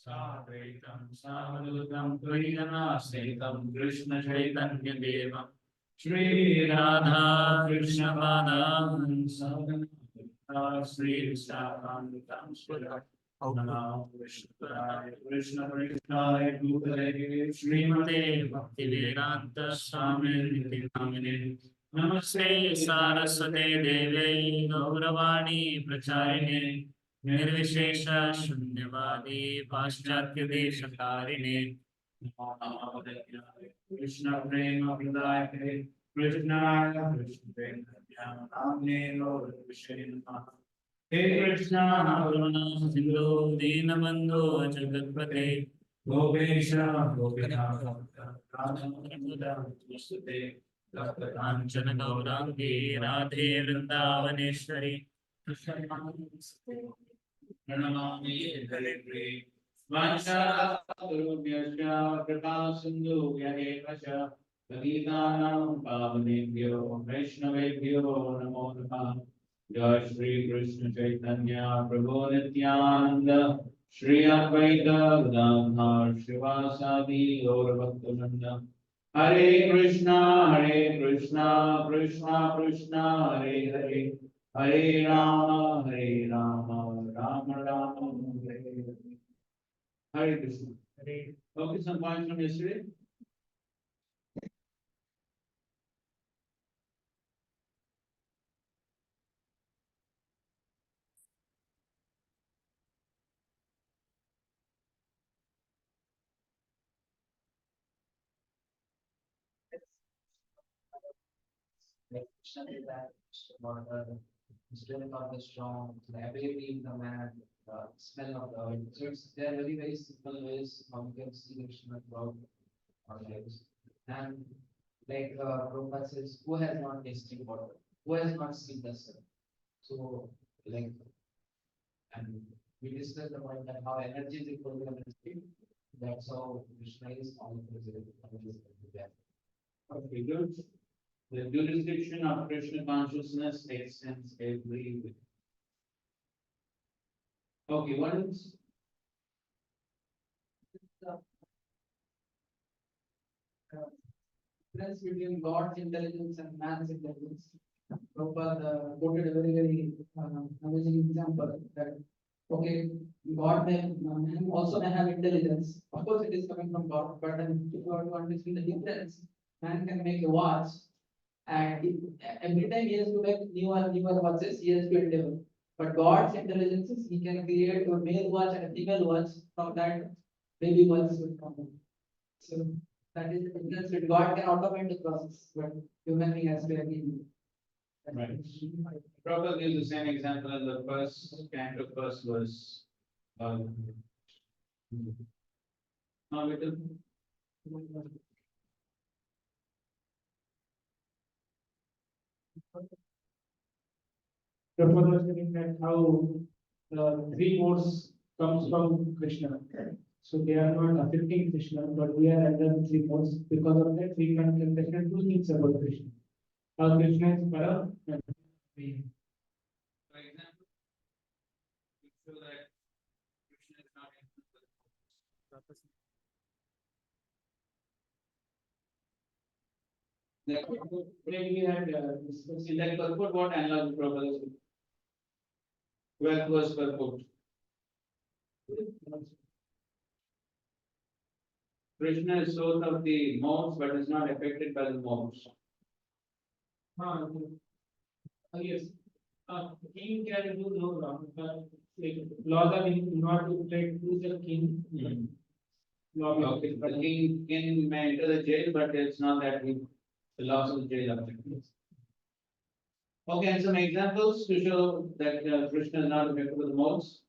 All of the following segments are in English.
साद्वैतं सावधूतं त्वयिजनाश्रितं कृष्ण चैतन्य देवं श्रीराधा कृष्ण पादान् श्री विशाखान्वितं कृष्ण कृष्णाय भूतले श्रीमते भक्ति वेदांत स्वामी नामिने नमस्ते सारस्वते देवे गौरवाणी प्रचारिणे निर्विशेष शून्यवादी पाश्चात्य देशकारिणे कृष्ण प्रेम प्रदायते कृष्णाय कृष्ण प्रेम हे कृष्णा करुणा सिंधु दीनबंधु जगत्पते गोपेश गोपीनाथ कांचन गौरांगी राधे वृंदावनेश्वरी प्रणमामि हरिप्रिये वाञ्छाकल्पतरुभ्यश्च कृपा सिन्धुभ्यः च पतितानां पावनेभ्यो वैष्णवेभ्यो नमो नमः। जय श्री कृष्ण चैतन्य प्रभु नित्यानंद श्री अद्वैत गदाधर शिवासादि गौर भक्तवृंद। हरे Krishna Krishna Krishna Hare Hare Hare Ram Ram Ram Hare Hare. Hare Krishna. Okay, some points from yesterday. like Krishna is that strength of the strong, the ability in the man, the smell of the oil. So it's there are very, very simple ways how we can see Krishna throughout our lives. And like Prabhupada says, who has not tasted water? Who has not seen the sun? So like, and we discussed about that how energy is equal to energy. That's how Krishna is all present. Okay, good. The jurisdiction of Krishna consciousness extends everywhere. Okay, what else? Difference between God's intelligence and man's intelligence. Prabhupada quoted a very, very amazing example that, okay, God may, man also may have intelligence. Of course, it is coming from God, but then if you want to understand the difference, man can make a watch, and every time he has to make newer watches, he has to endeavor. But God's intelligence is he can create a male watch and a female watch from that baby watch will come. So that is the difference with God can automate the process, but human being has to agree. Right. Prabhupada gives the same example in the first canto, first verse. Now, little. Prabhupada was saying that how the three modes comes from Krishna. So they are not affecting Krishna, but we are under the three modes. Because of that, we can understand two things about Krishna. How Krishna is Para and being. For example, we feel that Krishna is not Today we had discussed in that purport, what analogy Prabhupada is? 12th verse purport. Krishna is source of the modes, but is not affected by the modes. yes. King can do no wrong, but laws are not like who is the king. Okay, the king may enter the jail, but it's not that the laws of the jail are affected. Okay, and some examples to show that Krishna is not affected by the modes.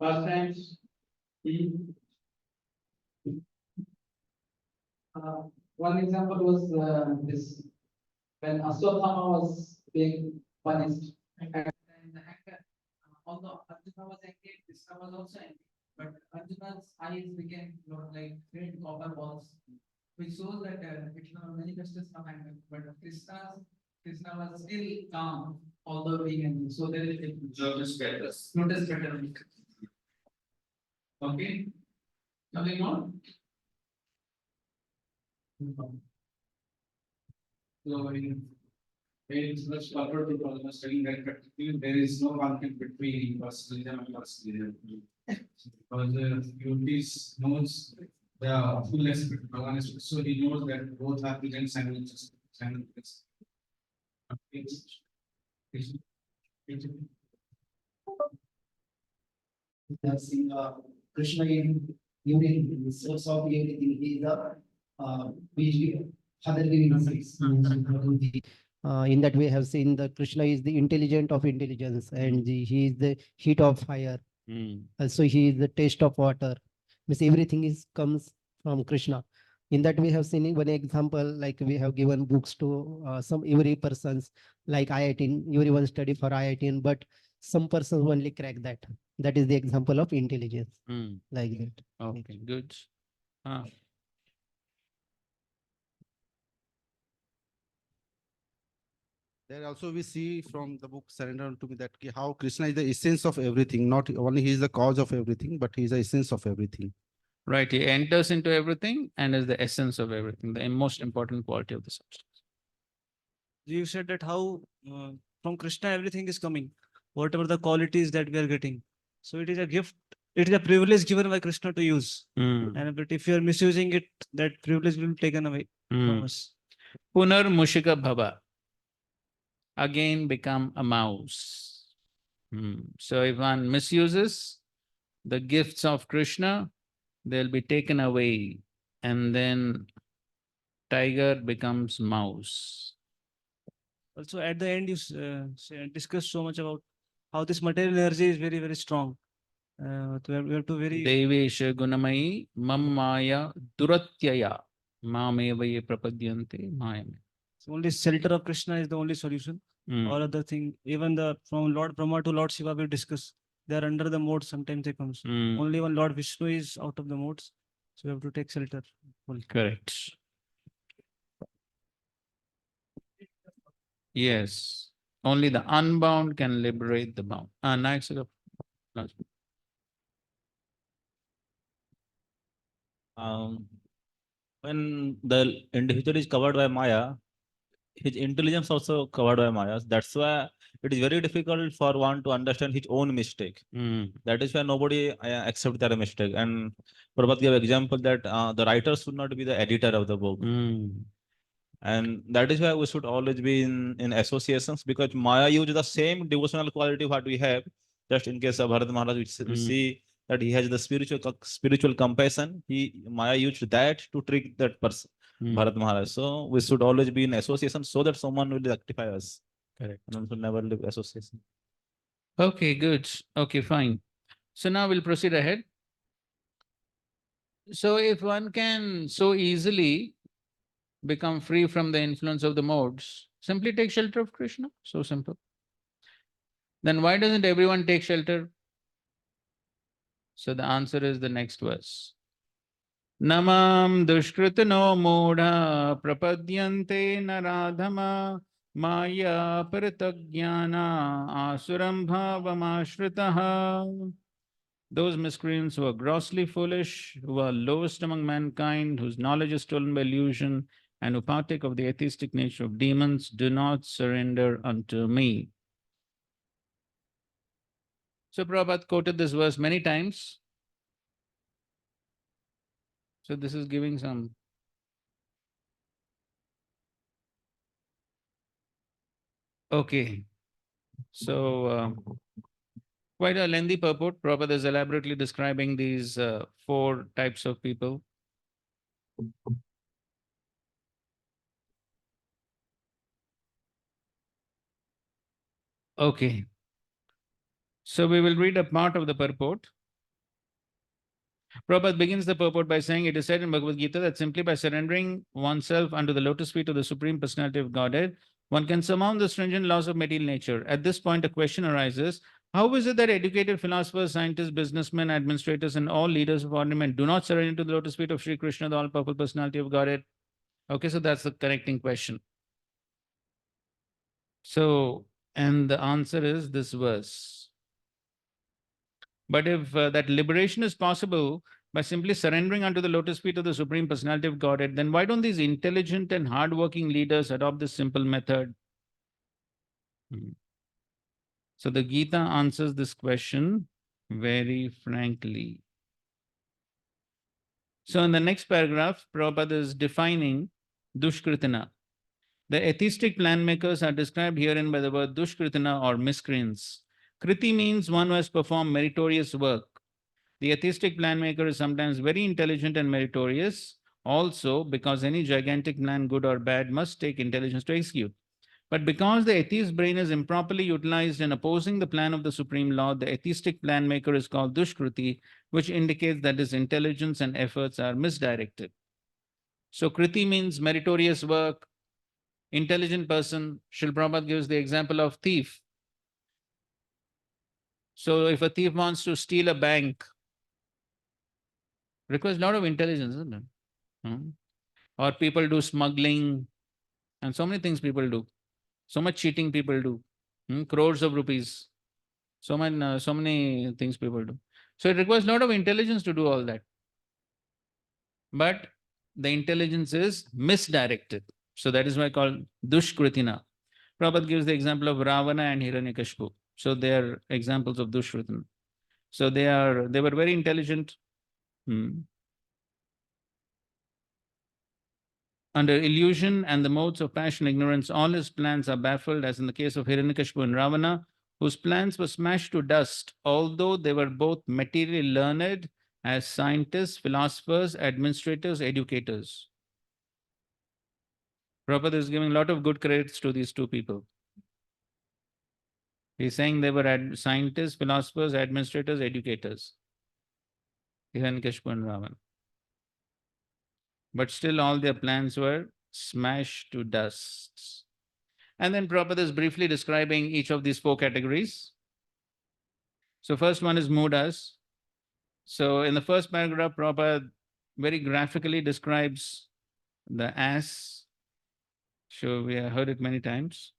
Pastimes. One example was this when Aswatthama was being punished. And the anger, although Arjuna was angry, Krishna was also angry. But Arjuna's eyes became like red copper balls, which shows that Krishna manifested some anger. But Krishna was still calm, although being angry. So there is a Lotus petals. notice better. Okay. Nothing more? So it's much covered to almost studying that practically there is no conflict between personalism and personalism. Because Yotis knows the fullness of Bhagavan, so he knows that both are present simultaneously. We have seen Krishna in unity, the source of everything. He is the Father giving us. In that we have seen that Krishna is the intelligent of intelligence, and he is the heat of fire. Also, he is the taste of water. Means everything is comes from Krishna. In that we have seen one example, like we have given books to some every persons, like IIT, everyone study for IIT, but some persons only crack that. That is the example of intelligence, like that. Okay, good. There also we see from the book Surrender unto Me that how Krishna is the essence of everything. Not only he is the cause of everything, but he is the essence of everything. Right, he enters into everything and is the essence of everything, the most important quality of the substance. You said that how from Krishna everything is coming, whatever the qualities that we are getting. So it is a gift, it is a privilege given by Krishna to use. And but if you are misusing it, that privilege will be taken away from us. Punar Mushika Bhava. Again become a mouse. So if one misuses the gifts of Krishna, they'll be taken away and then tiger becomes mouse. Also, at the end, you discuss so much about how this material energy is very, very strong. We have to very Devesha gunamayi mammaya duratyaya mameva ye prapadyante mayame. so only shelter of Krishna is the only solution. All other thing, even the from Lord Brahma to Lord Shiva, we discuss. They are under the modes. Sometimes they comes. Only one Lord Vishnu is out of the modes, so we have to take shelter. Correct. Yes. Only the unbound can liberate the bound. Next. When the individual is covered by Maya, his intelligence also covered by Maya. That's why it is very difficult for one to understand his own mistake. That is why nobody accepts their mistake. And Prabhupada gave example that the writer should not be the editor of the book. And that is why we should always be in associations, because Maya uses the same devotional quality what we have. Just in case of Bharat Maharaj, we see that he has the spiritual compassion. Maya used that to trick that person, Bharat Maharaj. So we should always be in association so that someone will rectify us. Correct. And we should never leave association. Okay, good. Okay, fine. So now we'll proceed ahead. So if one can so easily become free from the influence of the modes, simply take shelter of Krishna. So simple. Then why doesn't everyone take shelter? So the answer is the next verse. Namam dushkritano modha prapadyante naradhama maya paritagyana asuram bhavamashritaha. Those miscreants who are grossly foolish, who are lowest among mankind, whose knowledge is stolen by illusion, and who partake of the atheistic nature of demons, do not surrender unto me. So Prabhupada quoted this verse many times. So this is giving some okay. So quite a lengthy purport. Prabhupada is elaborately describing these four types of people. Okay. So we will read a part of the purport. Prabhupada begins the purport by saying, it is said in Bhagavad Gita that simply by surrendering oneself unto the lotus feet of the Supreme Personality of Godhead, one can surmount the stringent laws of material nature. At this point, a question arises, how is it that educated philosophers, scientists, businessmen, administrators, and all leaders of ordinary men do not surrender to the lotus feet of Sri Krishna, the all-powerful personality of Godhead? Okay, so that's the connecting question. So, and the answer is this verse. But if that liberation is possible by simply surrendering unto the lotus feet of the Supreme Personality of Godhead, then why don't these intelligent and hardworking leaders adopt this simple method? So the Gita answers this question very frankly. So in the next paragraph, Prabhupada is defining Dushkritana. The atheistic plan makers are described herein by the word Dushkritana or miscreants. Kriti means one who has performed meritorious work. The atheistic plan maker is sometimes very intelligent and meritorious, also because any gigantic plan, good or bad, must take intelligence to execute. But because the atheist brain is improperly utilized in opposing the plan of the Supreme Lord, the atheistic plan maker is called Dushkriti, which indicates that his intelligence and efforts are misdirected. So Kriti means meritorious work, intelligent person. Srila Prabhupada gives the example of thief. So if a thief wants to steal a bank, requires a lot of intelligence, isn't it? Or people do smuggling, and so many things people do. So much cheating people do. Crores of rupees. So many things people do. So it requires a lot of intelligence to do all that. But the intelligence is misdirected. So that is why called Dushkritina. Prabhupada gives the example of Ravana and Hiranyakashipu. So they are examples of Dushkritina. So they were very intelligent. Under illusion and the modes of passion ignorance, all his plans are baffled, as in the case of Hiranyakashipu and Ravana, whose plans were smashed to dust, although they were both materially learned as scientists, philosophers, administrators, educators. Prabhupada is giving a lot of good credits to these two people. He's saying they were scientists, philosophers, administrators, educators. Hiranyakashipu and Ravan. But still all their plans were smashed to dust. And then Prabhupada is briefly describing each of these four categories. So first one is mudas. So in the first paragraph, Prabhupada very graphically describes the ass. So we have heard it many times.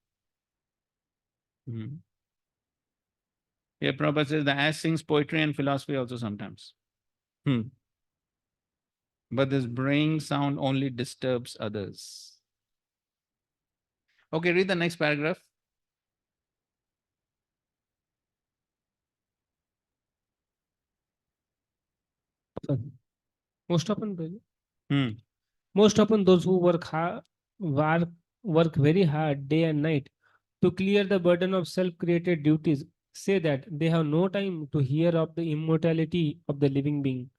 Here Prabhupada says the ass sings poetry and philosophy also sometimes. But this braying sound only disturbs others. Okay, read the next paragraph. Most often, Hmm. most often those who work hard, work very hard day and night to clear the burden of self-created duties say that they have no time to hear of the immortality of the living being.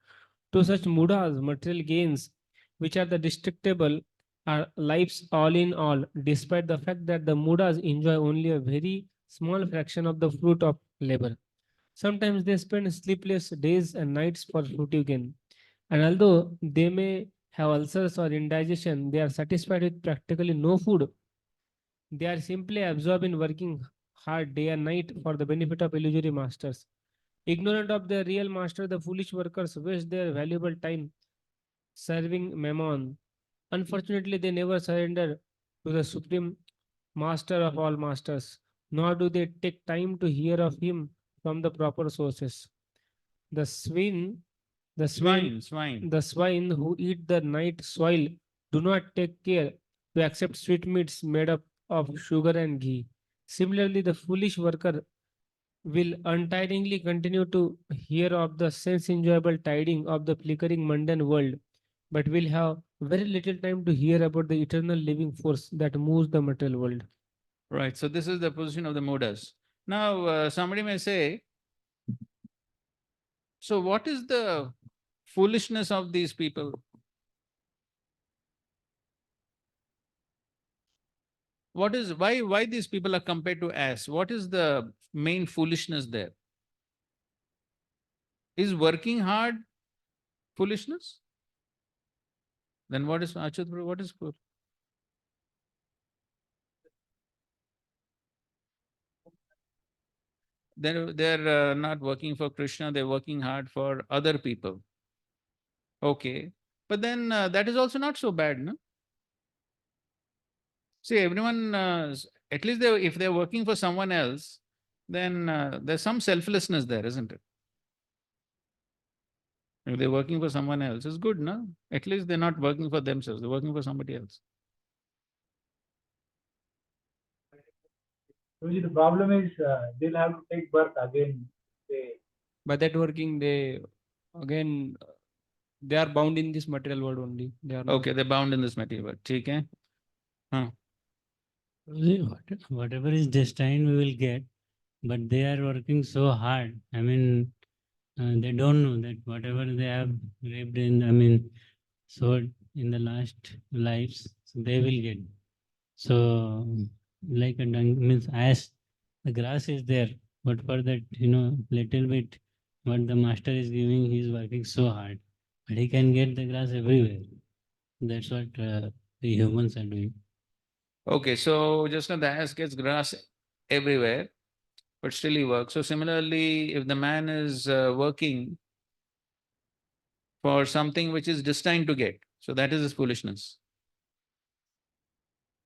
To such mudas, material gains, which are the destructible, are lives all in all, despite the fact that the mudas enjoy only a very small fraction of the fruit of labor. Sometimes they spend sleepless days and nights for fruitive gain. And although they may have ulcers or indigestion, they are satisfied with practically no food. They are simply absorbed in working hard day and night for the benefit of illusory masters. Ignorant of their real master, the foolish workers waste their valuable time serving Mammon. Unfortunately, they never surrender to the supreme master of all masters, nor do they take time to hear of him from the proper sources. The swine, the swine who eat the night soil do not take care to accept sweetmeats made up of sugar and ghee. Similarly, the foolish worker will untiringly continue to hear of the sense enjoyable tiding of the flickering mundane world, but will have very little time to hear about the eternal living force that moves the material world. Right, so this is the position of the mudas. Now, somebody may say, so what is the foolishness of these people? Why these people are compared to ass? What is the main foolishness there? Is working hard foolishness? Then what is Achyut Prabhu, what is fool? They're not working for Krishna, they're working hard for other people. Okay, but then that is also not so bad, no? See, everyone, at least if they're working for someone else, then there's some selflessness there, isn't it? If they're working for someone else, it's good, no? At least they're not working for themselves, they're working for somebody else. The problem is they'll have to take birth again. By that working, again they are bound in this material world only. They are not. Okay, they're bound in this material world. Okay? Whatever is destined, we will get, but they are working so hard. I mean, they don't know that whatever they have lived in, I mean, so in the last lives, so they will get. So, like a dung means as the grass is there, but for that, little bit what the master is giving, he is working so hard, but he can get the grass everywhere. That's what the humans are doing. Okay, so just now the ass gets grass everywhere, but still he works. So similarly, if the man is working for something which is destined to get, so that is his foolishness.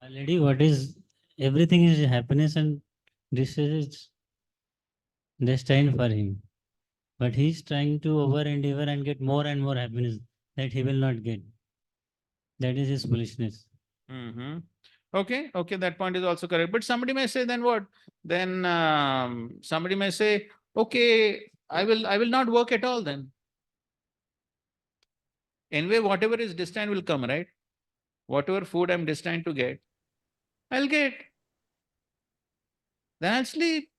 Already, what is everything is happiness, and this is destined for him. But he's trying to over endeavor and get more and more happiness that he will not get. That is his foolishness. Okay, that point is also correct. But somebody may say, then what? Then somebody may say, okay, I will not work at all then. Anyway, whatever is destined will come, right? Whatever food I'm destined to get, I'll get. Then I'll sleep.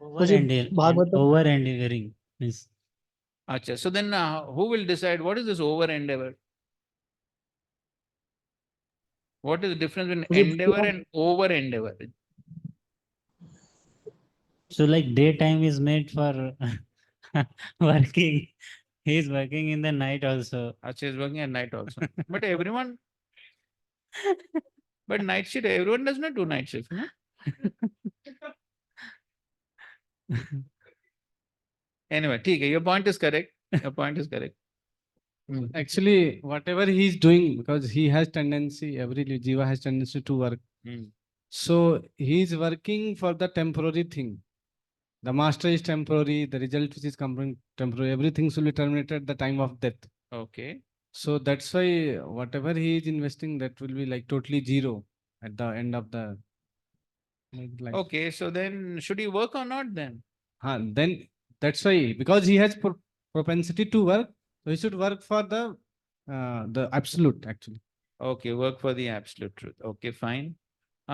Over endeavoring means. Achha, so then who will decide what is this over endeavor? What is the difference between Okay, endeavor and over endeavor? So like daytime is made for working. He is working in the night also. Acha is working at night also. But everyone, but night shift, everyone does not do night shift, no? Anyway, ठीक है, your point is correct. Your point is correct. Actually, whatever he is doing, because he has tendency, every jiva has tendency to work. Hmm. So he is working for the temporary thing. The master is temporary, the result which is coming temporary, everything should be terminated at the time of death. Okay. So that's why whatever he is investing, that will be like totally zero at the end of the life. Okay, so then should he work or not then? Then that's why, because he has propensity to work, so he should work for the absolute actually. Okay, work for the absolute truth. Okay, fine.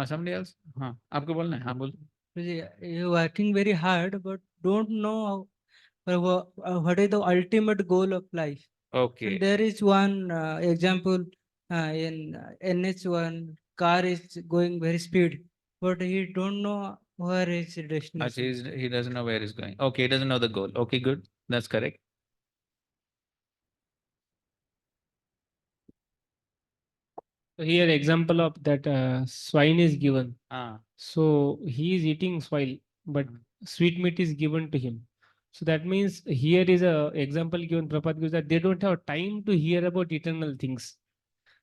Somebody else? हाँ, आपको बोलना है? हाँ, बोल. You're working very hard, but don't know what is the ultimate goal of life. Okay. And there is one example in NH1, car is going very speed, but he don't know where is the destination. He doesn't know where he's going. Okay, he doesn't know the goal. Okay, good. That's correct. Here example of that swine is given. Ah, So he is eating swine, but sweet meat is given to him. So that means here is a example given, Prabhupada gives, that they don't have time to hear about eternal things.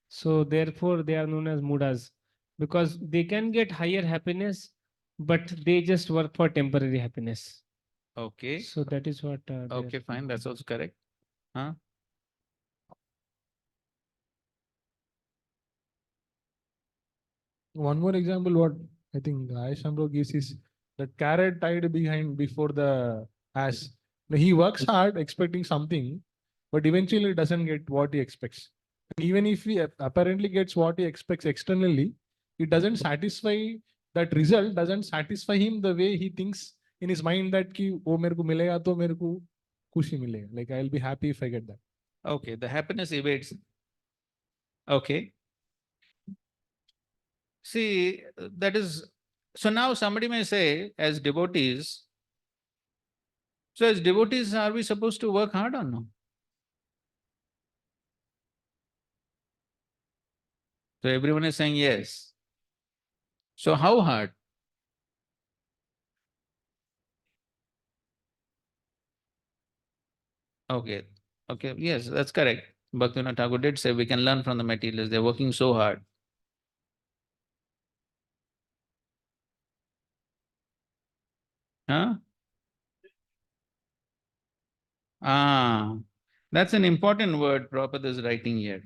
So therefore they are known as mudas, because they can get higher happiness, but they just work for temporary happiness. okay. So that is what. they are Okay, fine. That's also correct. Huh? One more example, what I think Ayeshambro gives is the carrot tied behind before the ass. Now, he works hard expecting something, but eventually doesn't get what he expects. And even if he apparently gets what he expects externally, it doesn't satisfy, that result doesn't satisfy him the way he thinks in his mind that ki, oh, mere ko milega to mere ko kushi milega. Like I'll be happy if I get that. Okay, the happiness evades. Okay. See, that is, so now somebody may say, as devotees, so as devotees, are we supposed to work hard or no? So everyone is saying yes. So how hard? Okay, okay, yes, that's correct. Bhaktivinoda Thakur did say we can learn from the materialists, they're working so hard. Huh? Ah, that's an important word Prabhupada is writing here.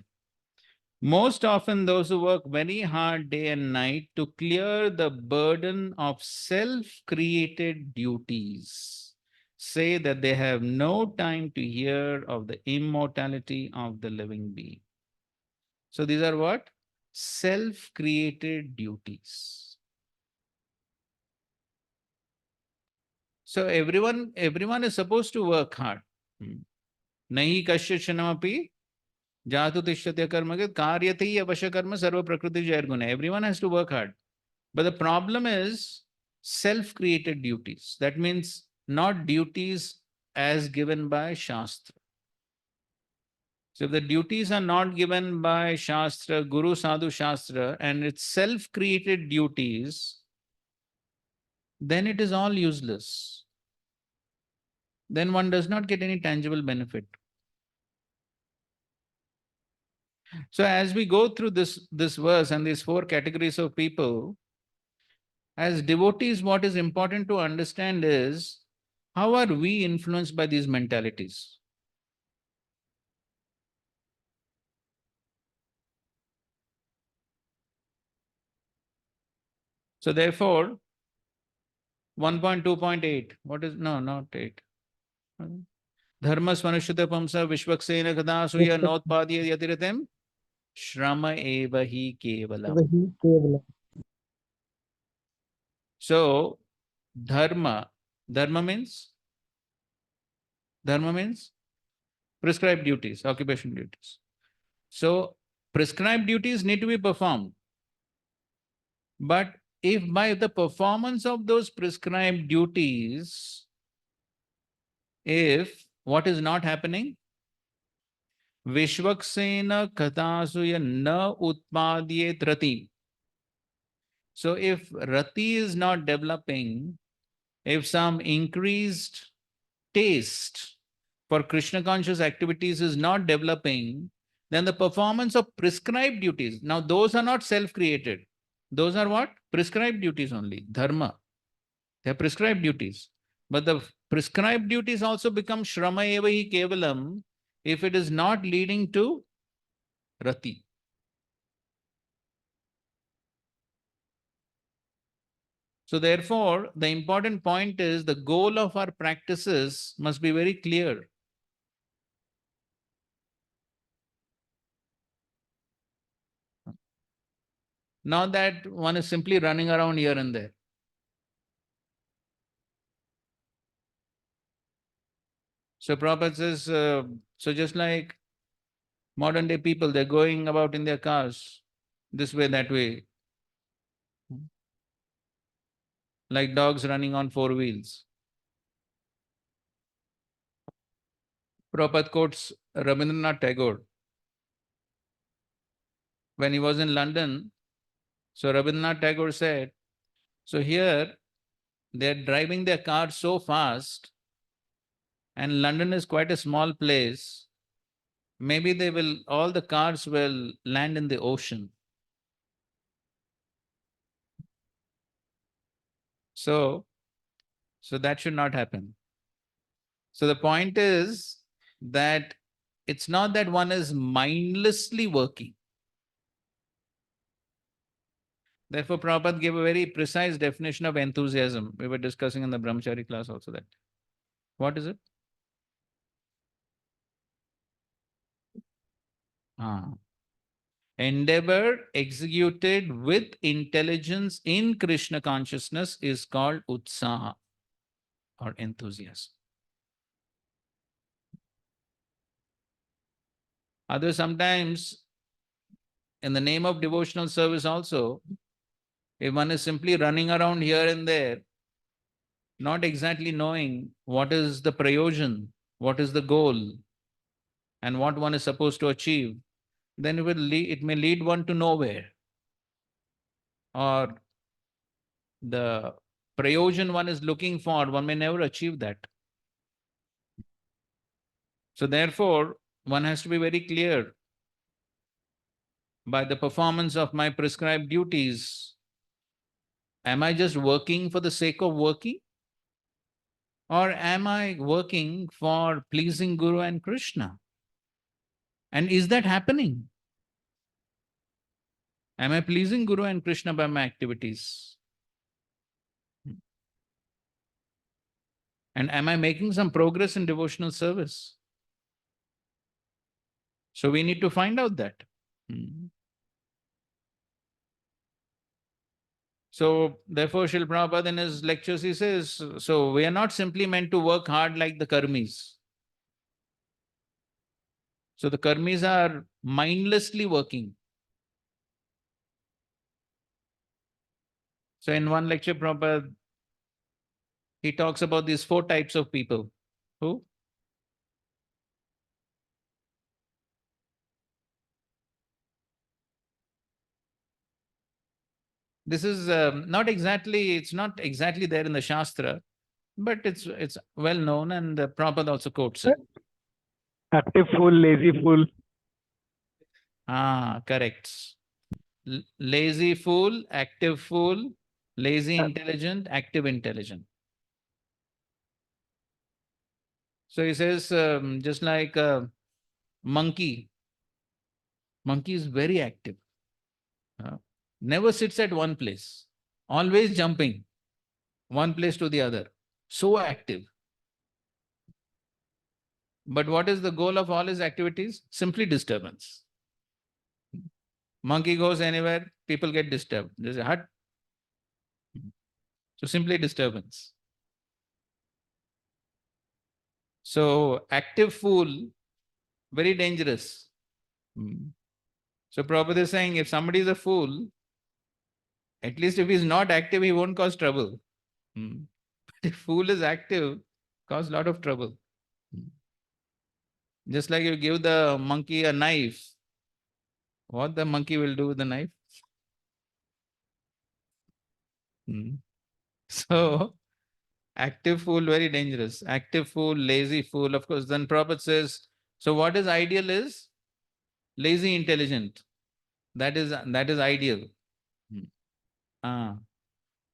Most often those who work very hard day and night to clear the burden of self-created duties say that they have no time to hear of the immortality of the living being. So these are what? Self-created duties. So everyone is supposed to work hard. Nahi kasya shanamapi jatu tishyate karmagat karyati avasya karma sarva prakriti jair guna. Everyone has to work hard. But the problem is self-created duties. That means not duties as given by Shastra. So if the duties are not given by Shastra, Guru Sadhu Shastra, and it's self-created duties, then it is all useless. Then one does not get any tangible benefit. So as we go through this verse and these four categories of people, as devotees, what is important to understand is how are we influenced by these mentalities? So therefore, 1.2.8, what is, no, not 8. Dharma svanushyate pamsa vishvaksena kada suya notpadya yatiratem shrama eva hi kevalam. So, dharma means prescribed duties, occupation duties. So, prescribed duties need to be performed. But if by the performance of those prescribed duties, if what is not happening, Vishwaksena Katasuya na utpadyet rati. So if rati is not developing, if some increased taste for Krishna conscious activities is not developing, then the performance of prescribed duties, now those are not self-created. Those are what? Prescribed duties only, dharma. They are prescribed duties. But the prescribed duties also become shrama eva hi kevalam if it is not leading to rati. So therefore, the important point is the goal of our practices must be very clear. Not that one is simply running around here and there. So Prabhupada says, so just like modern day people, they're going about in their cars, this way, that way, like dogs running on four wheels. Prabhupada quotes Rabindranath Tagore. When he was in London, so Rabindranath Tagore said, so here they're driving their cars so fast, and London is quite a small place. Maybe all the cars will land in the ocean. So that should not happen. So the point is that it's not that one is mindlessly working. Therefore, Prabhupada gave a very precise definition of enthusiasm. We were discussing in the Brahmachari class also that. What is it? Endeavor executed with intelligence in Krishna consciousness is called utsaha or enthusiasm. Although sometimes in the name of devotional service also, if one is simply running around here and there, not exactly knowing what is the prayojan, what is the goal, and what one is supposed to achieve, then it may lead one to nowhere. Or the prayojan one is looking for, one may never achieve that. So therefore, one has to be very clear by the performance of my prescribed duties. Am I just working for the sake of working? Or am I working for pleasing Guru and Krishna? And is that happening? Am I pleasing Guru and Krishna by my activities? And am I making some progress in devotional service? So we need to find out that. So therefore, Srila Prabhupada in his lectures, he says, so we are not simply meant to work hard like the karmis. So the karmis are mindlessly working. So in one lecture, Prabhupada, he talks about these 4 types of people. Who? This is it's not exactly there in the Shastra, but it's well known, and Prabhupada also quotes it. Active fool, lazy fool. Correct. Lazy fool, active fool, lazy intelligent, active intelligent. So he says, just like a monkey. Monkey is very active. Never sits at one place. Always jumping one place to the other. So active. But what is the goal of all his activities? Simply disturbance. Monkey goes anywhere, people get disturbed. There's a hut. So simply disturbance. So active fool, very dangerous. So Prabhupada is saying, if somebody is a fool, At least if he's not active, he won't cause trouble. Hmm. But if fool is active, cause a lot of trouble. Hmm. Just like you give the monkey a knife, what the monkey will do with the knife? Hmm. So, active fool, very dangerous. Active fool, lazy fool. Of course, then Prabhupada says, so what is ideal is lazy intelligent. That is ideal. Hmm. Ah.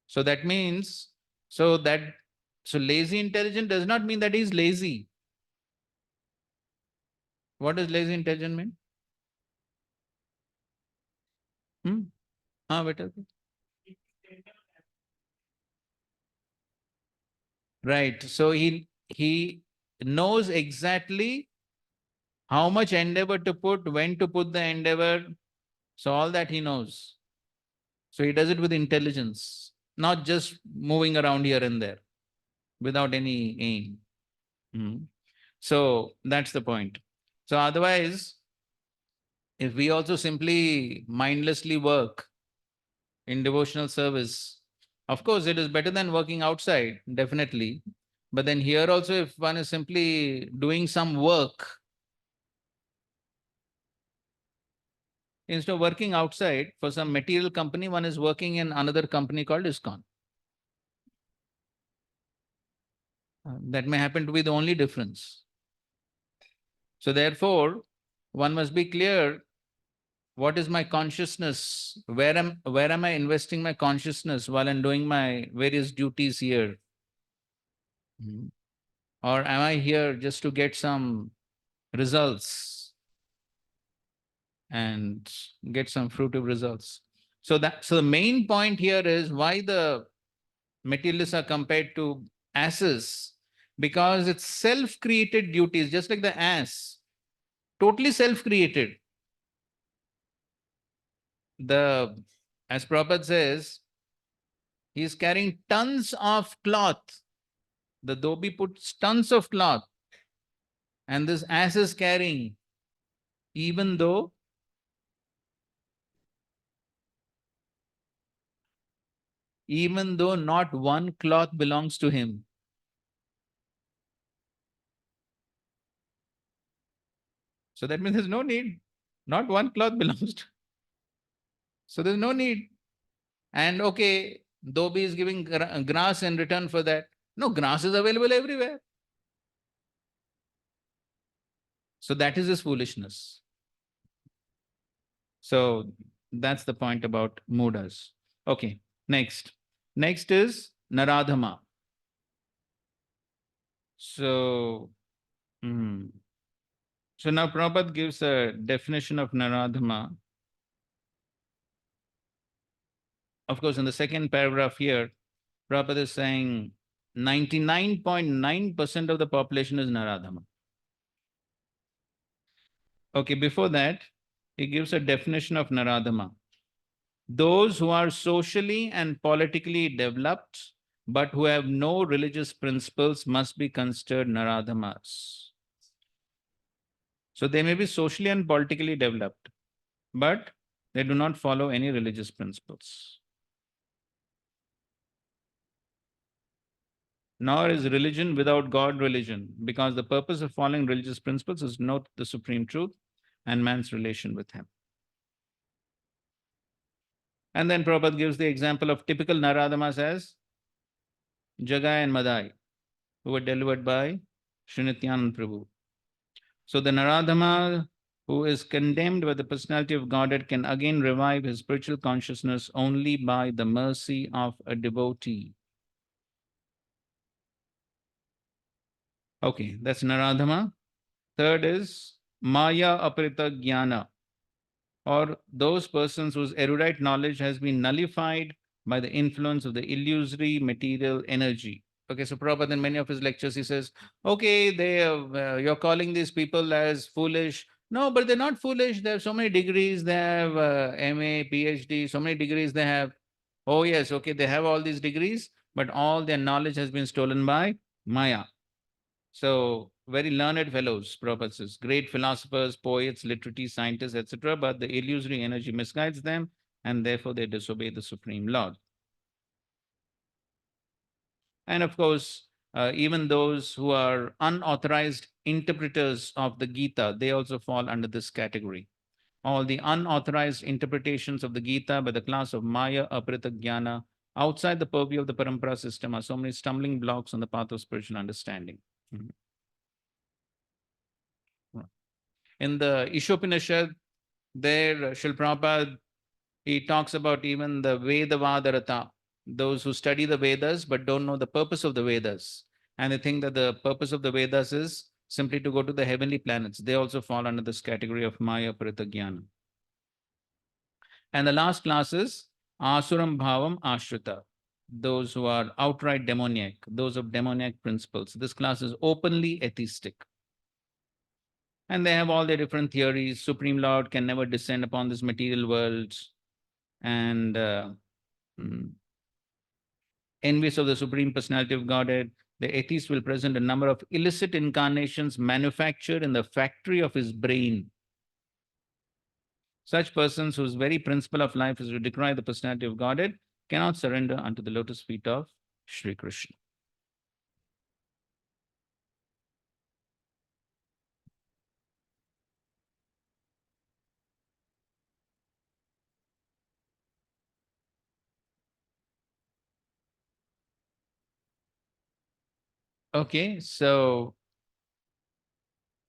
So that means, so lazy intelligent does not mean that he is lazy. What does lazy intelligent mean? Hmm? Ah, better. Right. So he knows exactly how much endeavor to put, when to put the endeavor. So all that he knows. So he does it with intelligence, not just moving around here and there without any aim. Hmm. So that's the point. So otherwise, if we also simply mindlessly work in devotional service, of course, it is better than working outside, definitely. But then here also, if one is simply doing some work, instead of working outside for some material company, one is working in another company called ISKCON. That may happen to be the only difference. So therefore, one must be clear, what is my consciousness? Where am I investing my consciousness while I'm doing my various duties here? Hmm. Or am I here just to get some results and get some fruitive results? So the main point here is why the materialists are compared to asses, because it's self-created duties, just like the ass, totally self-created. As Prabhupada says, he is carrying tons of cloth. The dhobi puts tons of cloth, and this ass is carrying, even though not one cloth belongs to him. So that means there's no need. Not one cloth belongs to. So there's no need. And okay, dhobi is giving grass in return for that. No, grass is available everywhere. So that is his foolishness. So that's the point about mudas. Okay, next. Next is Naradhama. So, so now Prabhupada gives a definition of Naradhama. Of course, in the second paragraph here, Prabhupada is saying 99.9% of the population is Naradhama. Okay, before that, he gives a definition of Naradhama. Those who are socially and politically developed, but who have no religious principles must be considered Naradhamas. So they may be socially and politically developed, but they do not follow any religious principles. Nor is religion without God religion, because the purpose of following religious principles is to know the supreme truth and man's relation with him. And then Prabhupada gives the example of typical Naradhamas as Jagai and Madai, who were delivered by Srinityanand Prabhu. So the Naradhama who is condemned by the personality of Godhead can again revive his spiritual consciousness only by the mercy of a devotee. Okay, that's Naradhama. Third is Maya Aprita Jnana, or those persons whose erudite knowledge has been nullified by the influence of the illusory material energy. Okay, so Prabhupada in many of his lectures, he says, okay, you're calling these people as foolish. No, but they're not foolish. They have so many degrees. They have MA, PhD, so many degrees they have. Oh yes, okay, they have all these degrees, but all their knowledge has been stolen by Maya. So very learned fellows, Prabhupada says, great philosophers, poets, literati, scientists, etc. But the illusory energy misguides them and therefore they disobey the Supreme Lord. And of course, even those who are unauthorized interpreters of the Gita, they also fall under this category. All the unauthorized interpretations of the Gita by the class of Maya, Aprita, Jnana, outside the purview of the Parampara system, are so many stumbling blocks on the path of spiritual understanding. In the Ishopanishad, there, Srila Prabhupada, he talks about even the Vedavadarata, those who study the Vedas but don't know the purpose of the Vedas. And they think that the purpose of the Vedas is simply to go to the heavenly planets. They also fall under this category of Maya, Prita, Jnana. And the last class is Asuram Bhavam Ashrita, those who are outright demoniac, those of demoniac principles. This class is openly atheistic. And they have all their different theories. Supreme Lord can never descend upon this material world. And envious of the Supreme Personality of Godhead, the atheist will present a number of illicit incarnations manufactured in the factory of his brain. Such persons whose very principle of life is to decry the personality of Godhead cannot surrender unto the lotus feet of Sri Krishna. Okay, so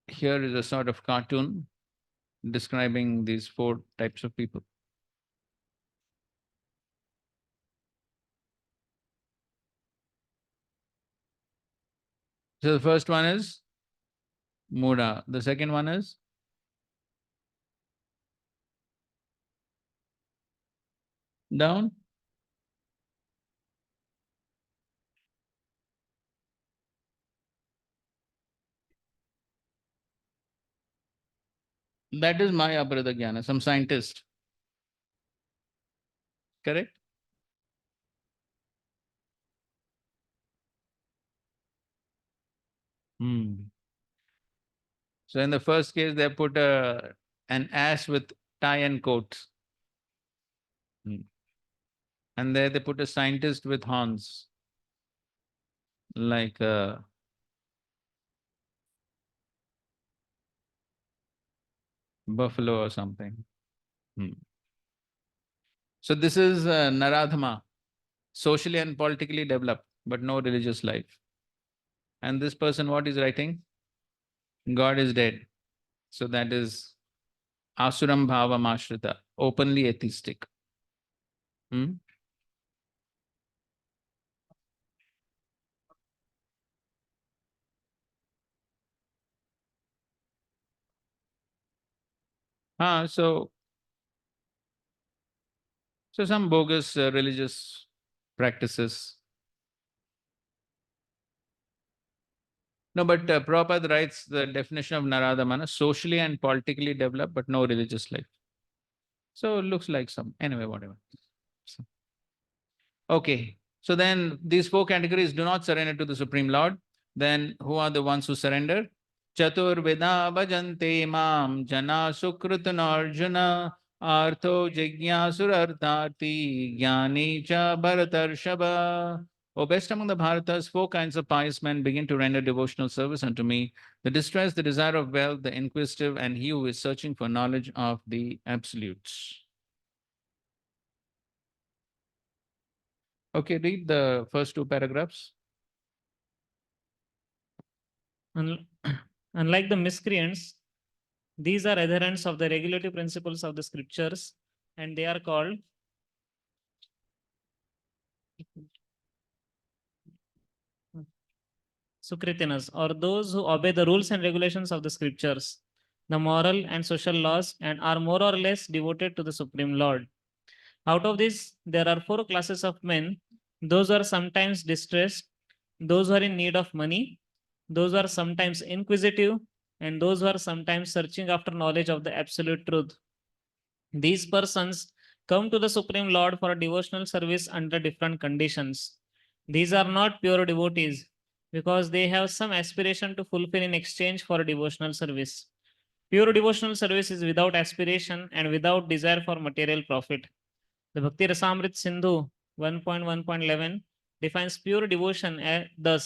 here is a sort of cartoon describing these 4 types of people. So the first one is Mura. The second one is down. That is Maya Aprita Jnana, some scientist. Correct? So in the first case, they put an ass with tie and coat. And there they put a scientist with horns, like a buffalo or something. So this is Naradhama, socially and politically developed, but no religious life. And this person, what is writing? God is dead. So that is Asuram Bhava Mashrita, openly atheistic. So some bogus religious practices. No, but Prabhupada writes the definition of Naradhamana, socially and politically developed, but no religious life. So it looks like some, anyway, whatever. Okay, so then these 4 categories do not surrender to the Supreme Lord. Then who are the ones who surrender? Chatur Veda Bhajante Mam Jana Sukritana Arjuna Artho Jigyasur Jnani Cha Bharatarshaba. O best among the Bharatas, 4 kinds of pious men begin to render devotional service unto me: the distressed, the desire of wealth, the inquisitive, and he who is searching for knowledge of the absolutes. Okay, read the first 2 paragraphs. Unlike the miscreants, these are adherents of the regulative principles of the scriptures, and they are called Sukritinas, or those who obey the rules and regulations of the scriptures, the moral and social laws, and are more or less devoted to the Supreme Lord. Out of this, there are 4 classes of men: those who are sometimes distressed, those who are in need of money, those who are sometimes inquisitive, and those who are sometimes searching after knowledge of the absolute truth. These persons come to the Supreme Lord for devotional service under different conditions. These are not pure devotees because they have some aspiration to fulfill in exchange for devotional service. Pure devotional service is without aspiration and without desire for material profit. The Bhakti Rasamrit Sindhu 1.1.11 defines pure devotion thus: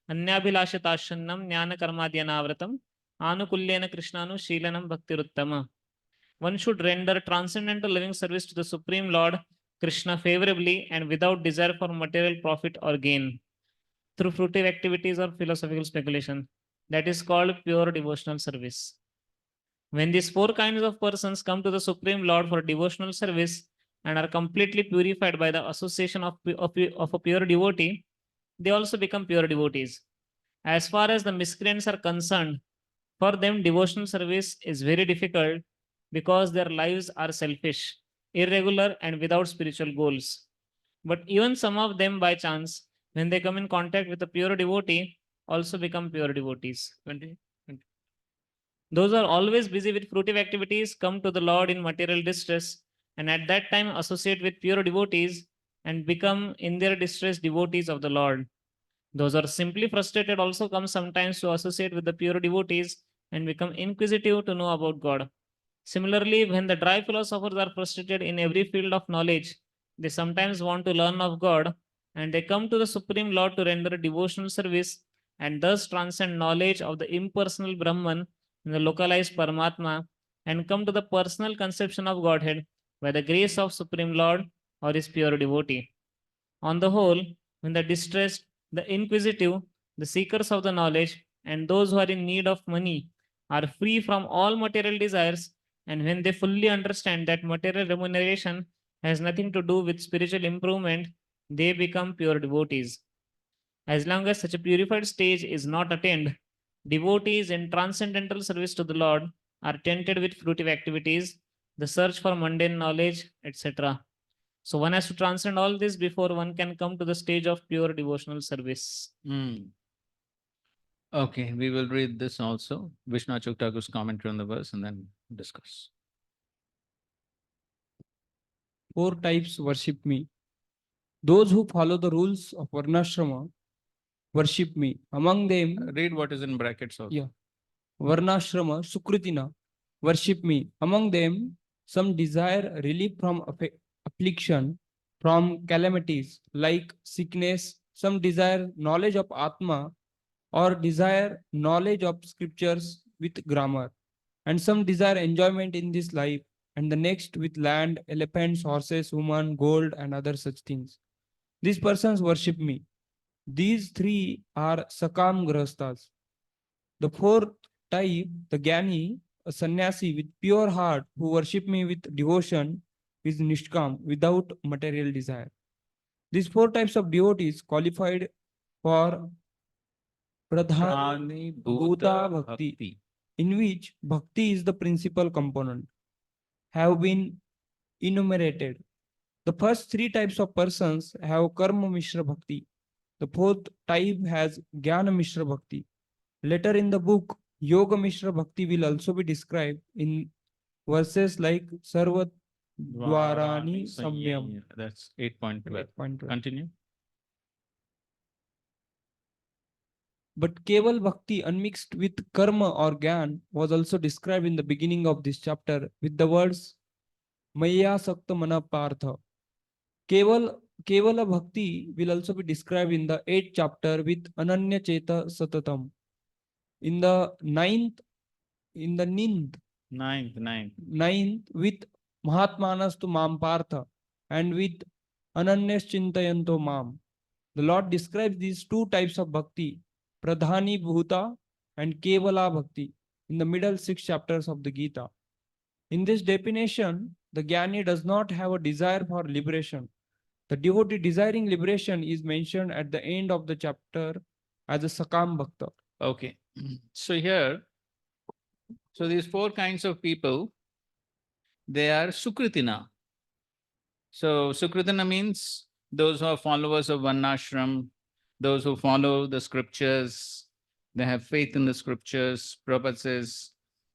Anyabhilashatashannam jnana karmadhyanavratam anukulyena krishnanu shilanam bhaktiruttama. One should render transcendental living service to the Supreme Lord Krishna favorably and without desire for material profit or gain through fruitive activities or philosophical speculation. That is called pure devotional service. When these four kinds of persons come to the Supreme Lord for devotional service and are completely purified by the association of a pure devotee, they also become pure devotees. As far as the miscreants are concerned, for them devotional service is very difficult because their lives are selfish, irregular, and without spiritual goals. But even some of them, by chance, when they come in contact with a pure devotee, also become pure devotees. Those who are always busy with fruitive activities come to the Lord in material distress, and at that time associate with pure devotees and become in their distress devotees of the Lord. Those who are simply frustrated also come sometimes to associate with the pure devotees and become inquisitive to know about God. Similarly, when the dry philosophers are frustrated in every field of knowledge, they sometimes want to learn of God, and they come to the Supreme Lord to render devotional service and thus transcend knowledge of the impersonal Brahman and the localized Paramatma and come to the personal conception of Godhead by the grace of Supreme Lord or his pure devotee. On the whole, when the distressed, the inquisitive, the seekers of the knowledge, and those who are in need of money are free from all material desires, and when they fully understand that material remuneration has nothing to do with spiritual improvement, they become pure devotees. As long as such a purified stage is not attained, devotees in transcendental service to the Lord are tempted with fruitive activities, the search for mundane knowledge, etc. So one has to transcend all this before one can come to the stage of pure devotional service. Okay, we will read this also. Vishnu Thakur's commentary on the verse and then discuss. Four types worship me. Those who follow the rules of Varnashrama worship me. Among them, Read what is in brackets also. yeah, Varnashrama Sukritina worship me. Among them, some desire relief from affliction, from calamities like sickness. Some desire knowledge of Atma or desire knowledge of scriptures with grammar. And some desire enjoyment in this life and the next with land, elephants, horses, women, gold, and other such things. These persons worship me. These three are Sakam Grahasthas. The fourth type, the Gyani, a sannyasi with pure heart who worship me with devotion, is Nishkam, without material desire. These four types of devotees qualified for Pradhani Bhuta Bhakti, in which Bhakti is the principal component, have been enumerated. The first three types of persons have Karma Mishra Bhakti. The fourth type has Jnana Mishra Bhakti. Later in the book, Yoga Mishra Bhakti will also be described in verses like Sarvat Dwarani Samyam. That's 8.12. Continue. But Keval Bhakti unmixed with Karma or Gyan was also described in the beginning of this chapter with the words Maya Sakta Mana Partha. Kevala Bhakti will also be described in the 8th chapter with Ananya Cheta Satatam. In the ninth with Mahatmanas to Mam Partha and with Ananyas Chintayanto Mam. The Lord describes these two types of bhakti, Pradhani Bhuta and Kevala Bhakti, in the middle 6 chapters of the Gita. In this definition, the Jnani does not have a desire for liberation. The devotee desiring liberation is mentioned at the end of the chapter as a Sakam Bhakta. Okay. So here, so these four kinds of people, they are Sukritina. So Sukritina means those who are followers of Varnashram, those who follow the scriptures, they have faith in the scriptures. Prabhupada says,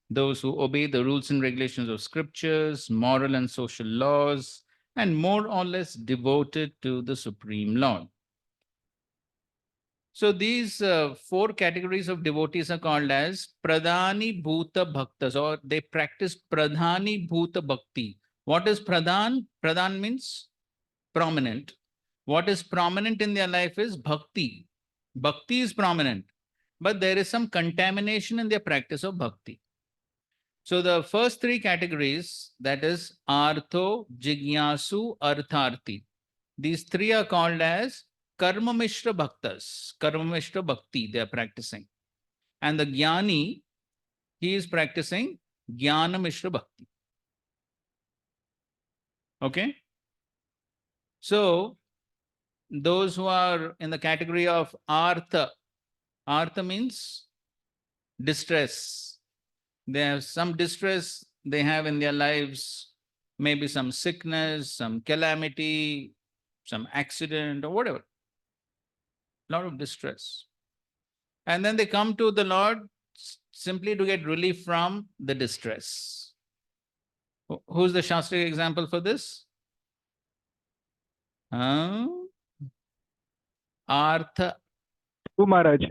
those who obey the rules and regulations of scriptures, moral and social laws, and more or less devoted to the Supreme Lord. So these four categories of devotees are called as Pradhani Bhuta Bhaktas, or they practice Pradhani Bhuta Bhakti, What is pradhan? Pradhan means prominent. What is prominent in their life is bhakti. Bhakti is prominent, but there is some contamination in their practice of bhakti. So the first three categories, that is artho, jignasu, artharthi. These three are called as karma mishra bhaktas. Karma mishra bhakti they are practicing. And the jnani, he is practicing jnana mishra bhakti. Okay? So those who are in the category of artha, artha means distress. They have some distress they have in their lives, maybe some sickness, some calamity, some accident or whatever. Lot of distress. And then they come to the Lord simply to get relief from the distress. Who's the Shastric example for this? Artha. Maharaj.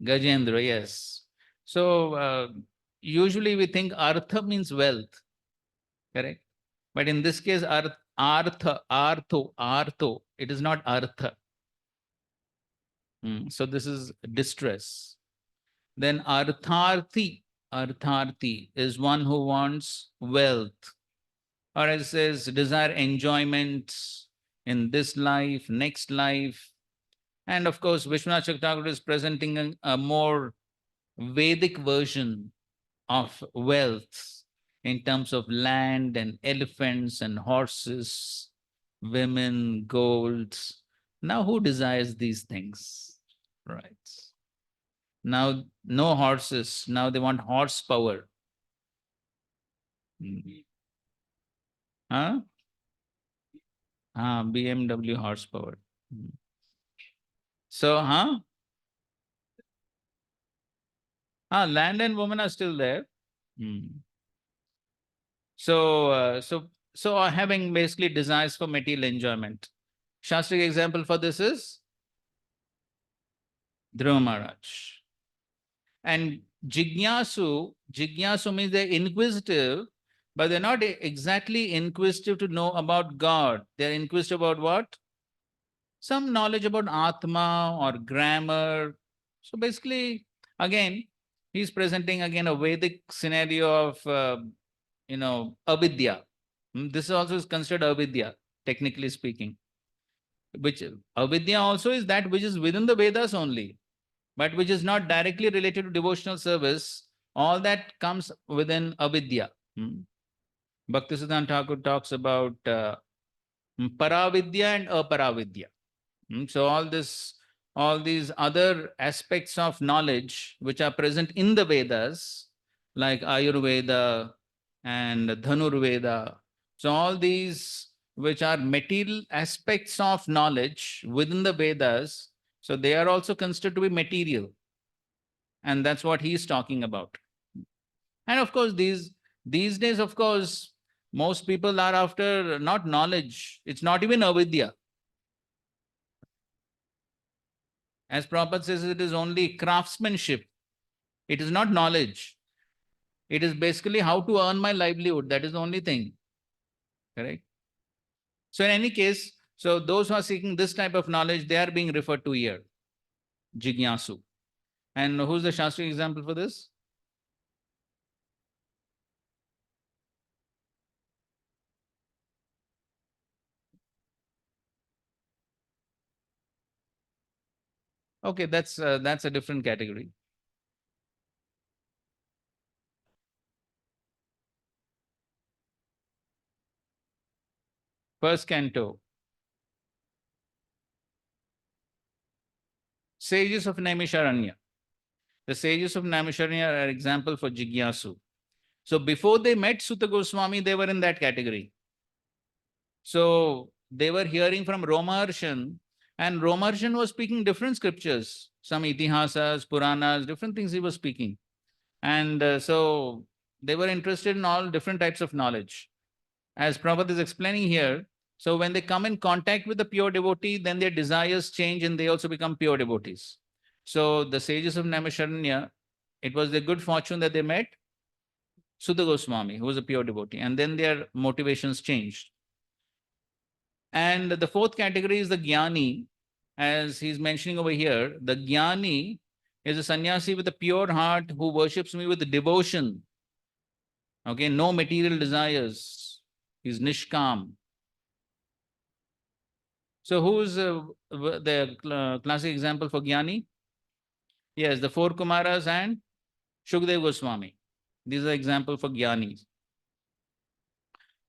Gajendra, yes. So usually we think artha means wealth, correct? But in this case, artho, it is not artha. So this is distress. Then artharthi is one who wants wealth, or as it says, desire enjoyment in this life, next life. And of course, Vishwanath Chakravarti is presenting a more Vedic version of wealth in terms of land and elephants and horses, women, gold. Now, who desires these things? Right. Now, no horses. Now they want horsepower. Huh? BMW horsepower. So, land and women are still there. So having basically desires for material enjoyment. Shastric example for this is Dhruva Maharaj. And jignasu means they're inquisitive, but they're not exactly inquisitive to know about God. They're inquisitive about what? Some knowledge about Atma or grammar. So basically, again, he's presenting again a Vedic scenario of, avidya. This also is considered avidya, technically speaking. Which avidya also is that which is within the Vedas only, but which is not directly related to devotional service. All that comes within avidya. Bhaktisiddhanta Thakur talks about paravidya and aparavidya. So all these other aspects of knowledge which are present in the Vedas, like Ayurveda and Dhanurveda. So all these which are material aspects of knowledge within the Vedas, so they are also considered to be material. And that's what he's talking about. And of course, these days, of course, most people are after not knowledge. It's not even avidya. As Prabhupada says, it is only craftsmanship. It is not knowledge. It is basically how to earn my livelihood. That is the only thing. Correct? So in any case, so those who are seeking this type of knowledge, they are being referred to here. Jignasu. And who's the Shastric example for this? Okay, that's a different category. First canto. Sages of Naimisharanya. The sages of Naimisharanya are an example for Jigyasu. So before they met Sutta Goswami, they were in that category. So they were hearing from Romaharshan, and Romaharshan was speaking different scriptures, some itihasas, Puranas, different things he was speaking. And so they were interested in all different types of knowledge. As Prabhupada is explaining here, so when they come in contact with the pure devotee, then their desires change and they also become pure devotees. So the sages of Naimisharanya, it was their good fortune that they met Sudha Goswami, who was a pure devotee, and then their motivations changed. And the fourth category is the Jnani, as he's mentioning over here. The Jnani is a sannyasi with a pure heart who worships me with devotion. Okay, no material desires. He's Nishkam. So who's the classic example for Jnani? Yes, the four Kumaras and Shukdev Goswami. These are examples for Jnanis.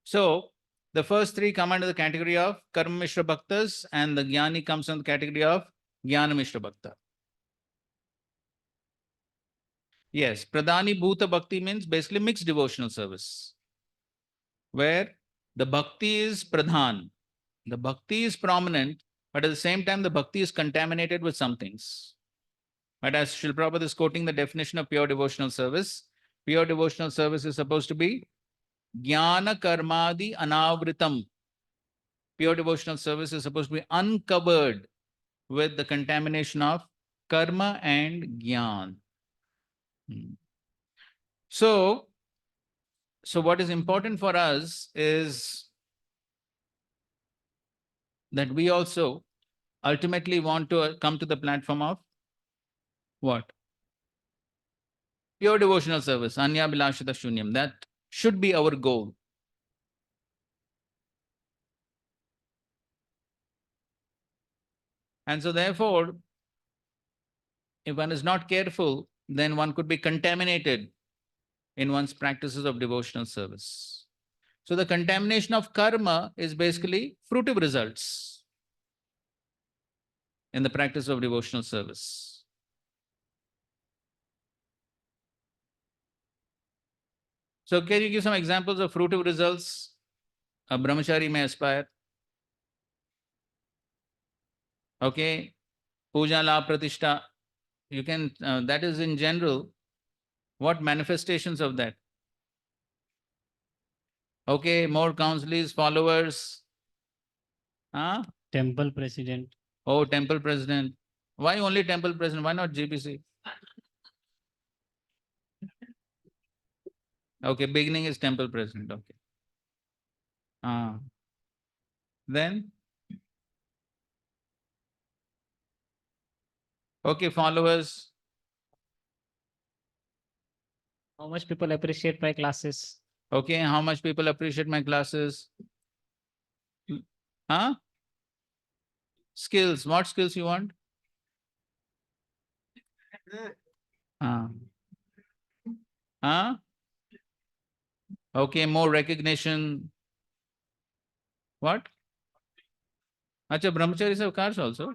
So the first three come under the category of Karma Mishra Bhaktas, and the Jnani comes under the category of Jnana Mishra Bhakta. Yes, Pradhani Bhuta Bhakti means basically mixed devotional service, where the Bhakti is Pradhan. The Bhakti is prominent, but at the same time, the Bhakti is contaminated with some things. But as Srila Prabhupada is quoting the definition of pure devotional service is supposed to be Jnana Karmadi Anavritam. Pure devotional service is supposed to be uncovered with the contamination of karma and jnana. So what is important for us is that we also ultimately want to come to the platform of what? Pure devotional service, Anya Bilashita Shunyam. That should be our goal. And so therefore, if one is not careful, then one could be contaminated in one's practices of devotional service. So the contamination of karma is basically fruitive results in the practice of devotional service. So can you give some examples of fruitive results a brahmachari may aspire? Okay, puja la pratishta. You can, that is in general. What manifestations of that? Okay, more counsellors, followers. Huh? Temple president. Oh, temple president. Why only temple president? Why not GBC? Okay, beginning is temple president. Okay. Then? Okay, followers. How much people appreciate my classes? Okay, how much people appreciate my classes? Huh? Skills. What skills you want? Huh? Okay, more recognition. What? Acha, brahmacharis have cars also.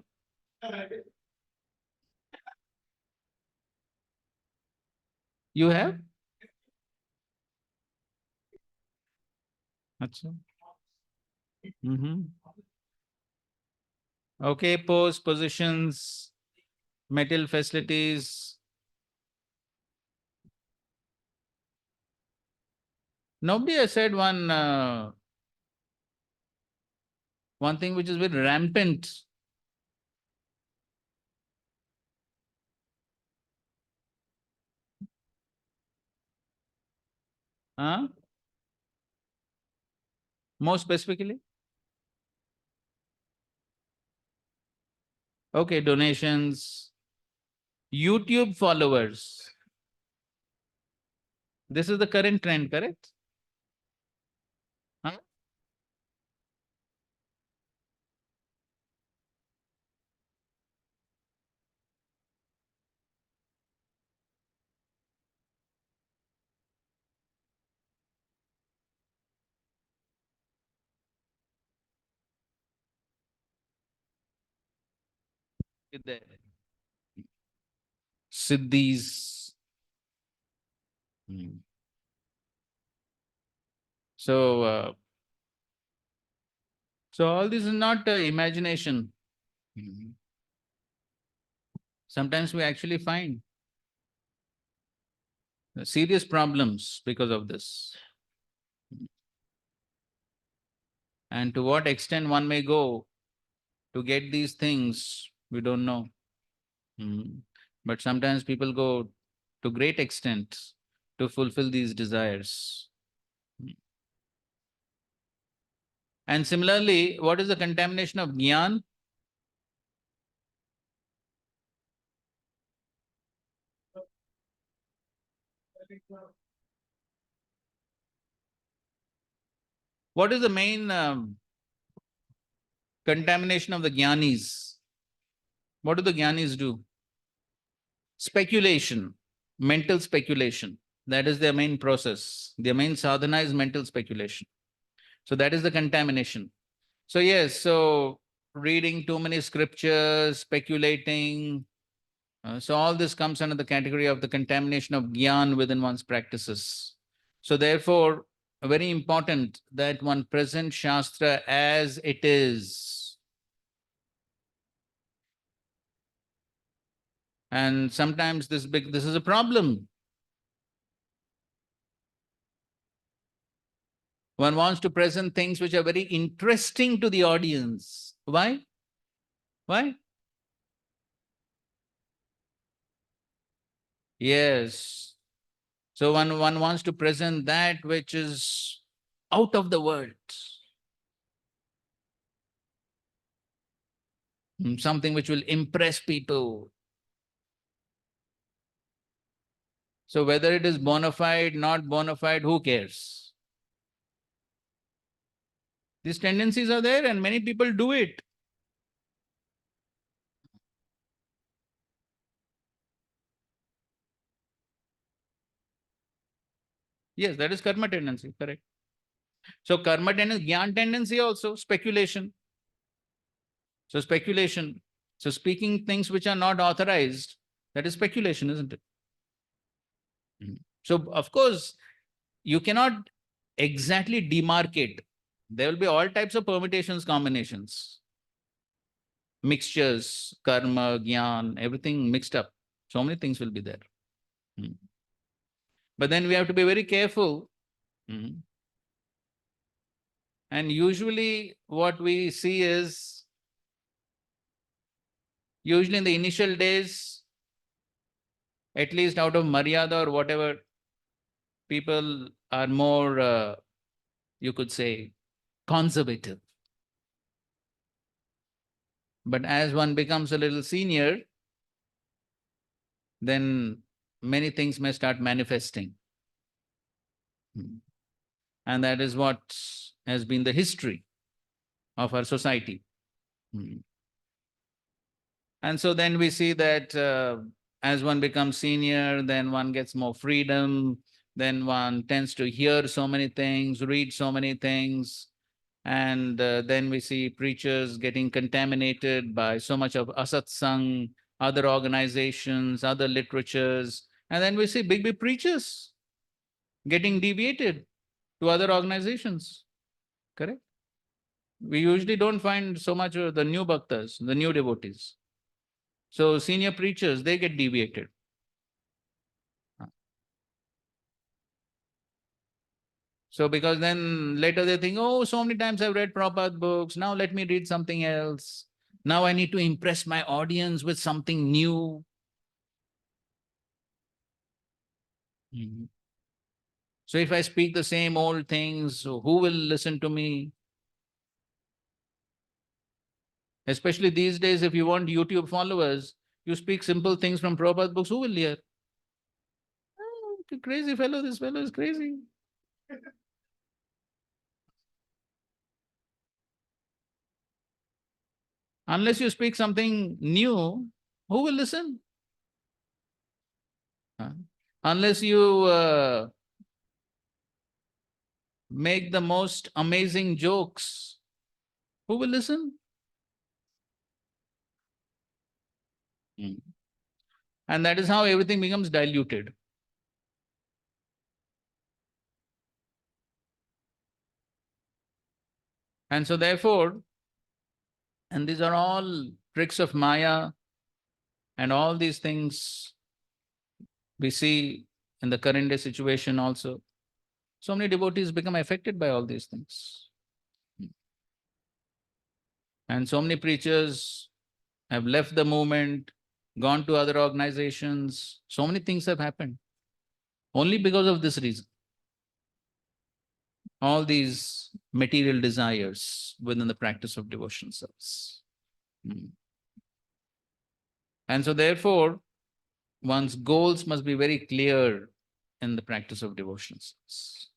You have? Acha. Okay, post, positions, material facilities. Nobody has said one thing which is very rampant. Huh? More specifically? Okay, donations, YouTube followers. This is the current trend, correct? Huh? There. Siddhis. So all this is not imagination. Sometimes we actually find serious problems because of this. And to what extent one may go to get these things, we don't know. But sometimes people go to great extent to fulfill these desires. And similarly, what is the contamination of jnana? What is the main contamination of the jnanis? What do the jnanis do? Speculation, mental speculation. That is their main process. Their main sadhana is mental speculation. So that is the contamination. So yes, so reading too many scriptures, speculating, so all this comes under the category of the contamination of jnana within one's practices. So therefore, very important that one present Shastra as it is. And sometimes this is a problem. One wants to present things which are very interesting to the audience. Why? Why? Yes. So one wants to present that which is out of the world. Something which will impress people. So whether it is bona fide, not bona fide, who cares? These tendencies are there and many people do it. Yes, that is karma tendency, correct. So karma tendency, jnana tendency also, speculation. So speculation. So speaking things which are not authorized, that is speculation, isn't it? So of course, you cannot exactly demarcate. There will be all types of permutations, combinations, mixtures, karma, jnana, everything mixed up. So many things will be there. But then we have to be very careful. And usually what we see is, usually in the initial days, at least out of maryada or whatever, people are more, you could say, conservative. But as one becomes a little senior, then many things may start manifesting. And that is what has been the history of our society. And so then we see that as one becomes senior, then one gets more freedom, then one tends to hear so many things, read so many things, and then we see preachers getting contaminated by so much of asatsang, other organizations, other literatures, and then we see big preachers getting deviated to other organizations, correct? We usually don't find so much of the new bhaktas, the new devotees. So senior preachers, they get deviated. So because then later they think, oh, so many times I've read Prabhupada books, now let me read something else. Now I need to impress my audience with something new. So if I speak the same old things, who will listen to me? Especially these days, if you want YouTube followers, you speak simple things from Prabhupada books, who will hear? Oh, crazy fellow, this fellow is crazy. Unless you speak something new, who will listen? Unless you make the most amazing jokes, who will listen? And that is how everything becomes diluted. And so therefore, and these are all tricks of Maya, and all these things we see in the current day situation also. So many devotees become affected by all these things. And so many preachers have left the movement, gone to other organizations. So many things have happened. Only because of this reason. All these material desires within the practice of devotional service. And so therefore, one's goals must be very clear in the practice of devotional service.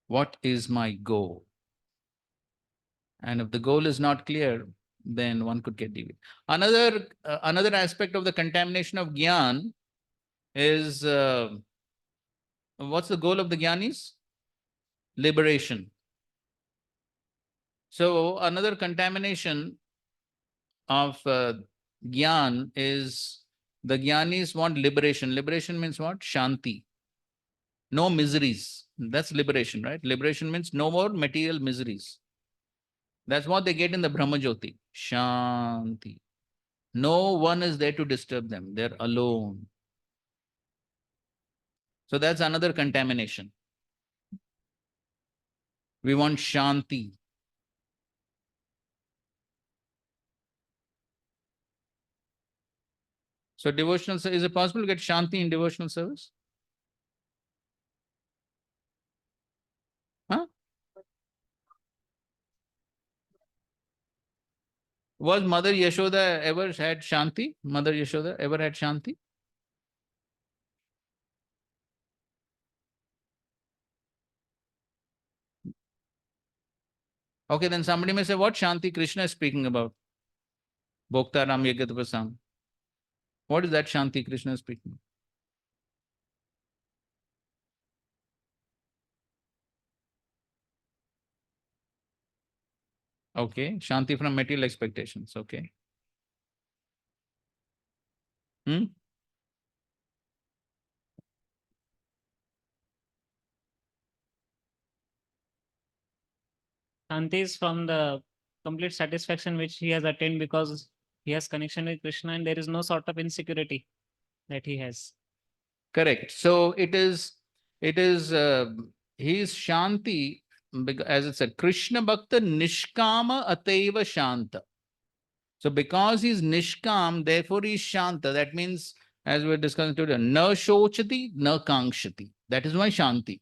What is my goal? And if the goal is not clear, then one could get deviated. Another aspect of the contamination of gyan is what's the goal of the gyanis? Liberation. So another contamination of gyan is the gyanis want liberation. Liberation means what? Shanti. No miseries. That's liberation, right? Liberation means no more material miseries. That's what they get in the Brahma Jyoti. Shanti. No one is there to disturb them. They're alone. So that's another contamination. We want Shanti. So devotional service, is it possible to get Shanti in devotional service? Huh? Was Mother Yashoda ever had Shanti? Mother Yashoda ever had Shanti? Okay, then somebody may say, what Shanti Krishna is speaking about? Bhokta Ram Yagatapasam. What is that Shanti Krishna is speaking? Okay, Shanti from material expectations. Okay. Shanti is from the complete satisfaction which he has attained because he has connection with Krishna and there is no sort of insecurity that he has. Correct. So it is he is Shanti, as it said, Krishna Bhakta Nishkama Ateva Shanta. So because he's Nishkam, therefore he is Shanta. That means, as we were discussing today, na shochati, na kangshati. That is why Shanti.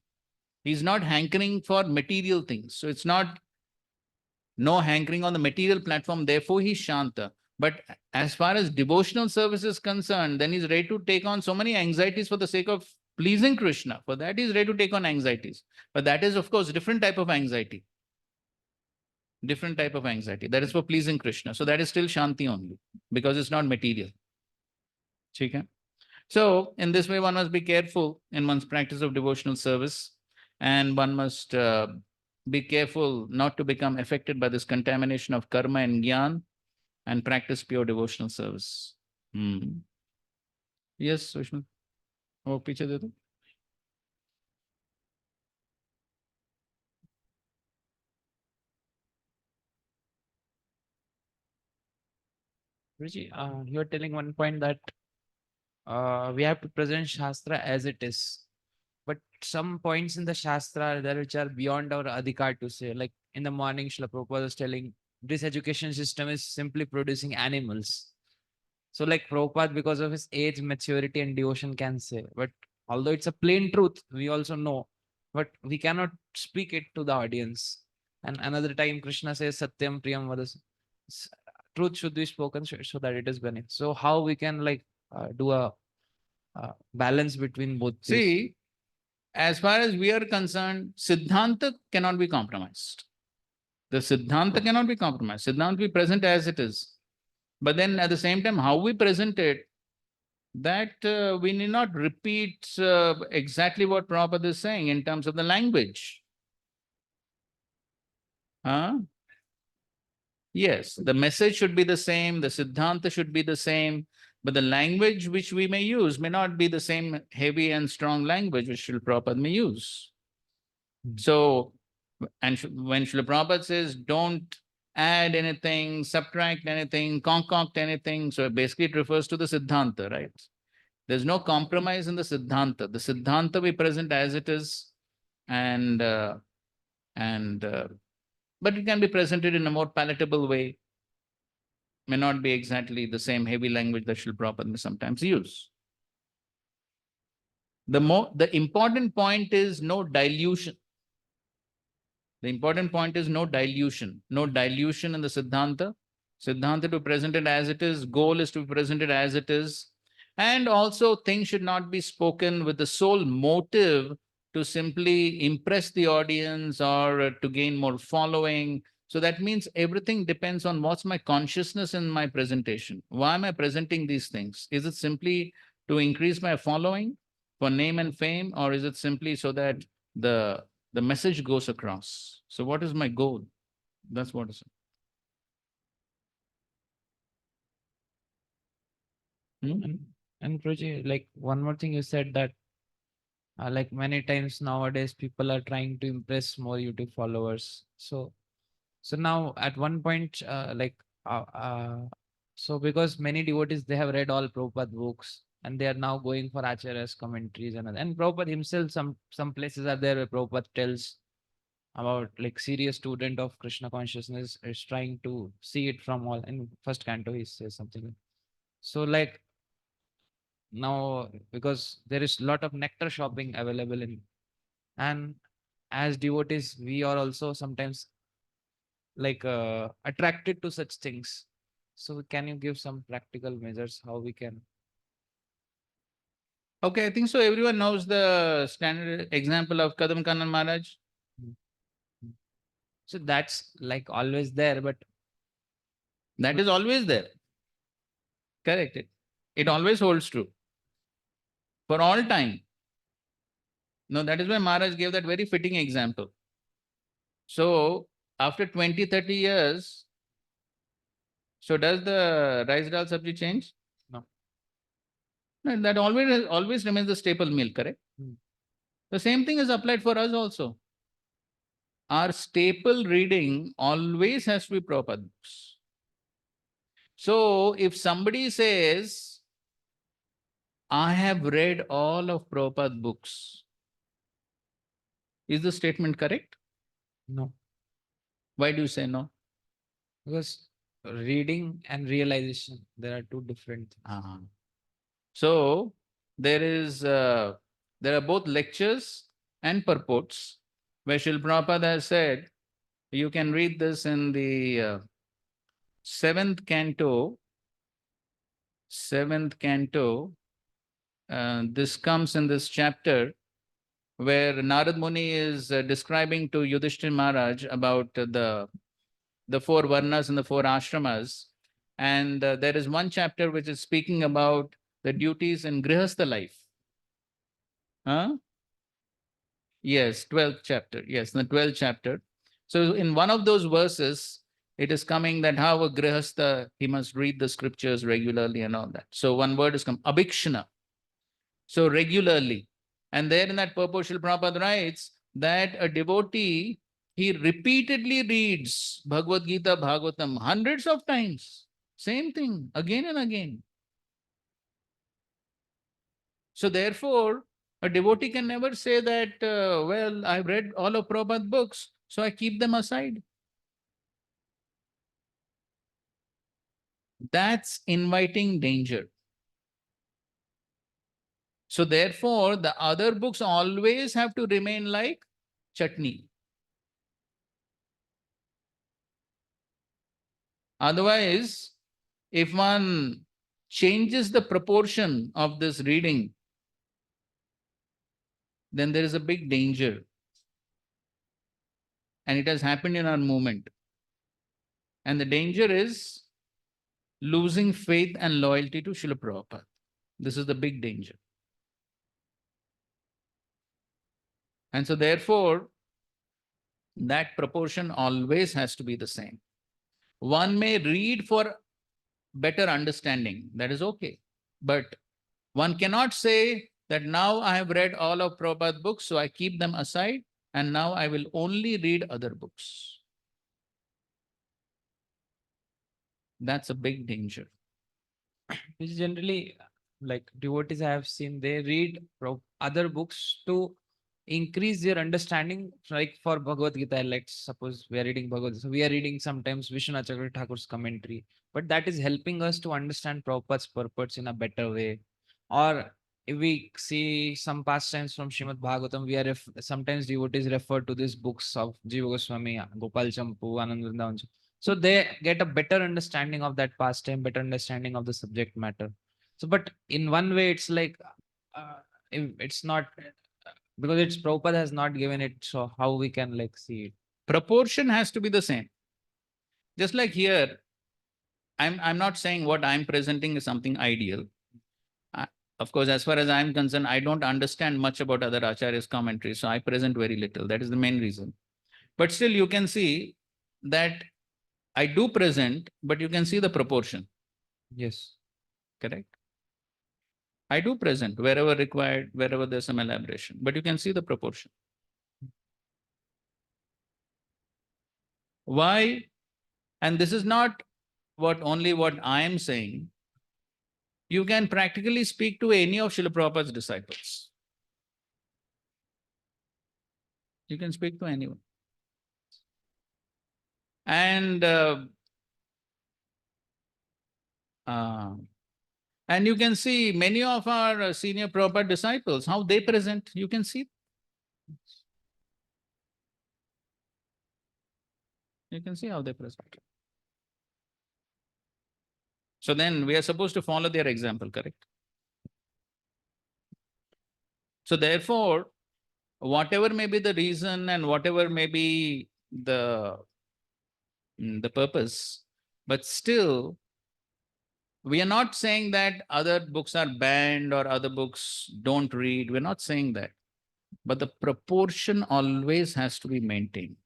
He's not hankering for material things. So it's not no hankering on the material platform, therefore he's Shanta. But as far as devotional service is concerned, then he's ready to take on so many anxieties for the sake of pleasing Krishna. For that, he's ready to take on anxieties. But that is, of course, different type of anxiety. Different type of anxiety. That is for pleasing Krishna. So that is still Shanti only, because it's not material. Okay? So in this way, one must be careful in one's practice of devotional service, and one must be careful not to become affected by this contamination of karma and gyan, and practice pure devotional service. Yes, Vishnu. Oh, पीछे दे दो. Ruchi, you're telling one point that we have to present Shastra as it is. But some points in the Shastra are there which are beyond our adhikar to say. Like in the morning, Srila Prabhupada was telling this education system is simply producing animals. So like Prabhupada, because of his age, maturity and devotion can say. But although it's a plain truth, we also know. But we cannot speak it to the audience. And another time Krishna says Satyam Priyam Vadas. Truth should be spoken so that it is beneath. So how we can like do a balance between both these? See, as far as we are concerned, Siddhanta cannot be compromised. The Siddhanta cannot be compromised. Siddhanta be present as it is. But then at the same time, how we present it, that we need not repeat exactly what Prabhupada is saying in terms of the language. Yes, the message should be the same, the Siddhanta should be the same, but the language which we may use may not be the same heavy and strong language which Srila Prabhupada may use. So, and when Srila Prabhupada says, don't add anything, subtract anything, concoct anything, so basically it refers to the Siddhanta, right? There's no compromise in the Siddhanta. The Siddhanta be present as it is, but it can be presented in a more palatable way. May not be exactly the same heavy language that Srila Prabhupada may sometimes use. The important point is no dilution. The important point is no dilution. No dilution in the Siddhanta. Siddhanta to present it as it is, goal is to present it as it is. And also things should not be spoken with the sole motive to simply impress the audience or to gain more following. So that means everything depends on what's my consciousness in my presentation. Why am I presenting these things? Is it simply to increase my following for name and fame, or is it simply so that the message goes across? So what is my goal? That's what is it. And Proji, like one more thing you said that like many times nowadays people are trying to impress more YouTube followers. So now at one point so because many devotees they have read all Prabhupada books and they are now going for Acharya's commentaries and Prabhupada himself, some places are there where Prabhupada tells about like serious student of Krishna consciousness is trying to see it from all. In first canto he says something. So like now because there is a lot of nectar shopping available in, and as devotees we are also sometimes like attracted to such things. So can you give some practical measures how we can? Okay, I think so. Everyone knows the standard example of Kadam Kannan Maharaj. So that's like always there, but that is always there. Correct. It always holds true for all time. No, that is why Maharaj gave that very fitting example. So after 20, 30 years, so does the rice dal sabji change? No. No, that always remains the staple meal, correct? The same thing is applied for us also. Our staple reading always has to be Prabhupada books. So if somebody says, I have read all of Prabhupada books, is the statement correct? No. Why do you say no? Because reading and realization, there are two different things. So there are both lectures and purports where Srila Prabhupada has said, you can read this in the seventh canto. This comes in this chapter where Narad Muni is describing to Yudhishthira Maharaj about the four varnas and the four ashramas. And there is one chapter which is speaking about the duties in Grihastha life. Huh? Yes, 12th chapter. Yes, the 12th chapter. So in one of those verses, it is coming that how a Grihastha, he must read the scriptures regularly and all that. So one word is come, abhikshana. So regularly. And there in that purport, Srila Prabhupada writes that a devotee, he repeatedly reads Bhagavad Gita, Bhagavatam hundreds of times. Same thing, again and again. So therefore, a devotee can never say that, well, I've read all of Prabhupada books, so I keep them aside. That's inviting danger. So therefore, the other books always have to remain like chutney. Otherwise, if one changes the proportion of this reading, then there is a big danger. And it has happened in our movement. And the danger is losing faith and loyalty to Srila Prabhupada. This is the big danger. And so therefore, that proportion always has to be the same. One may read for better understanding, that is okay. But one cannot say that now I have read all of Prabhupada books, so I keep them aside, and now I will only read other books. That's a big danger. Which generally, like devotees I have seen, they read other books to increase their understanding. Like for Bhagavad Gita, let's suppose we are reading Bhagavad Gita. So we are reading sometimes Vishwanath Chakravarti Thakur's commentary, but that is helping us to understand Prabhupada's purports in a better way. Or if we see some pastimes from Srimad Bhagavatam, we are sometimes devotees refer to these books of Jiva Goswami, Gopal Champu, Anand Vrindavan. So they get a better understanding of that pastime, better understanding of the subject matter. So, but in one way, it's like it's not because it's Prabhupada has not given it. So how we can like see it? Proportion has to be the same. Just like here, I'm not saying what I'm presenting is something ideal. Of course, as far as I'm concerned, I don't understand much about other acharyas' commentaries, so I present very little. That is the main reason. But still, you can see that I do present, but you can see the proportion. Yes. Correct? I do present wherever required, wherever there's some elaboration, but you can see the proportion. Why? And this is not only what I am saying. You can practically speak to any of Srila Prabhupada's disciples. You can speak to anyone. And you can see many of our senior Prabhupada disciples, how they present, you can see. You can see how they present. So then we are supposed to follow their example, correct? So therefore, whatever may be the reason and whatever may be the purpose, but still, we are not saying that other books are banned or other books don't read. We're not saying that. But the proportion always has to be maintained.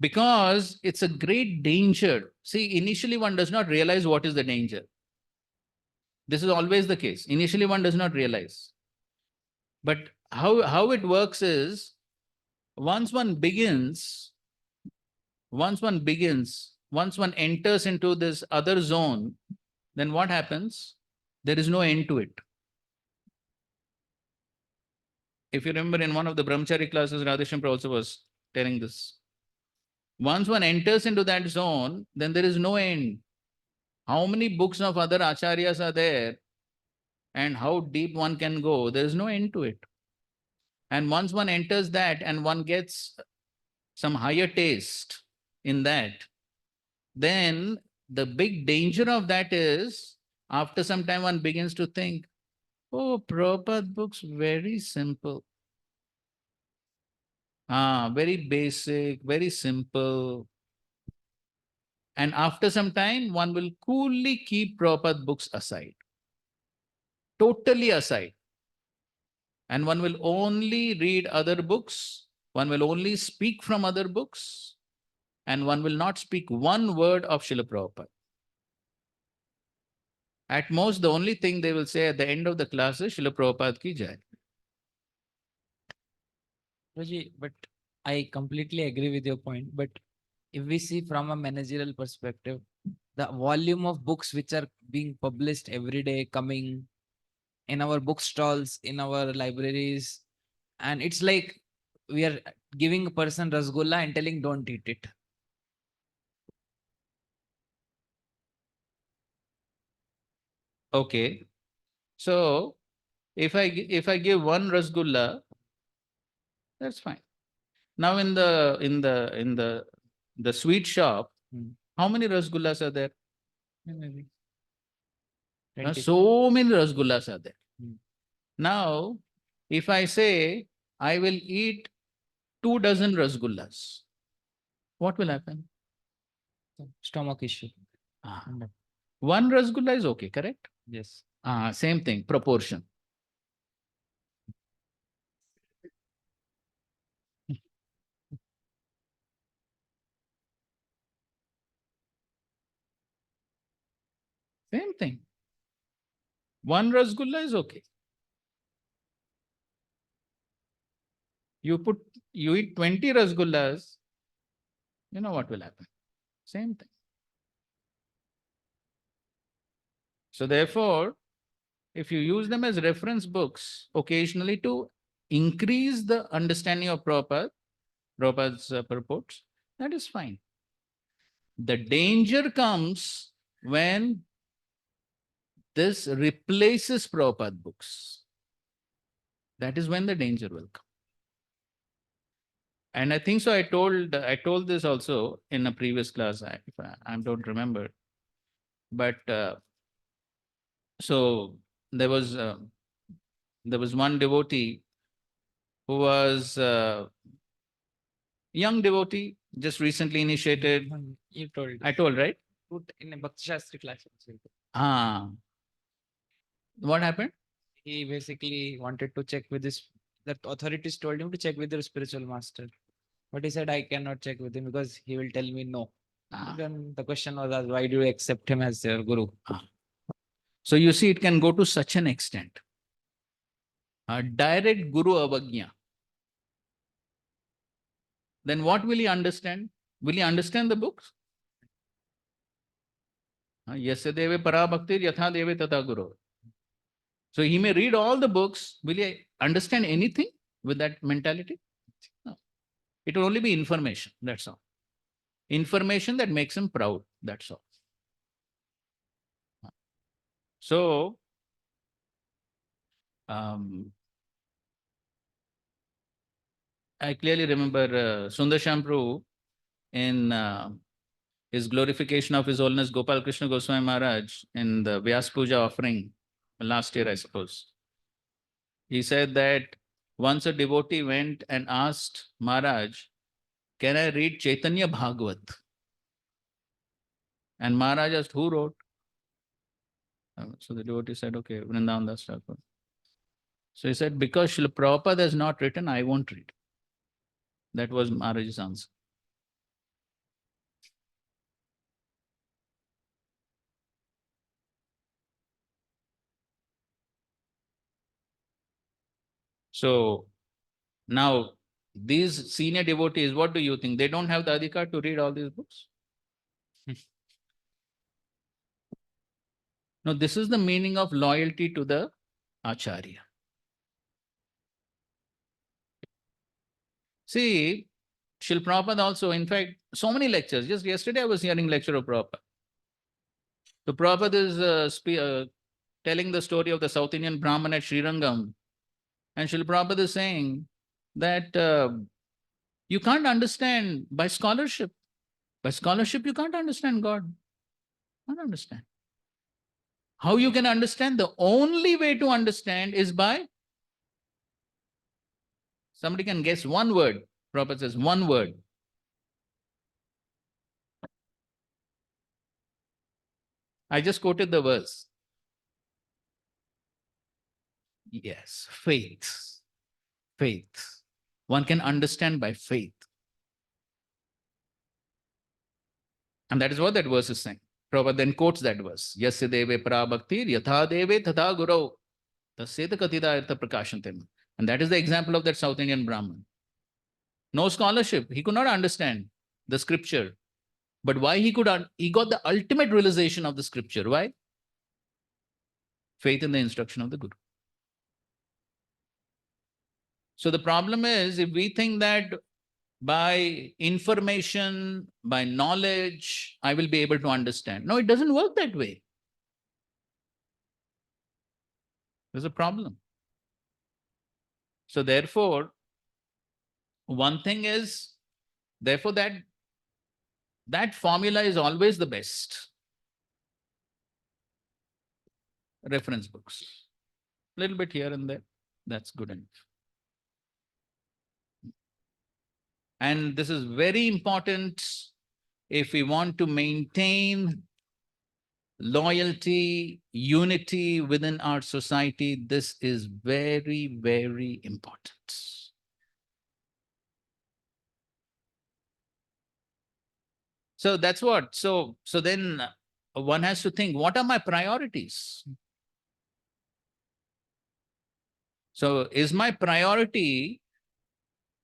Because it's a great danger. See, initially one does not realize what is the danger. This is always the case. Initially one does not realize. But how it works is, once one enters into this other zone, then what happens? There is no end to it. If you remember in one of the Brahmachari classes, Radheshyam also was telling this. Once one enters into that zone, then there is no end. How many books of other acharyas are there and how deep one can go? There is no end to it. And once one enters that and one gets some higher taste in that, then the big danger of that is, after some time one begins to think, oh, Prabhupada books, very simple. Very basic, very simple. And after some time, one will coolly keep Prabhupada books aside. Totally aside. And one will only read other books. One will only speak from other books. And one will not speak one word of Srila Prabhupada. At most, the only thing they will say at the end of the class is Srila Prabhupada ki jai. Raji, but I completely agree with your point. But if we see from a managerial perspective, the volume of books which are being published every day coming in our bookstalls, in our libraries, and it's like we are giving a person rasgulla and telling don't eat it. Okay. So if I give one rasgulla, that's fine. Now in the sweet shop, how many rasgullas are there? Maybe. So many rasgullas are there. Now, if I say I will eat 2 dozen rasgullas, what will happen? Stomach issue. One rasgulla is okay, correct? Yes. Same thing, proportion. Same thing. One rasgulla is okay. You eat 20 rasgullas, you know what will happen. Same thing. So therefore, if you use them as reference books occasionally to increase the understanding of Prabhupada's purports, that is fine. The danger comes when this replaces Prabhupada books, that is when the danger will come. And I think so. I told this also in a previous class. I don't remember, but so there was one devotee who was young devotee, just recently initiated. You told. I told, right? Put in a Bhakti Shastri class. What happened? He basically wanted to check with his, the authorities told him to check with their spiritual master. But he said, I cannot check with him because he will tell me no. Then the question was asked, why do you accept him as your guru? So you see, it can go to such an extent. Direct guru avagnya. Then what will he understand? Will he understand the books? Yasya deve para bhaktir yatha deve tata guru. So he may read all the books. Will he understand anything with that mentality? No. It will only be information. That's all. Information that makes him proud. That's all. So, I clearly remember Sundar Shampru in his glorification of His Holiness Gopal Krishna Goswami Maharaj in the Vyas Puja offering last year, I suppose. He said that once a devotee went and asked Maharaj, can I read Chaitanya Bhagavat? And Maharaj asked, who wrote? So the devotee said, okay, Vrindavan Das Thakur. So he said, because Srila Prabhupada has not written, I won't read. That was Maharaj's answer. So now these senior devotees, what do you think? They don't have the adhikar to read all these books? No, this is the meaning of loyalty to the Acharya. See, Srila Prabhupada also, in fact, so many lectures. Just yesterday I was hearing lecture of Prabhupada. So Prabhupada is telling the story of the South Indian Brahman at Srirangam. And Srila Prabhupada is saying that you can't understand by scholarship. By scholarship, you can't understand God. You can't understand. How you can understand? The only way to understand is by, somebody can guess one word. Prabhupada says one word. I just quoted the verse. Yes, faith. Faith. One can understand by faith. And that is what that verse is saying. Prabhupada then quotes that verse. Yasya deve prabhaktir yatha deve tatha guru tasyeta katita artha prakashantim. And that is the example of that South Indian Brahman. No scholarship. He could not understand the scripture. But why he got the ultimate realization of the scripture. Why? Faith in the instruction of the Guru. So the problem is, if we think that by information, by knowledge, I will be able to understand. No, it doesn't work that way. There's a problem. So therefore, one thing is, therefore that formula is always the best. Reference books. A little bit here and there. That's good enough. And this is very important if we want to maintain loyalty, unity within our society. This is very, very important. So that's what. So then one has to think, what are my priorities? So is my priority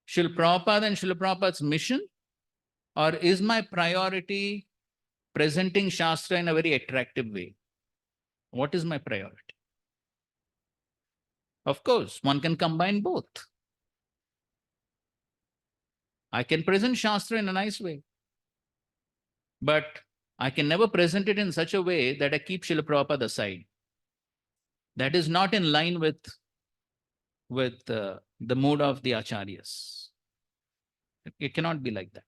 Srila Prabhupada and Srila Prabhupada's mission? Or is my priority presenting Shastra in a very attractive way? What is my priority? Of course, one can combine both. I can present Shastra in a nice way, but I can never present it in such a way that I keep Srila Prabhupada aside. That is not in line with the mood of the acharyas. It cannot be like that.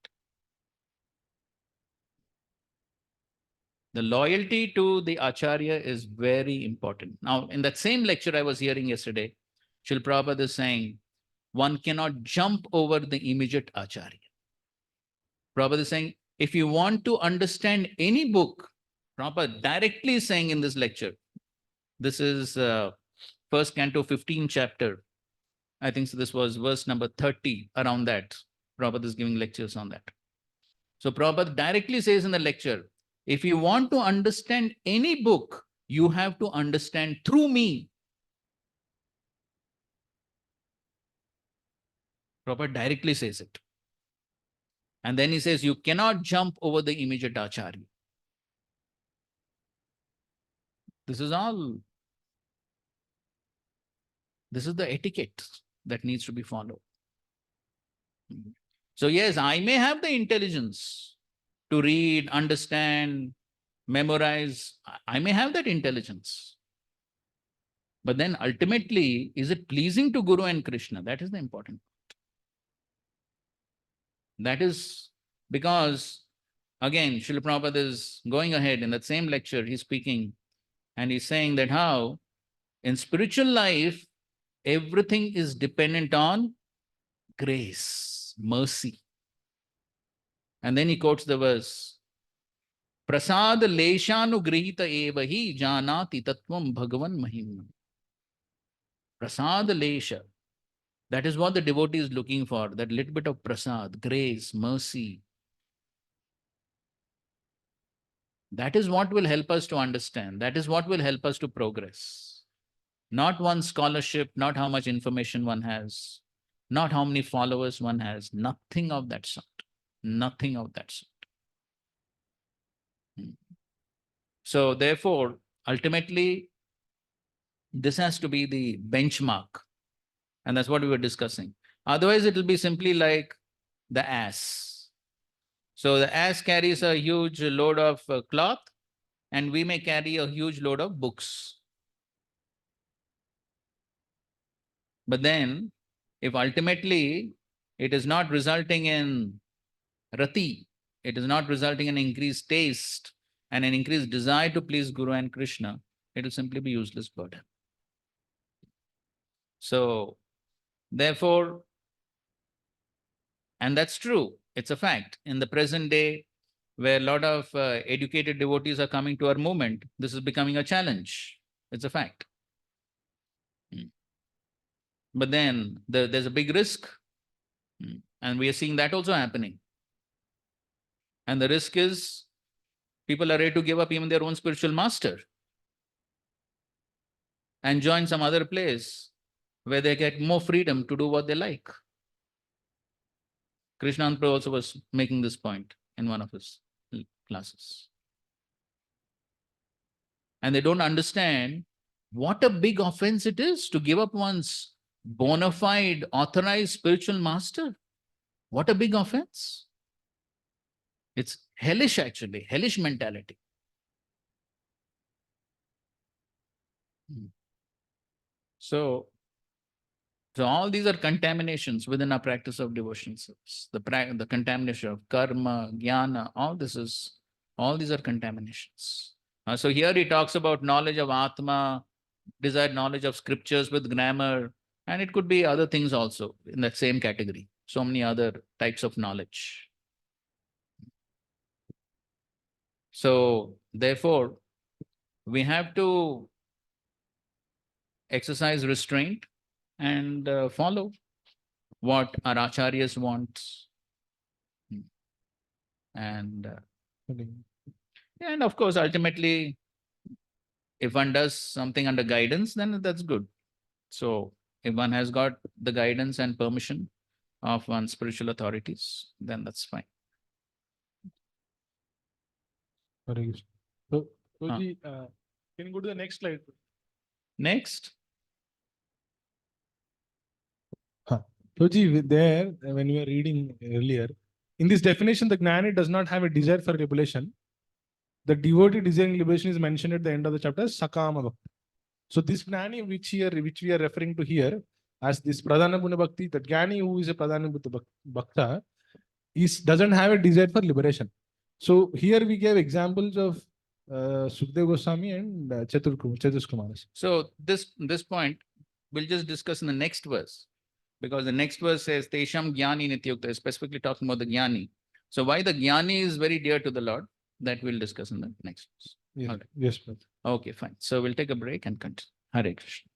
The loyalty to the acharya is very important. Now, in that same lecture I was hearing yesterday, Srila Prabhupada is saying, one cannot jump over the immediate acharya. Prabhupada is saying, if you want to understand any book, Prabhupada directly is saying in this lecture, this is first canto 15 chapter. I think so this was verse number 30, around that. Prabhupada is giving lectures on that. So Prabhupada directly says in the lecture, if you want to understand any book, you have to understand through me. Prabhupada directly says it. And then he says, you cannot jump over the immediate acharya. This is all. This is the etiquette that needs to be followed. So yes, I may have the intelligence to read, understand, memorize. I may have that intelligence. But then ultimately, is it pleasing to Guru and Krishna? That is the important part. That is because, again, Srila Prabhupada is going ahead in that same lecture, he's speaking and he's saying that how in spiritual life, everything is dependent on grace, mercy. And then he quotes the verse, Prasad leshanugrihita eva hi janati tattvam bhagavan mahimam. Prasad lesha. That is what the devotee is looking for, that little bit of prasad, grace, mercy. That is what will help us to understand. That is what will help us to progress. Not one's scholarship, not how much information one has, not how many followers one has, nothing of that sort. Nothing of that sort. So therefore, ultimately, this has to be the benchmark. And that's what we were discussing. Otherwise, it will be simply like the ass. So the ass carries a huge load of cloth, and we may carry a huge load of books. But then, if ultimately it is not resulting in rati, it is not resulting in increased taste and an increased desire to please Guru and Krishna, it will simply be useless burden. So, therefore, and that's true, it's a fact. In the present day, where a lot of educated devotees are coming to our movement, this is becoming a challenge. It's a fact. But then there's a big risk. And we are seeing that also happening. And the risk is people are ready to give up even their own spiritual master and join some other place where they get more freedom to do what they like. Krishnanand Prabhu also was making this point in one of his classes. And they don't understand what a big offense it is to give up one's bona fide, authorized spiritual master. What a big offense. It's hellish actually, hellish mentality. So all these are contaminations within our practice of devotional service. The contamination of karma, jnana, all these are contaminations. So here he talks about knowledge of Atma, desired knowledge of scriptures with grammar, and it could be other things also in that same category. So many other types of knowledge. So therefore, we have to exercise restraint and follow what our acharyas want. And of course, ultimately, if one does something under guidance, then that's good. So if one has got the guidance and permission of one's spiritual authorities, then that's fine. So, can you go to the next slide? Next. Soji, there, when we were reading earlier, in this definition, the Gnani does not have a desire for revelation. The devotee desiring liberation is mentioned at the end of the chapter, Sakama Bhakti. So this Gnani which we are referring to here as this Pradhana Guna Bhakti, the Jnani who is a Pradhana Guna Bhakta doesn't have a desire for liberation. So here we gave examples of Sukdev Goswami and Chatuskumar. So this point we'll just discuss in the next verse, because the next verse says Tesham Jnani Nityukta, specifically talking about the Jnani. So why the Jnani is very dear to the Lord, that we'll discuss in the next verse. Yes, Okay. yes, brother. Okay, fine. So we'll take a break and continue. Hare Krishna.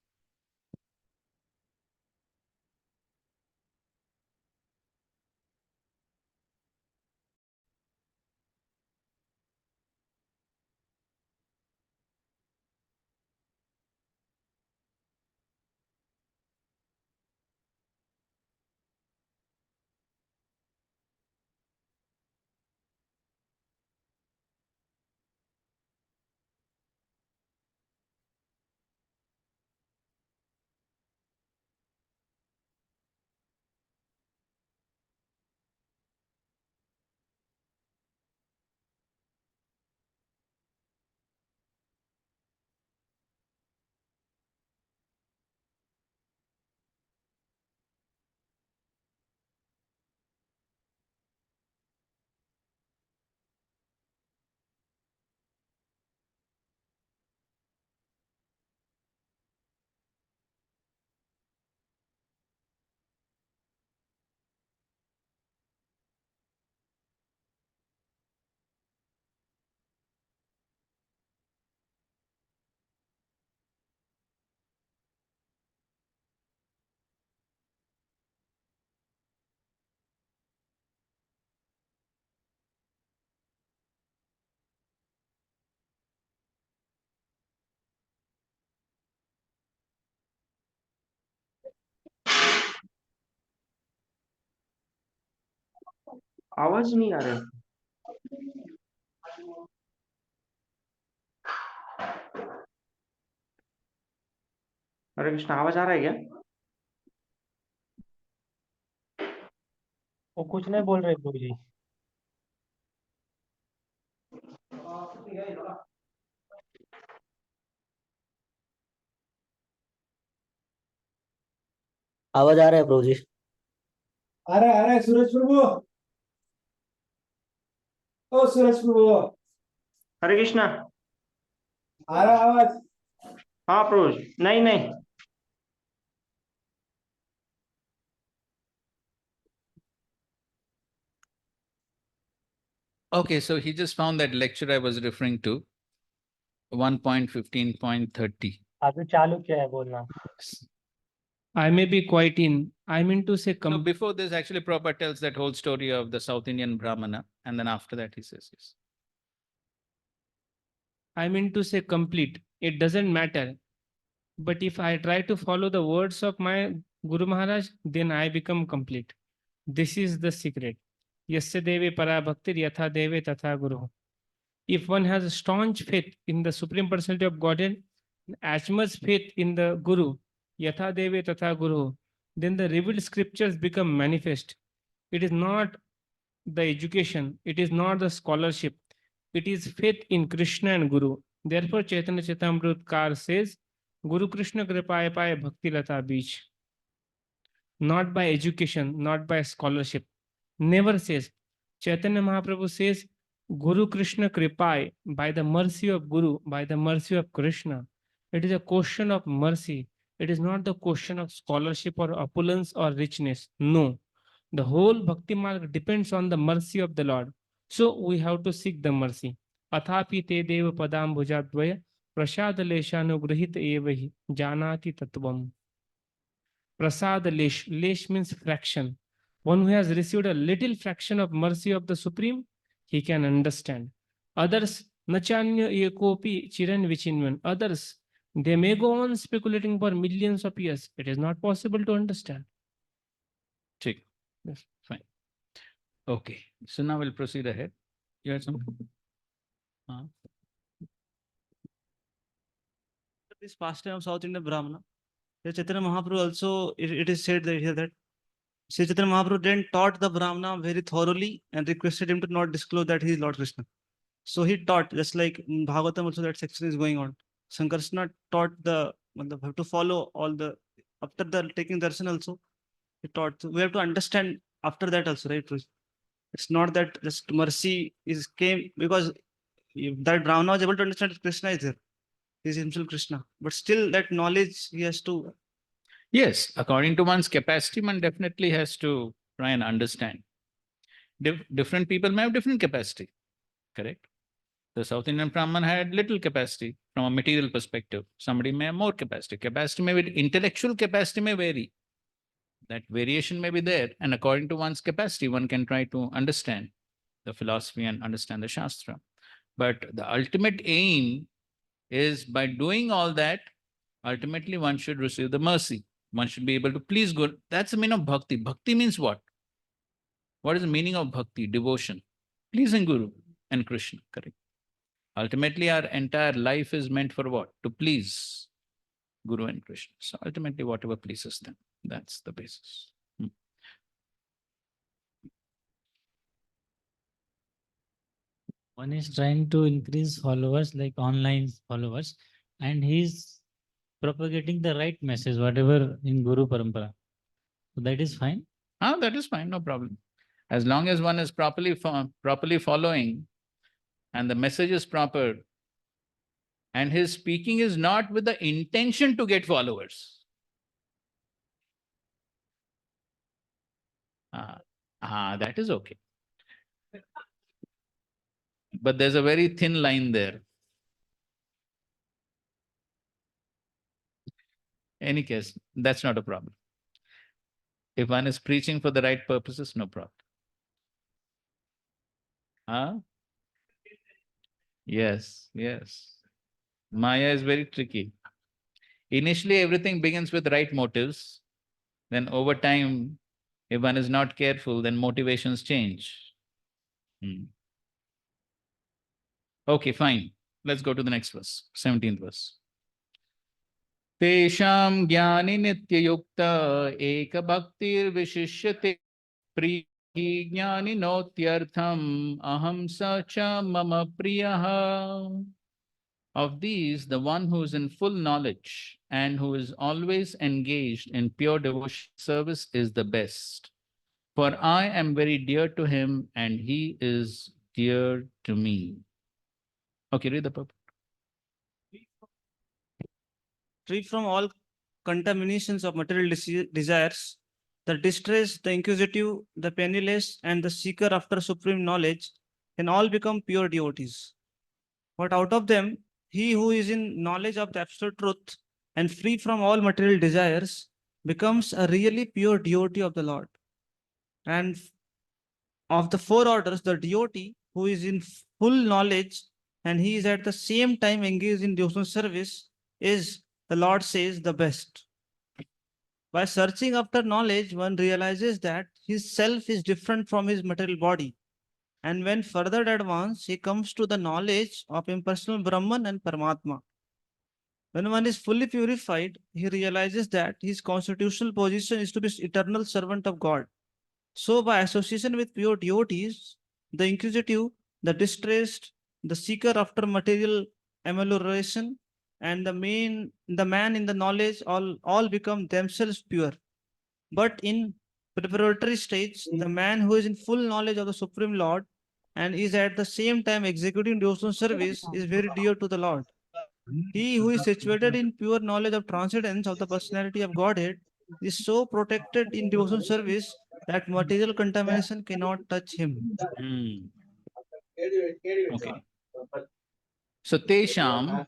आवाज नहीं आ रहा। हरे कृष्ण, आवाज आ रहा है क्या? वो कुछ नहीं बोल रहे प्रभु जी। आवाज आ रहा है प्रभु जी। आ रहा है सूरज प्रभु। ओ सूरज प्रभु, हरे कृष्ण। आ रहा आवाज? हाँ प्रभु जी। नहीं नहीं। Okay, so he just found that lecture I was referring to, 1.15.30. अभी चालू किया है बोलना। I may be quite in. I mean to say So before this, actually Prabhupada tells that whole story of the South Indian Brahmana, and then after that he says yes. I mean to say complete. It doesn't matter. But if I try to follow the words of my Guru Maharaj, then I become complete. This is the secret. Yasya deve para bhaktir yatha deve tatha guru. If one has a staunch faith in the Supreme Personality of Godhead, as much faith in the Guru, yatha deve tatha guru, then the revealed scriptures become manifest. It is not the education, it is not the scholarship, it is faith in Krishna and Guru. Therefore, Chaitanya Charitamrita says, Guru Krishna Kripaya Paya Bhakti Lata Beach. Not by education, not by scholarship. Never says. Chaitanya Mahaprabhu says, Guru Krishna Kripai, by the mercy of Guru, by the mercy of Krishna. It is a question of mercy. It is not the question of scholarship or opulence or richness. No. The whole Bhakti Marg depends on the mercy of the Lord. So we have to seek the mercy. Athapi te deva padam bhujadvaya prasad leshanugrahit evahi janati tattvam. Prasad lesh. Lesh means fraction. One who has received a little fraction of mercy of the Supreme, he can understand. Others, nachanya ekopi chiran vichinvan. Others, they may go on speculating for millions of years. It is not possible to understand. Check. Yes, fine. Okay, so now we'll proceed ahead. You had something? This pastime of South Indian Brahmana, Chaitanya Mahaprabhu also, it is said that here that Sri Chaitanya Mahaprabhu then taught the Brahmana very thoroughly and requested him to not disclose that he is Lord Krishna. So he taught, just like in Bhagavatam also that section is going on. Sankarsana taught the have to follow all the, after the taking darshan also, he taught. So we have to understand after that also, right? It's not that just mercy is came because if that Ravana was able to understand that Krishna is there. He is himself Krishna. But still that knowledge he has to. Yes, according to one's capacity, one definitely has to try and understand. Different people may have different capacity, correct? The South Indian Brahman had little capacity from a material perspective. Somebody may have more capacity. Capacity may be, intellectual capacity may vary. That variation may be there. And according to one's capacity, one can try to understand the philosophy and understand the Shastra. But the ultimate aim is by doing all that, ultimately one should receive the mercy. One should be able to please God. That's the meaning of bhakti. Bhakti means what? What is the meaning of bhakti? Devotion. Pleasing Guru and Krishna, correct? Ultimately, our entire life is meant for what? To please Guru and Krishna. So ultimately, whatever pleases them, that's the basis. One is trying to increase followers, like online followers, and he's propagating the right message, whatever in Guru Parampara. So that is fine. That is fine, no problem. As long as one is properly following and the message is proper and his speaking is not with the intention to get followers. That is okay. But there's a very thin line there. Any case, that's not a problem. If one is preaching for the right purposes, no problem. Yes, yes. Maya is very tricky. Initially, everything begins with right motives. Then over time, if one is not careful, then motivations change. Okay, fine. Let's go to the next verse, 17th verse. Tesham jnani nityayukta eka bhaktir vishishyate prihi jnani notyartham aham sacha mama priyaha. Of these, the one who is in full knowledge and who is always engaged in pure devotion service is the best. For I am very dear to him and he is dear to me. Okay, read the purport. Free from all contaminations of material desires, the distressed, the inquisitive, the penniless, and the seeker after supreme knowledge can all become pure devotees. But out of them, he who is in knowledge of the absolute truth and free from all material desires becomes a really pure devotee of the Lord. And of the four orders, the devotee who is in full knowledge and he is at the same time engaged in devotional service is, the Lord says, the best. By searching after knowledge, one realizes that his self is different from his material body. And when further advanced, he comes to the knowledge of impersonal Brahman and Paramatma. When one is fully purified, he realizes that his constitutional position is to be eternal servant of God. So by association with pure devotees, the inquisitive, the distressed, the seeker after material amelioration, and the man in the knowledge all become themselves pure. But in preparatory stage, the man who is in full knowledge of the Supreme Lord and is at the same time executing devotional service is very dear to the Lord. He who is situated in pure knowledge of transcendence of the personality of Godhead is so protected in devotional service that material contamination cannot touch him. Okay. So Tesham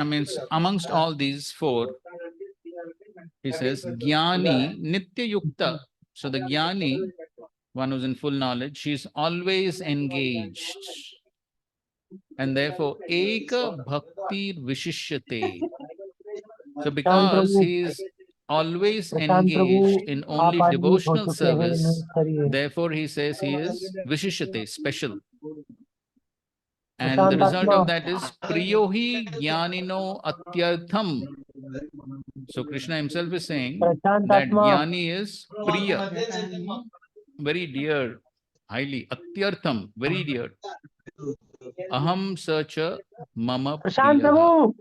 means amongst all these four, he says, Jnani Nitya Yukta. So the Jnani, one who's in full knowledge, she's always engaged. And therefore, Eka Bhakti Vishishyate. So because he is always engaged in only devotional service, therefore he says he is Vishishyate, special. And the result of that is Priyohi Jnanino Atyartham. So Krishna himself is saying that Jnani is Priya, very dear, highly, Atyartham, very dear. Aham Sacha Mama Priyaha.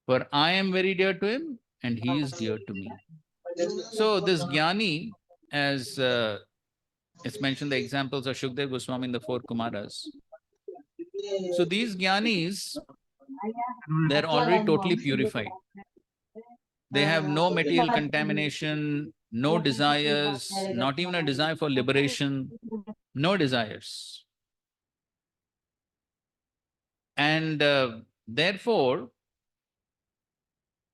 For I am very dear to him and he is dear to me. So this Jnani, as it's mentioned the examples of Shukdev Goswami and the four Kumaras. So these Jnanis, they're already totally purified. They have no material contamination, no desires, not even a desire for liberation, no desires. And therefore,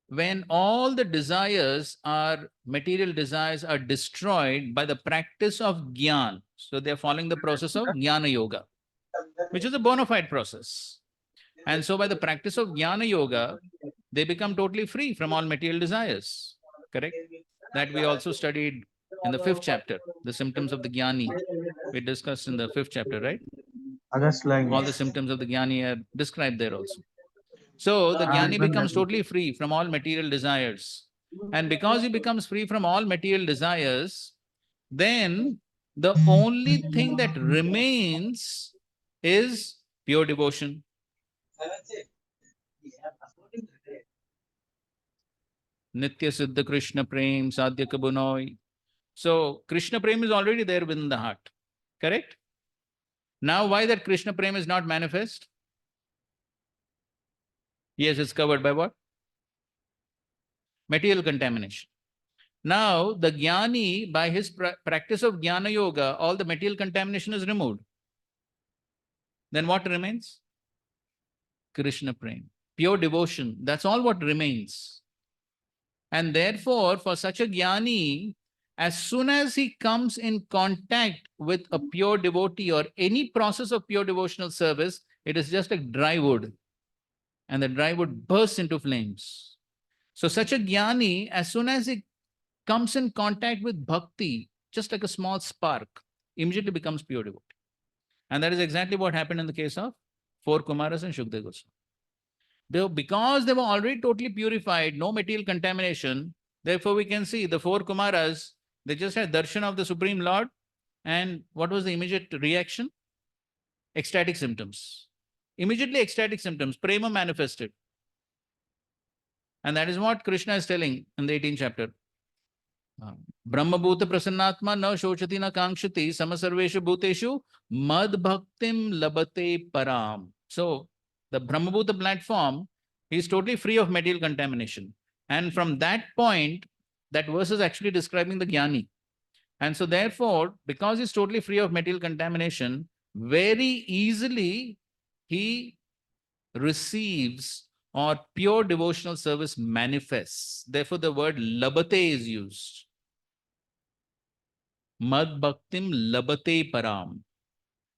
when all the desires are, material desires are destroyed by the practice of Jnana, so they're following the process of Jnana Yoga, which is a bona fide process. And so by the practice of Jnana Yoga, they become totally free from all material desires, correct? That we also studied in the 5th chapter, the symptoms of the Jnani. We discussed in the 5th chapter, right? All the symptoms of the Jnani are described there also. So the Jnani becomes totally free from all material desires. And because he becomes free from all material desires, then the only thing that remains is pure devotion. Nitya Siddha Krishna Prem Sadhya Kabunoi. So Krishna Prem is already there within the heart. Correct? Now why that Krishna Prem is not manifest? Yes, it's covered by what? Material contamination. Now the Jnani, by his practice of Jnana Yoga, all the material contamination is removed. Then what remains? Krishna Prem. Pure devotion. That's all what remains. And therefore, for such a Jnani, as soon as he comes in contact with a pure devotee or any process of pure devotional service, it is just like dry wood. And the dry wood bursts into flames. So such a Jnani, as soon as he comes in contact with bhakti, just like a small spark, immediately becomes pure devotee. And that is exactly what happened in the case of four Kumaras and Shukdev Goswami. Because they were already totally purified, no material contamination, therefore we can see the four Kumaras, they just had darshan of the Supreme Lord. And what was the immediate reaction? Ecstatic symptoms. Immediately ecstatic symptoms, prema manifested. And that is what Krishna is telling in the 18th chapter. Brahma Bhuta Prasannatma na shochati na kankshati samasarveshu bhuteshu mad bhaktim labate param. So the Brahma Bhuta platform is totally free of material contamination. And from that point, that verse is actually describing the Jnani. And so therefore, because he's totally free of material contamination, very easily he receives or pure devotional service manifests. Therefore, the word labate is used. Mad bhaktim labate param.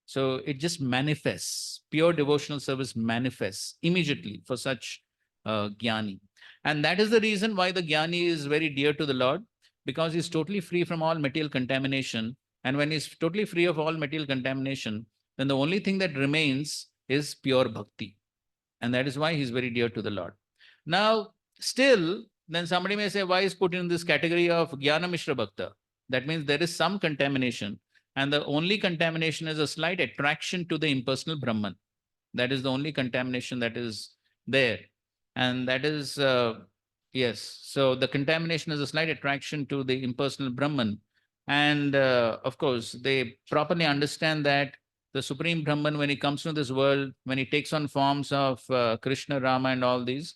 So it just manifests. Pure devotional service manifests immediately for such Jnani. And that is the reason why the Jnani is very dear to the Lord, because he's totally free from all material contamination. And when he's totally free of all material contamination, then the only thing that remains is pure bhakti. And that is why he's very dear to the Lord. Now, still, then somebody may say, why is put in this category of Jnana Mishra Bhakta? That means there is some contamination. And the only contamination is a slight attraction to the impersonal Brahman. That is the only contamination that is there. And that is, yes. So the contamination is a slight attraction to the impersonal Brahman. And of course, they properly understand that the Supreme Brahman, when he comes to this world, when he takes on forms of Krishna, Rama and all these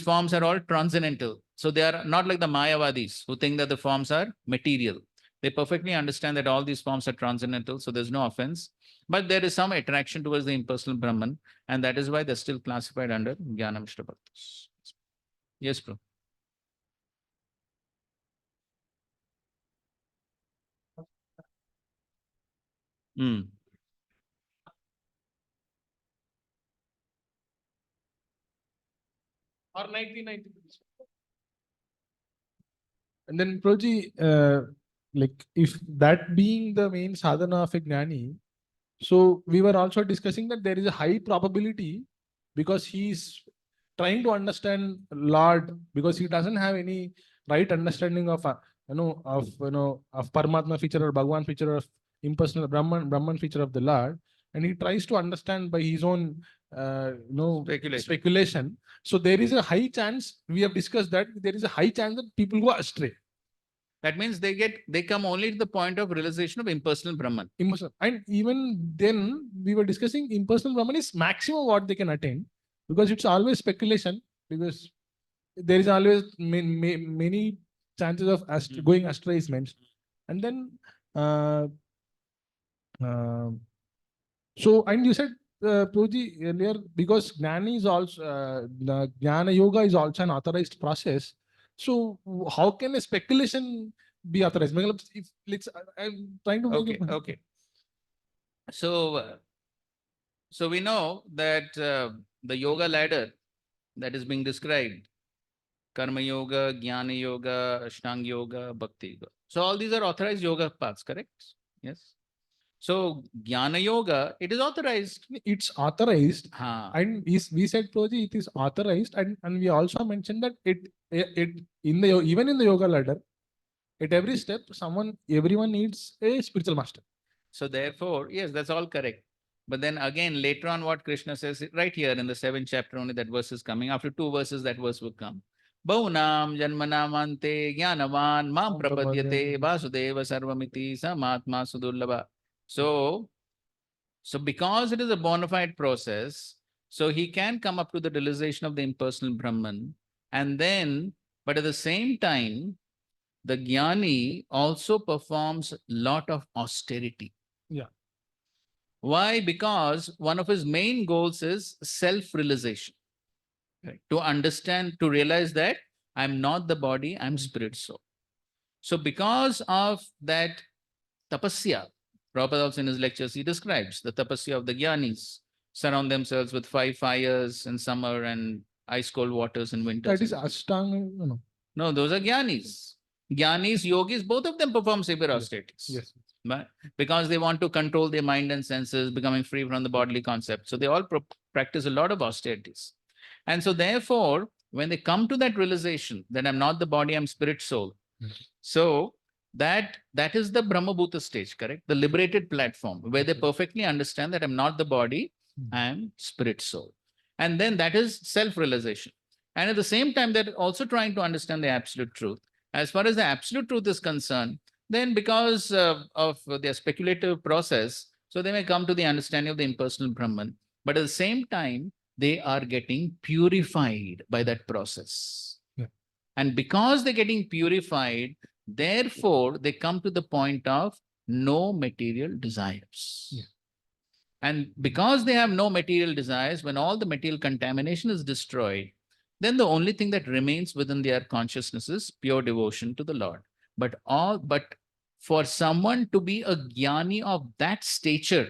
forms are all transcendental. So they are not like the Mayavadis who think that the forms are material. They perfectly understand that all these forms are transcendental, so there's no offense. But there is some attraction towards the impersonal Brahman, and that is why they're still classified under Jnana Mishra Bhaktas. Yes, bro. Or 1990. And then Proji, like if that being the main sadhana of a Gnani, so we were also discussing that there is a high probability because he's trying to understand Lord, because he doesn't have any right understanding of of Paramatma feature or Bhagwan feature of impersonal Brahman feature of the Lord, and he tries to understand by his own speculation. So there is a high chance, we have discussed that there is a high chance that people go astray. That means they come only to the point of realization of impersonal Brahman. And even then we were discussing impersonal Brahman is maximum what they can attain, because it's always speculation, because there is always many chances of going astray is mentioned. And then so, and you said, Prabhuji, earlier, because Jnana is also, the Jnana Yoga is also an authorized process. So, how can a speculation be authorized? If I'm trying to make it. Okay. So we know that the yoga ladder that is being described, Karma Yoga, Jnana Yoga, Ashtanga Yoga, Bhakti Yoga. So all these are authorized yoga paths, correct? Yes. So Jnana Yoga, it is authorized. It's authorized. And we said, Prabhuji, it is authorized. And we also mentioned that even in the yoga ladder, at every step, everyone needs a spiritual master. So therefore, yes, that's all correct. But then again, later on, what Krishna says right here in the 7th chapter, only that verse is coming. After 2 verses, that verse will come. Bahunam janmanam ante jnanavan mam prapadyate vasudeva sarvamiti samatma sudurlabha. So because it is a bona fide process, so he can come up to the realization of the impersonal Brahman. And then, but at the same time, the Jnani also performs a lot of austerity. Yeah. Why? Because one of his main goals is self-realization. Right. To understand, to realize that I'm not the body, I'm spirit soul. So because of that tapasya, Prabhupada also in his lectures, he describes the tapasya of the Jnanis, surround themselves with 5 fires in summer and ice cold waters in winter. That is Ashtanga, no. No, those are Jnanis. Jnanis, yogis, both of them perform severe austerities. Yes. But because they want to control their mind and senses, becoming free from the bodily concept. So they all practice a lot of austerities. And so therefore, when they come to that realization that I'm not the body, I'm spirit soul. So that is the Brahma Bhuta stage, correct? The liberated platform where they perfectly understand that I'm not the body, I'm spirit soul. And then that is self-realization. And at the same time, they're also trying to understand the absolute truth. As far as the absolute truth is concerned, then because of their speculative process, so they may come to the understanding of the impersonal Brahman. But at the same time, they are getting purified by that process. Yeah. And because they're getting purified, therefore, they come to the point of no material desires. Yeah. And because they have no material desires, when all the material contamination is destroyed, then the only thing that remains within their consciousness is pure devotion to the Lord. But for someone to be a jnani of that stature,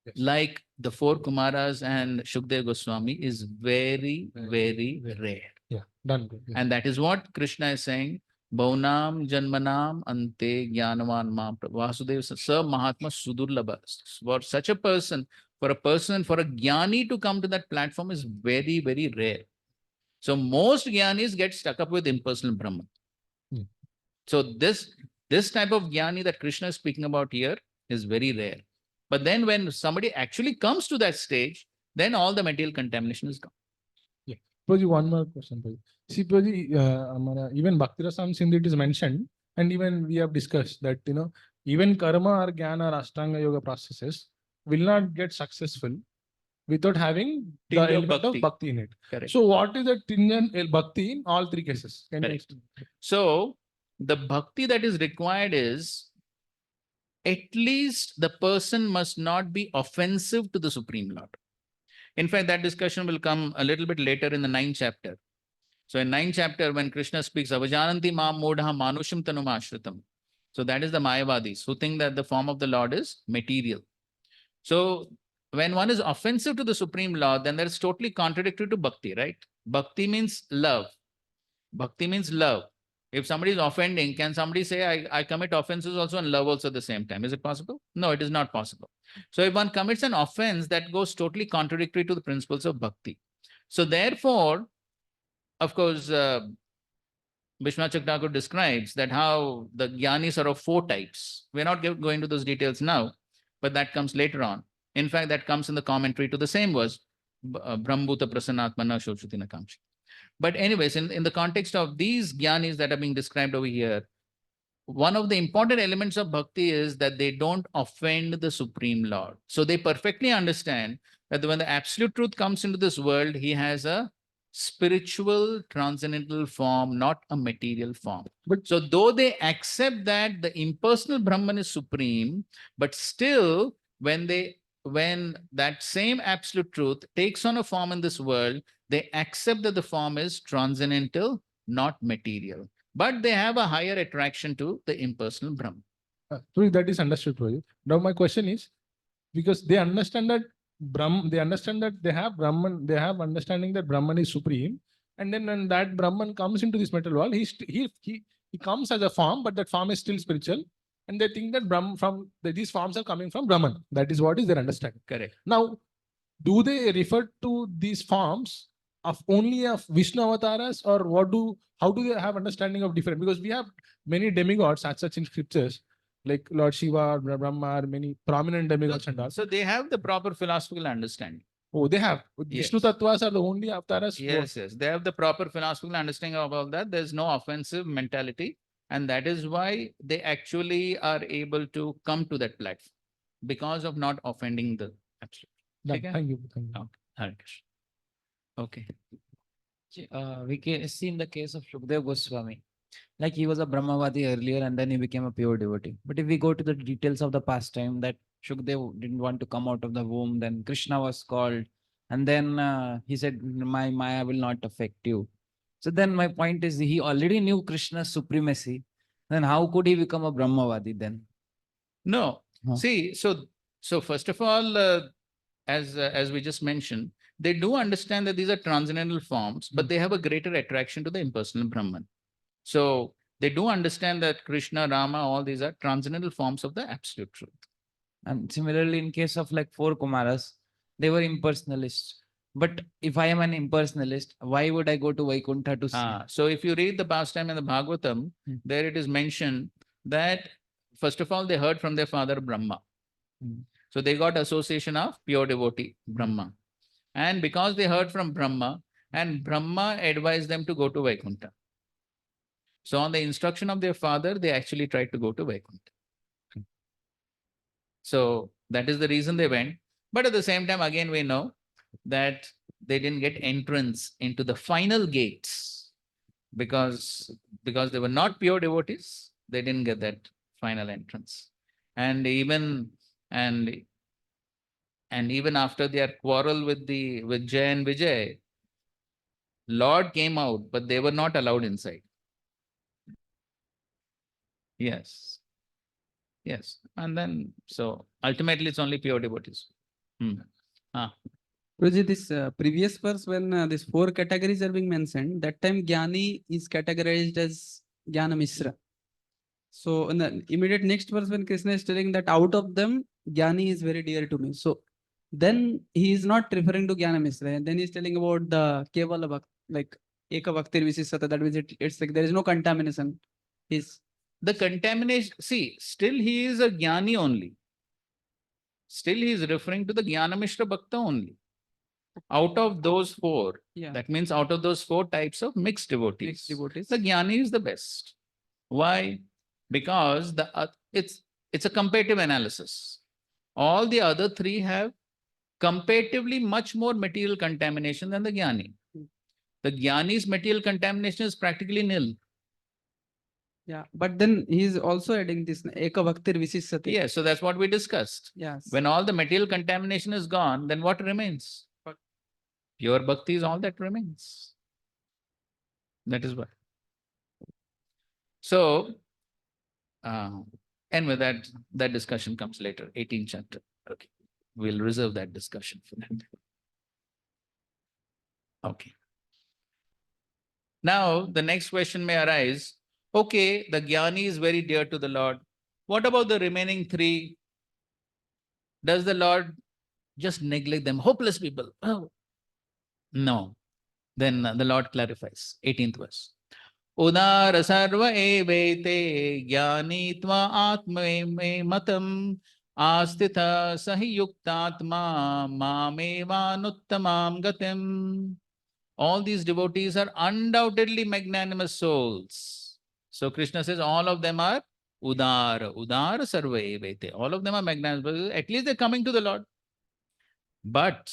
Yes. like the 4 Kumaras and Shukdev Goswami, is very, very rare. Yeah, done. Yeah. And that is what Krishna is saying. Bhaunam janmanam ante jnanavan mam Vasudeva Sa Mahatma Sudurlabha. For such a person, for a jnani to come to that platform is very, very rare. So most jnanis get stuck up with impersonal Brahman. So this type of jnani that Krishna is speaking about here is very rare. But then when somebody actually comes to that stage, then all the material contamination is gone. Yeah. Prabhuji, one more question. Prabhuji. See, Prabhuji, even Bhakti Rasam Sindhu it is mentioned, and even we have discussed that, even karma or jnana or Ashtanga yoga processes will not get successful without having the Tinge of element bhakti. of bhakti in it. Correct. So what is the tinge bhakti in all 3 cases? Can you Correct. explain? So the bhakti that is required is, at least the person must not be offensive to the Supreme Lord. In fact, that discussion will come a little bit later in the 9th chapter. So in 9th chapter, when Krishna speaks, Avajananti mam modha manushim tanum ashritam. So that is the Mayavadis who think that the form of the Lord is material. So when one is offensive to the Supreme Lord, then that is totally contradictory to bhakti, right? Bhakti means love. Bhakti means love. If somebody is offending, can somebody say, I commit offenses also and love also at the same time? Is it possible? No, it is not possible. So if one commits an offense, that goes totally contradictory to the principles of bhakti. So therefore, of course, Vishwanath Thakur describes that how the jnanis are of 4 types. We're not going to those details now, but that comes later on. In fact, that comes in the commentary to the same verse. Brahmbhuta Prasanatmana Shochutina Kamshi. But anyways, in the context of these jnanis that are being described over here, one of the important elements of bhakti is that they don't offend the Supreme Lord. So they perfectly understand that when the absolute truth comes into this world, he has a spiritual transcendental form, not a material form. But so though they accept that the impersonal Brahman is supreme, but still when that same absolute truth takes on a form in this world, they accept that the form is transcendental, not material. But they have a higher attraction to the impersonal Brahman. so that is understood for you. Now my question is, because they understand that they understand that they have Brahman, they have understanding that Brahman is supreme, and then when that Brahman comes into this material world, he comes as a form, but that form is still spiritual, and they think that these forms are coming from Brahman. That is what is their understanding. Correct. Now, do they refer to these forms of only of Vishnu avatars, or how do they have understanding of different? Because we have many demigods as such in scriptures, like Lord Shiva, Brahma, many prominent demigods and all. So they have the proper philosophical understanding. Oh, they have. Yes. Vishnu Tattvas are the only avatars. Yes, yes. They have the proper philosophical understanding of all that. There's no offensive mentality. And that is why they actually are able to come to that platform because of not offending the absolute. Done. Okay? Thank you. Thank you. Okay. Hare Krishna. Okay. We can see in the case of Shukdev Goswami, like he was a Brahmavadi earlier and then he became a pure devotee. But if we go to the details of the pastime, that Shukdev didn't want to come out of the womb, then Krishna was called, and then he said, my Maya will not affect you. So then my point is, he already knew Krishna's supremacy. Then how could he become a Brahmavadi then? No. Huh. See, so first of all, as we just mentioned, they do understand that these are transcendental forms, but they have a greater attraction to the impersonal Brahman. So they do understand that Krishna, Rama, all these are transcendental forms of the absolute truth. And similarly, in case of like 4 Kumaras, they were impersonalists. But if I am an impersonalist, why would I go to Vaikuntha to see? So if you read the pastime in the Bhagavatam, there it is mentioned that first of all, they heard from their father Brahma. So they got association of pure devotee, Brahma. And because they heard from Brahma, and Brahma advised them to go to Vaikuntha. So on the instruction of their father, they actually tried to go to Vaikuntha. So that is the reason they went. But at the same time, again, we know that they didn't get entrance into the final gates because they were not pure devotees. They didn't get that final entrance. And even after their quarrel with Jay and Vijay, Lord came out, but they were not allowed inside. Yes. Yes. And then, so ultimately it's only pure devotees. Prabhuji, this previous verse, when these 4 categories are being mentioned, that time Jnani is categorized as Jnana Mishra. So in the immediate next verse, when Krishna is telling that out of them, Jnani is very dear to me. So then he is not referring to Jnana Mishra. And then he's telling about the Kevala Bhakti, like Eka Bhakti Vishisata, that means it's like there is no contamination. The contamination, see, still he is a Jnani only. Still he is referring to the Jnana Mishra Bhakta only. Out of those 4, that means out of those 4 types of mixed devotees, the Jnani is the best. Why? Because it's a comparative analysis. All the other 3 have comparatively much more material contamination than the Jnani. The Jnani's material contamination is practically nil. Yeah, but then he is also adding this Eka Bhakti Vishisati. Yes, so that's what we discussed. Yes. When all the material contamination is gone, then what remains? Pure bhakti is all that remains. That is why. So, and with that discussion comes later, 18th chapter. Okay, we'll reserve that discussion for that. Okay. Now, the next question may arise. Okay, the Jnani is very dear to the Lord. What about the remaining 3? Does the Lord just neglect them? Hopeless people. Oh. No. Then the Lord clarifies. 18th verse. Udara sarva evete jnani tva atma me matam Astitha sahi yuktatma mamevanuttamam gatim. All these devotees are undoubtedly magnanimous souls. So Krishna says all of them are udara sarve vete. All of them are magnanimous. At least they're coming to the Lord. But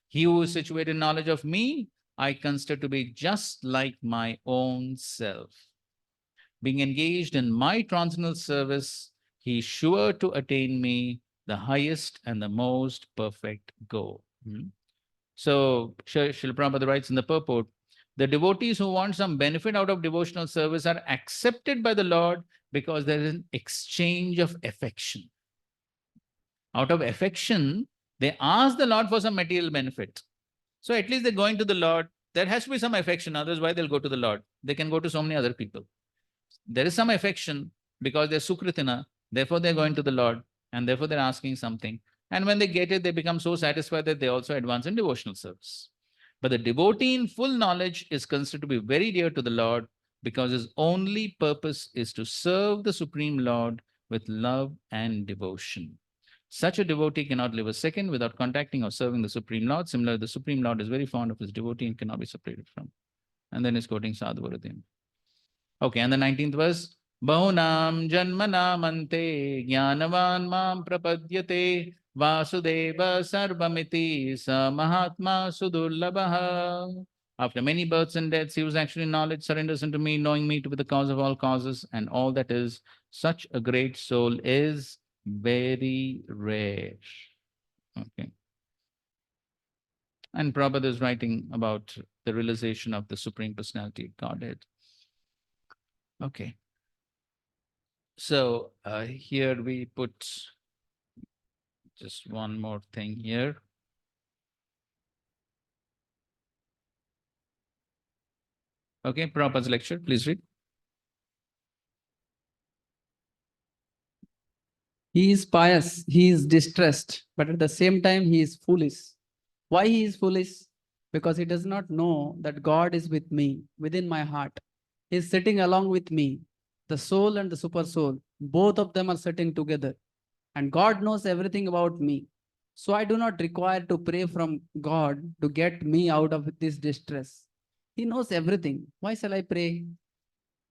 he who is situated in knowledge of me, I consider to be just like my own self. Being engaged in my transcendental service, he is sure to attain me, the highest and the most perfect goal. So, Srila Prabhupada writes in the purport, the devotees who want some benefit out of devotional service are accepted by the Lord because there is an exchange of affection. Out of affection, they ask the Lord for some material benefit. So at least they're going to the Lord. There has to be some affection, otherwise why they'll go to the Lord? They can go to so many other people. There is some affection because they're Sukritina, therefore they're going to the Lord, and therefore they're asking something. And when they get it, they become so satisfied that they also advance in devotional service. But the devotee in full knowledge is considered to be very dear to the Lord because his only purpose is to serve the Supreme Lord with love and devotion. Such a devotee cannot live a second without contacting or serving the Supreme Lord. Similarly, the Supreme Lord is very fond of his devotee and cannot be separated from. And then he's quoting Sadhu Varadin. Okay, and the 19th verse. Bahunam janmanam ante jnanavan mam prapadyate vasudeva sarvamiti sa mahatma sudurlabha. After many births and deaths, he was actually in knowledge, surrenders unto me, knowing me to be the cause of all causes, and all that is. Such a great soul is very rare. Okay. And Prabhupada is writing about the realization of the Supreme Personality of Godhead. Okay. So here we put just one more thing here. Okay, Prabhupada's lecture, please read. He is pious, he is distressed, but at the same time he is foolish. Why he is foolish? Because he does not know that God is with me, within my heart. He is sitting along with me. The soul and the super soul, both of them are sitting together. And God knows everything about me. So I do not require to pray from God to get me out of this distress. He knows everything. Why shall I pray?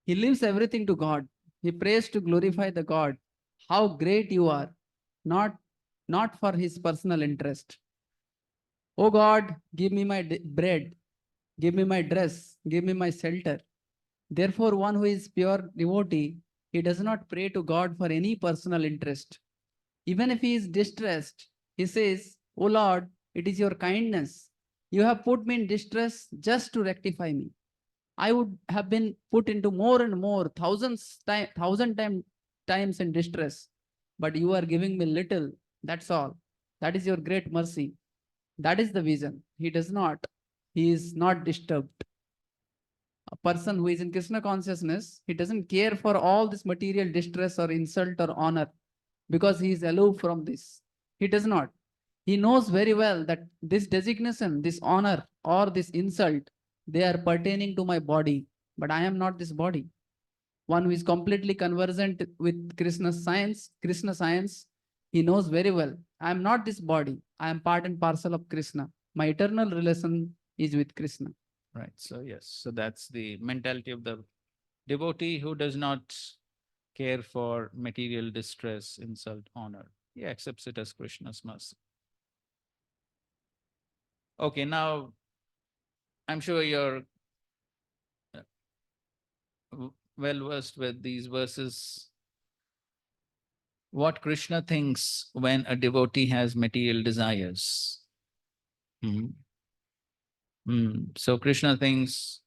He leaves everything to God. He prays to glorify the God. How great you are, not for his personal interest. Oh God, give me my bread, give me my dress, give me my shelter. Therefore, one who is pure devotee, he does not pray to God for any personal interest. Even if he is distressed, he says, Oh Lord, it is your kindness. You have put me in distress just to rectify me. I would have been put into more and more, thousand times in distress. But you are giving me little. That's all. That is your great mercy. That is the vision. He does not. He is not disturbed. A person who is in Krishna consciousness, he doesn't care for all this material distress or insult or honor because he is aloof from this. He does not. He knows very well that this designation, this honor or this insult, they are pertaining to my body, but I am not this body. One who is completely conversant with Krishna science, he knows very well, I am not this body. I am part and parcel of Krishna. My eternal relation is with Krishna. Right. So yes, so that's the mentality of the devotee who does not care for material distress, insult, honor. He accepts it as Krishna's mercy. Okay, now I'm sure you're well versed with these verses. What Krishna thinks when a devotee has material desires. So Krishna thinks,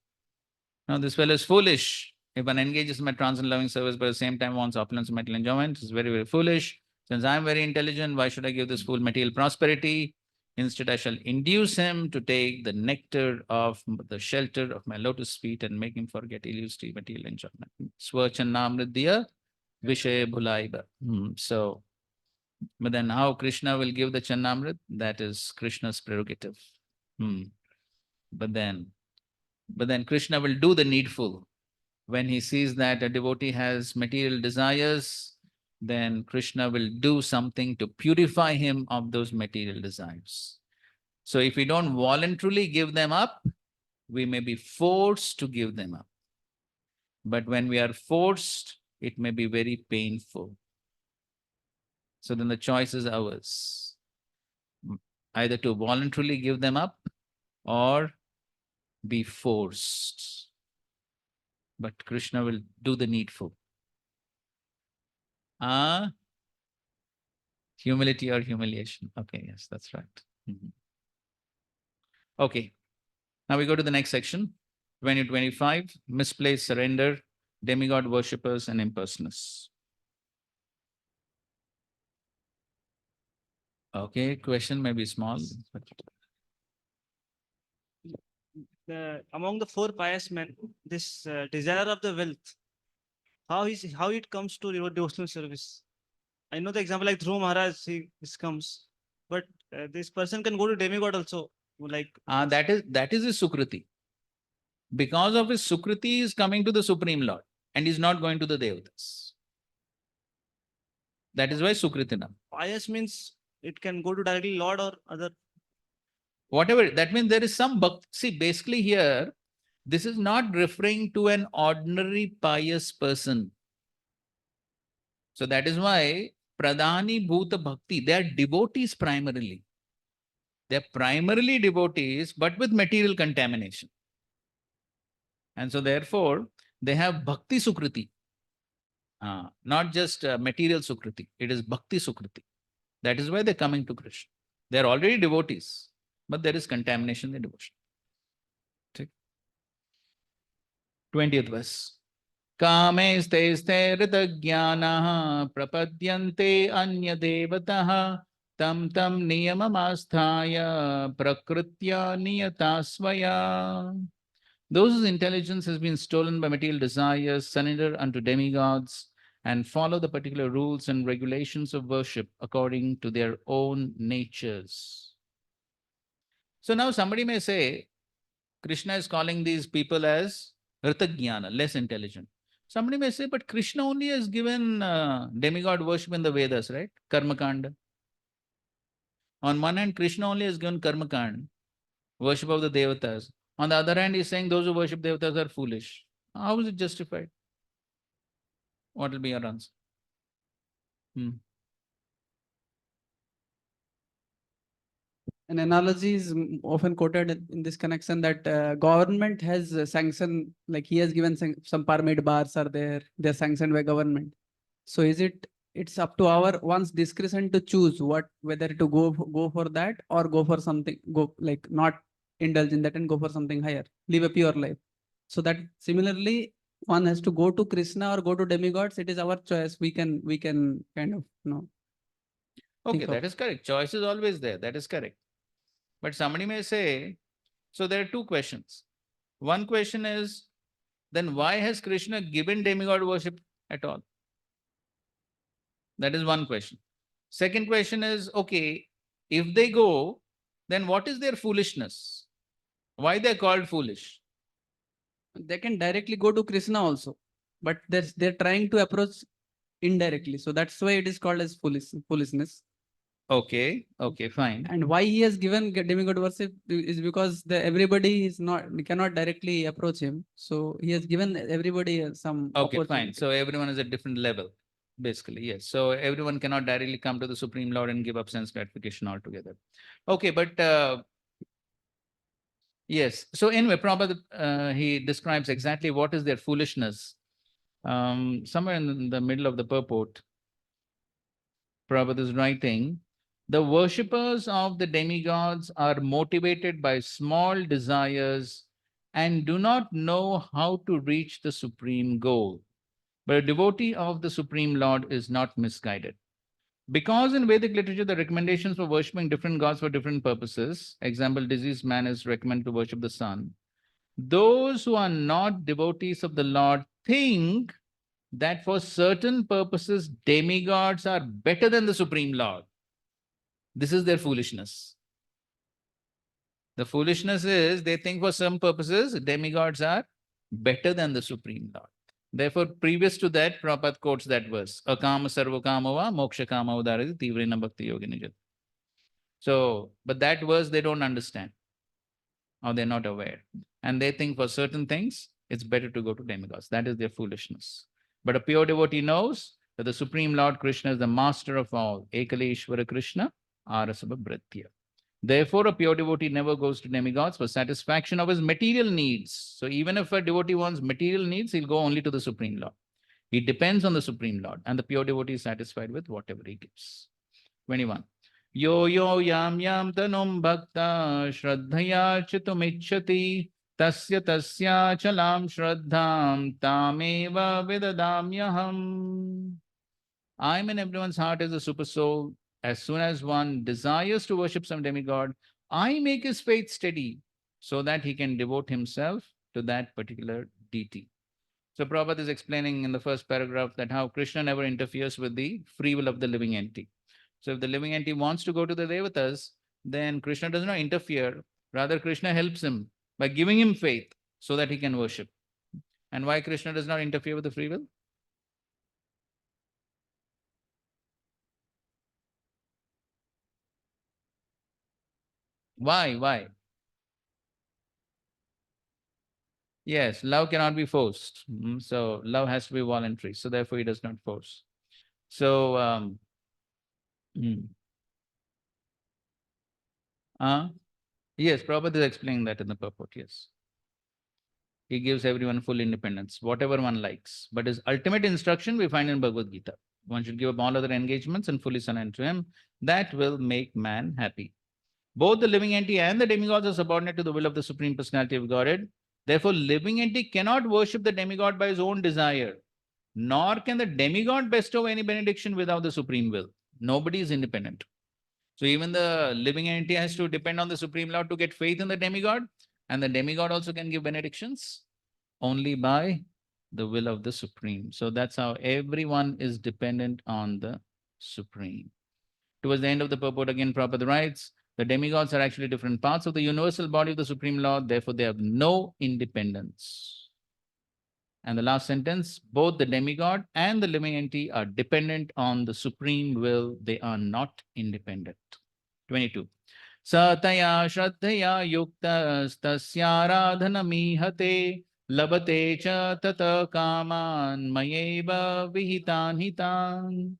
no, this fellow is foolish. If one engages in my transcendental loving service but at the same time wants opulence and material enjoyment, it's very, very foolish. Since I am very intelligent, why should I give this fool material prosperity? Instead, I shall induce him to take the nectar of the shelter of my lotus feet and make him forget illusory material enjoyment. Swachanamridya Vishay Bhulaiba. So, but then how Krishna will give the Channamrit? That is Krishna's prerogative. But then Krishna will do the needful. When he sees that a devotee has material desires, then Krishna will do something to purify him of those material desires. So if we don't voluntarily give them up, we may be forced to give them up. But when we are forced, it may be very painful. So then the choice is ours. Either to voluntarily give them up or be forced. But Krishna will do the needful. Humility or humiliation. Okay, yes, that's right. Okay, now we go to the next section. 2025, misplaced surrender, demigod worshippers and impersonalists. Okay, question may be small. But Among the four pious men, this desire of the wealth, how it comes to your devotional service? I know the example like Dhruv Maharaj, this comes, but this person can go to demigod also. Like that is his Sukriti. Because of his Sukriti, he is coming to the Supreme Lord and is not going to the Devatas. That is why Sukritinam. pious means it can go to directly Lord or other. Whatever, that means there is some bhakti. See, basically here, this is not referring to an ordinary pious person. So that is why Pradhani Bhuta Bhakti, they are devotees primarily. They are primarily devotees, but with material contamination. And so therefore, they have Bhakti Sukriti. Not just material Sukriti. It is Bhakti Sukriti. That is why they're coming to Krishna. They are already devotees, but there is contamination in devotion. 20th verse. Kame ste ritagyanah prapadyante anya devatah tam niyamamasthaya prakritya niyatasvaya. Those whose intelligence has been stolen by material desires surrender unto demigods and follow the particular rules and regulations of worship according to their own natures. So now somebody may say, Krishna is calling these people as Ritagyana, less intelligent. Somebody may say, but Krishna only has given demigod worship in the Vedas, right? Karmakanda. On one hand, Krishna only has given Karmakanda, worship of the Devatas. On the other hand, he's saying those who worship Devatas are foolish. How is it justified? What will be your answer? An analogy is often quoted in this connection that government has sanctioned, like he has given some permit bars are there, they're sanctioned by government. So it's up to our one's discretion to choose whether to go for that or go for something, like not indulge in that and go for something higher, live a pure life. So that similarly, one has to go to Krishna or go to demigods. It is our choice. We can kind of Okay, that is correct. Choice is always there. That is correct. But somebody may say, so there are two questions. One question is, then why has Krishna given demigod worship at all? That is one question. Second question is, okay, if they go, then what is their foolishness? Why they are called foolish? They can directly go to Krishna also, but they're trying to approach indirectly. So that's why it is called as foolishness. Okay, fine. And why he has given demigod worship is because everybody cannot directly approach him. So he has given everybody some Okay, fine. So everyone is at different level, basically, yes. So everyone cannot directly come to the Supreme Lord and give up sense gratification altogether. Okay, but yes. So anyway, Prabhupada, he describes exactly what is their foolishness. Somewhere in the middle of the purport, Prabhupada is writing, the worshippers of the demigods are motivated by small desires and do not know how to reach the supreme goal. But a devotee of the Supreme Lord is not misguided. Because in Vedic literature, the recommendations for worshipping different gods for different purposes, example, diseased man is recommended to worship the sun. Those who are not devotees of the Lord think that for certain purposes, demigods are better than the Supreme Lord. This is their foolishness. The foolishness is they think for some purposes, demigods are better than the Supreme Lord. Therefore, previous to that, Prabhupada quotes that verse, Akama sarvakama va moksha kama udarati tivrena bhakti yogini jat. So, but that verse they don't understand, or they're not aware. And they think for certain things, it's better to go to demigods. That is their foolishness. But a pure devotee knows that the Supreme Lord Krishna is the master of all. Ekaleshwara Krishna arasava bhritya. Therefore, a pure devotee never goes to demigods for satisfaction of his material needs. So even if a devotee wants material needs, he'll go only to the Supreme Lord. He depends on the Supreme Lord, and the pure devotee is satisfied with whatever he gives. 21. Yo yo yam yam tanum bhakta shraddhaya chitumicchati tasya tasya chalam shraddham tameva vidadamyaham. I'm in everyone's heart as a super soul. As soon as one desires to worship some demigod, I make his faith steady so that he can devote himself to that particular deity. So Prabhupada is explaining in the first paragraph that how Krishna never interferes with the free will of the living entity. So if the living entity wants to go to the devatas, then Krishna does not interfere. Rather, Krishna helps him by giving him faith so that he can worship. And why Krishna does not interfere with the free will? Why? Yes, love cannot be forced. So love has to be voluntary. So therefore, he does not force. So, yes, Prabhupada is explaining that in the purport. Yes, he gives everyone full independence, whatever one likes. But his ultimate instruction we find in Bhagavad Gita. One should give up all other engagements and fully surrender to him. That will make man happy. Both the living entity and the demigods are subordinate to the will of the Supreme Personality of Godhead. Therefore, living entity cannot worship the demigod by his own desire, nor can the demigod bestow any benediction without the supreme will. Nobody is independent. So even the living entity has to depend on the Supreme Lord to get faith in the demigod, and the demigod also can give benedictions only by the will of the Supreme. So that's how everyone is dependent on the Supreme. Towards the end of the purport, again, Prabhupada writes, the demigods are actually different parts of the universal body of the Supreme Lord, therefore they have no independence. And the last sentence, both the demigod and the living entity are dependent on the supreme will. They are not independent. 22. Sataya shraddhaya yuktastasyaradhanamihate labate cha tata kaman mayeva vihitan hitan.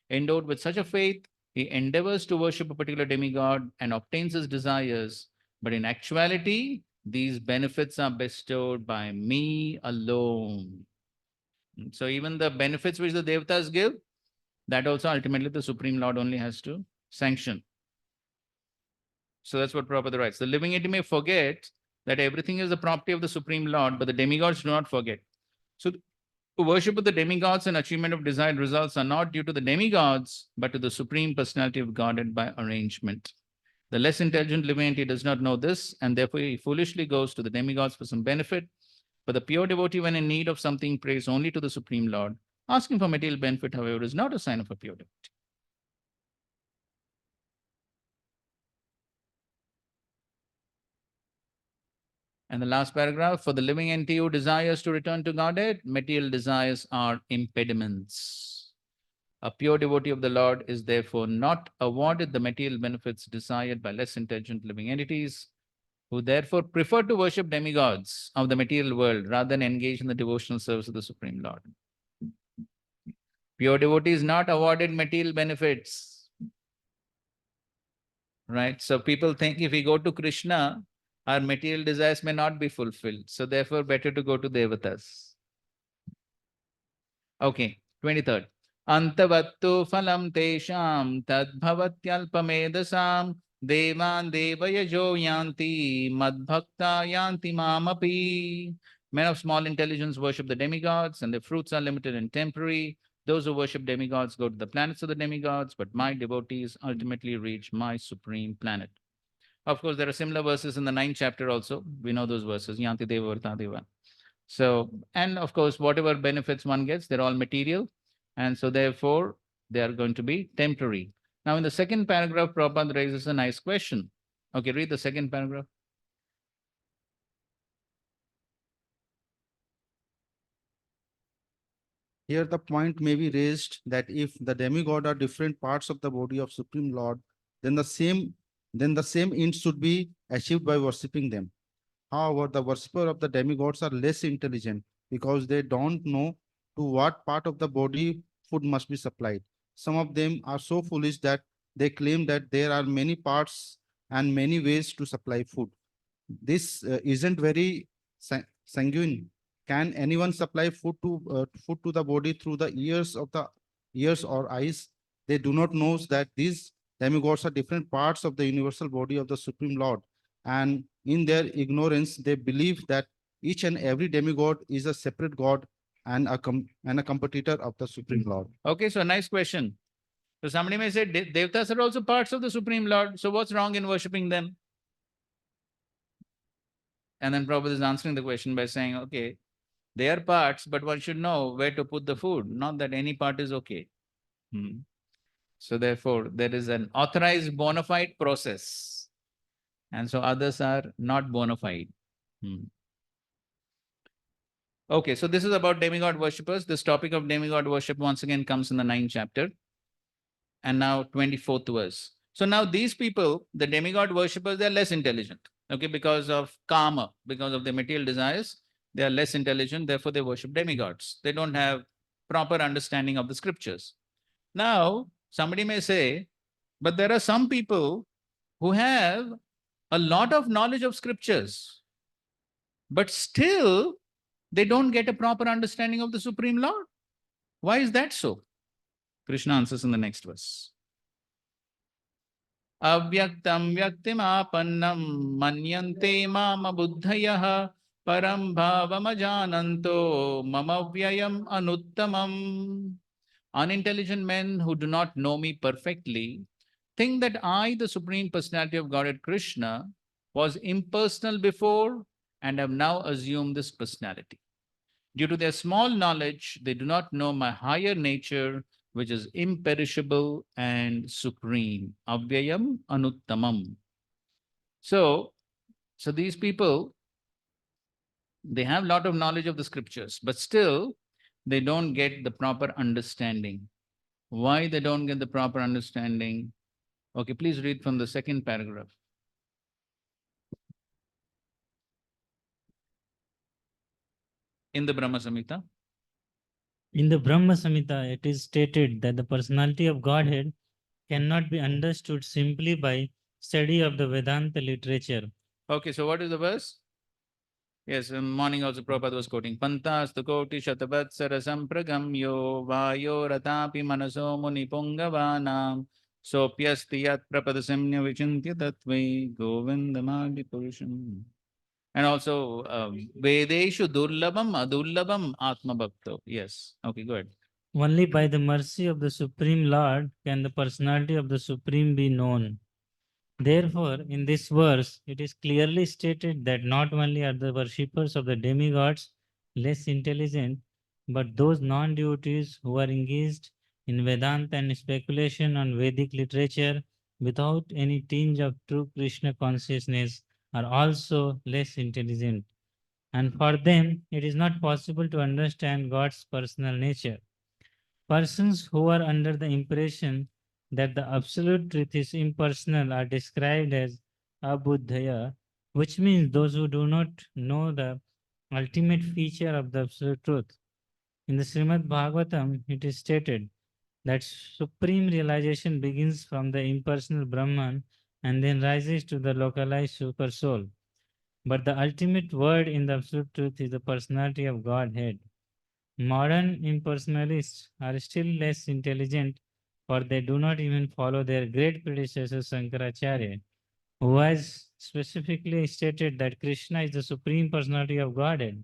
Endowed with such a faith, he endeavors to worship a particular demigod and obtains his desires. But in actuality, these benefits are bestowed by me alone. So even the benefits which the devatas give, that also ultimately the Supreme Lord only has to sanction. So that's what Prabhupada writes. The living entity may forget that everything is the property of the Supreme Lord, but the demigods do not forget. So worship of the demigods and achievement of desired results are not due to the demigods, but to the Supreme Personality of Godhead by arrangement. The less intelligent living entity does not know this, and therefore he foolishly goes to the demigods for some benefit. But the pure devotee, when in need of something, prays only to the Supreme Lord. Asking for material benefit, however, is not a sign of a pure devotee. And the last paragraph, for the living entity who desires to return to Godhead, material desires are impediments. A pure devotee of the Lord is therefore not awarded the material benefits desired by less intelligent living entities, who therefore prefer to worship demigods of the material world rather than engage in the devotional service of the Supreme Lord. Pure devotee is not awarded material benefits. Right? So people think if we go to Krishna, our material desires may not be fulfilled. So therefore, better to go to devatas. Okay, 23rd. Antavattu phalam tesham tadbhavatyalpamedasam devan devayajo yanti madbhakta yanti mamapi. Men of small intelligence worship the demigods, and their fruits are limited and temporary. Those who worship demigods go to the planets of the demigods, but my devotees ultimately reach my supreme planet. Of course, there are similar verses in the 9th chapter also. We know those verses, Yanti Deva Varta Deva. So, and of course, whatever benefits one gets, they're all material. And so therefore, they are going to be temporary. Now, in the second paragraph, Prabhupada raises a nice question. Okay, read the second paragraph. Here the point may be raised that if the demigod are different parts of the body of Supreme Lord, then the same end should be achieved by worshipping them. However, the worshipper of the demigods are less intelligent because they don't know to what part of the body food must be supplied. Some of them are so foolish that they claim that there are many parts and many ways to supply food. This isn't very sanguine. Can anyone supply food to the body through the ears or eyes? They do not know that these demigods are different parts of the universal body of the Supreme Lord, and in their ignorance, they believe that each and every demigod is a separate god and a competitor of the Supreme Lord. Okay, so nice question. So somebody may say Devtas are also parts of the Supreme Lord. So what's wrong in worshipping them? And then Prabhupada is answering the question by saying, okay, they are parts, but one should know where to put the food, not that any part is okay. So therefore, there is an authorized bona fide process. And so others are not bona fide. Okay, so this is about demigod worshippers. This topic of demigod worship once again comes in the 9th chapter. And now 24th verse. So now these people, the demigod worshippers, they are less intelligent. Okay, because of karma, because of their material desires, they are less intelligent, therefore they worship demigods. They don't have proper understanding of the scriptures. Now, somebody may say, but there are some people who have a lot of knowledge of scriptures, but still they don't get a proper understanding of the Supreme Lord. Why is that so? Krishna answers in the next verse. Avyaktam vyaktimapannam manyante mama buddhayah param bhavamajananto mama vyayam anuttamam. Unintelligent men who do not know me perfectly think that I, the Supreme Personality of Godhead Krishna, was impersonal before and have now assumed this personality. Due to their small knowledge, they do not know my higher nature, which is imperishable and supreme. Avyayam anuttamam. So these people, they have a lot of knowledge of the scriptures, but still they don't get the proper understanding. Why they don't get the proper understanding? Okay, please read from the second paragraph. In the Brahma Samhita. In the Brahma Samhita, it is stated that the personality of Godhead cannot be understood simply by study of the Vedanta literature. Okay, so what is the verse? Yes, in morning also Prabhupada was quoting Pantastu koti shatavatsara sampragamyo vayo ratapi manaso muni pungavanam sopyasti yat prapadasamnya vichintya tatvai govindamadi purusham. And also Vedeshu durlabam adurlabam atma bhakto. Yes, okay, go ahead. Only by the mercy of the Supreme Lord can the personality of the Supreme be known. Therefore, in this verse, it is clearly stated that not only are the worshippers of the demigods less intelligent, but those non-devotees who are engaged in Vedanta and speculation on Vedic literature without any tinge of true Krishna consciousness are also less intelligent. And for them, it is not possible to understand God's personal nature. Persons who are under the impression that the absolute truth is impersonal are described as abuddhaya, which means those who do not know the ultimate feature of the absolute truth. In the Srimad Bhagavatam, it is stated that supreme realization begins from the impersonal Brahman and then rises to the localized super soul. But the ultimate word in the absolute truth is the personality of Godhead. Modern impersonalists are still less intelligent, for they do not even follow their great predecessor Shankaracharya, who has specifically stated that Krishna is the supreme personality of Godhead.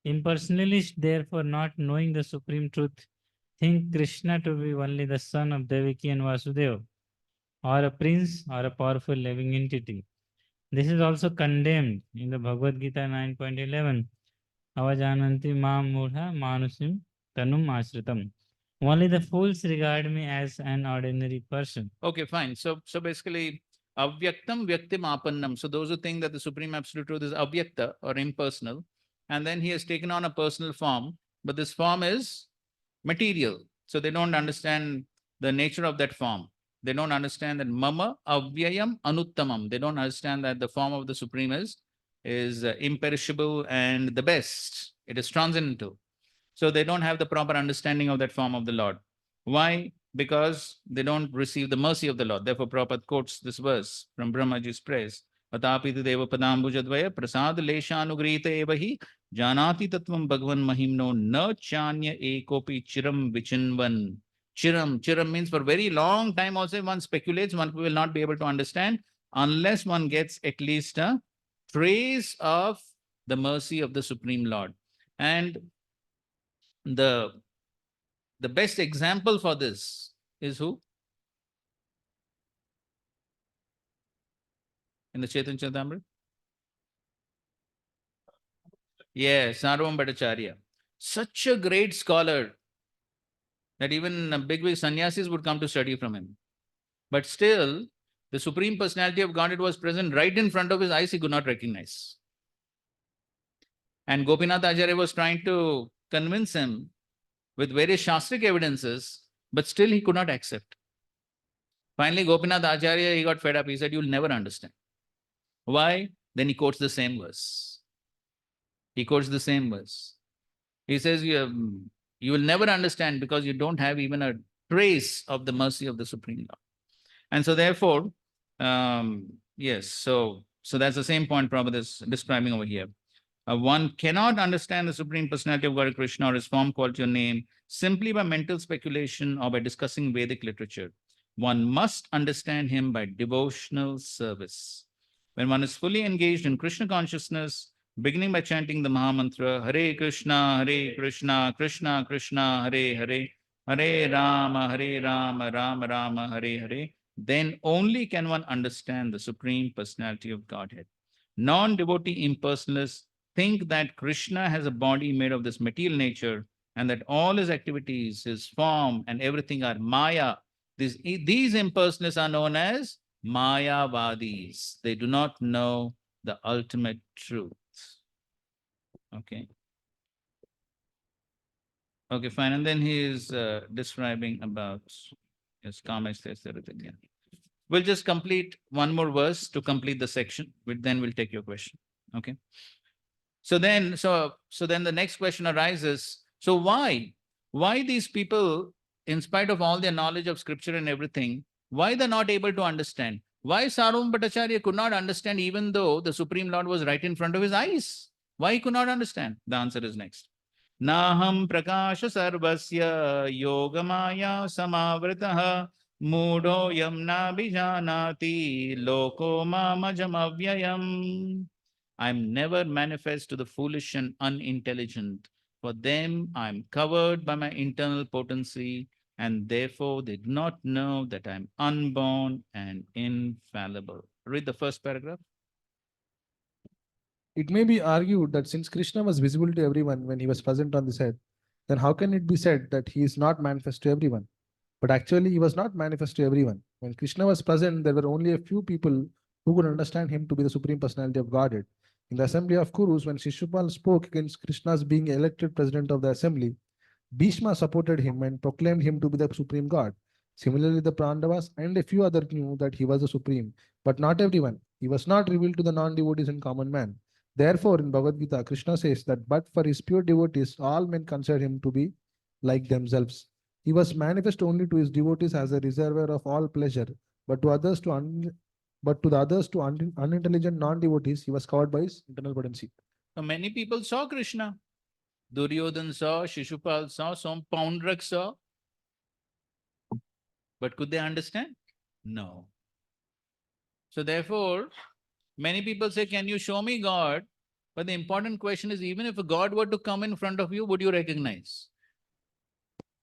Impersonalists, therefore, not knowing the supreme truth, think Krishna to be only the son of Devaki and Vasudeva, or a prince or a powerful living entity. This is also condemned in the Bhagavad Gita 9.11. Avajananti mam mudha manusim tanum asritam. Only the fools regard me as an ordinary person. Okay, fine. So basically, avyaktam vyaktim apannam. So those who think that the Supreme Absolute Truth is avyakta or impersonal, and then he has taken on a personal form, but this form is material. So they don't understand the nature of that form. They don't understand that mama avyayam anuttamam. They don't understand that the form of the Supreme is imperishable and the best. It is transcendental. So they don't have the proper understanding of that form of the Lord. Why? Because they don't receive the mercy of the Lord. Therefore, Prabhupada quotes this verse from Brahmaji's praise. Atapi tu deva padambujadvaya prasad leshanugrita evahi janati tattvam bhagwan mahimno na chanya ekopi chiram vichinvan. Chiram means for very long time also one speculates, one will not be able to understand unless one gets at least a trace of the mercy of the Supreme Lord. And the best example for this is who? In the Chaitanya Charitamrita? Yes, Sarvam Bhattacharya. Such a great scholar that even big sannyasis would come to study from him. But still, the Supreme Personality of Godhead was present right in front of his eyes, he could not recognize. And Gopinath Acharya was trying to convince him with various Shastric evidences, but still he could not accept. Finally, Gopinath Acharya, he got fed up. He said, "You'll never understand." Why? Then he quotes the same verse. He quotes the same verse. He says, you will never understand because you don't have even a trace of the mercy of the Supreme Lord. And so therefore, yes, so that's the same point Prabhupada is describing over here. One cannot understand the Supreme Personality of God, Krishna, or his form, quality, or name simply by mental speculation or by discussing Vedic literature. One must understand him by devotional service. When one is fully engaged in Krishna consciousness, beginning by chanting the Mahamantra, Hare Krishna, Krishna Krishna, Hare Hare, Hare Rama, Rama Rama, Hare Hare, then only can one understand the Supreme Personality of Godhead. Non-devotee impersonalists think that Krishna has a body made of this material nature and that all his activities, his form, and everything are Maya. These impersonalists are known as Mayavadis. They do not know the ultimate truth. Okay. Okay, fine. And then he is describing about his comments, everything. Yeah. We'll just complete one more verse to complete the section. Then we'll take your question. Okay. So then the next question arises. So why these people, in spite of all their knowledge of scripture and everything, why they're not able to understand? Why Sarvam Bhattacharya could not understand even though the Supreme Lord was right in front of his eyes? Why he could not understand? The answer is next. Naham prakasha sarvasya yogamaya samavritaha mudo yamna bijanati loko mamajam avyayam. I am never manifest to the foolish and unintelligent. For them, I am covered by my internal potency, and therefore they do not know that I am unborn and infallible. Read the first paragraph. It may be argued that since Krishna was visible to everyone when he was present on this earth, then how can it be said that he is not manifest to everyone? But actually, he was not manifest to everyone. When Krishna was present, there were only a few people who could understand him to be the Supreme Personality of Godhead. In the assembly of Kurus, when Shishupal spoke against Krishna's being elected president of the assembly, Bhishma supported him and proclaimed him to be the Supreme God. Similarly, the Pandavas and a few others knew that he was the Supreme, but not everyone. He was not revealed to the non-devotees and common man. Therefore, in Bhagavad Gita, Krishna says that but for his pure devotees, all men consider him to be like themselves. He was manifest only to his devotees as a reservoir of all pleasure, but to the others, to unintelligent non-devotees, he was covered by his internal potency. So many people saw Krishna. Duryodhan saw, Shishupal saw, some Poundrak saw. But could they understand? No. So therefore, many people say, can you show me God? But the important question is, even if a God were to come in front of you, would you recognize?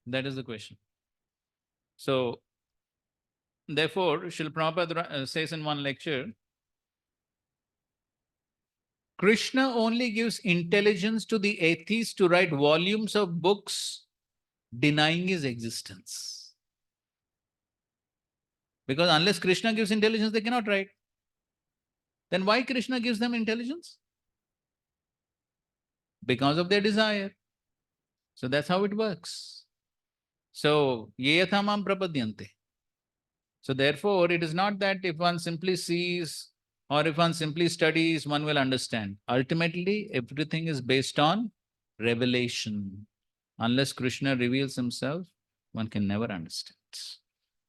That is the question. So, therefore, Srila Prabhupada says in one lecture, Krishna only gives intelligence to the atheists to write volumes of books denying his existence. Because unless Krishna gives intelligence, they cannot write. Then why Krishna gives them intelligence? Because of their desire. So that's how it works. So, yeyatamam prapadyante. So therefore, it is not that if one simply sees or if one simply studies, one will understand. Ultimately, everything is based on revelation. Unless Krishna reveals himself, one can never understand.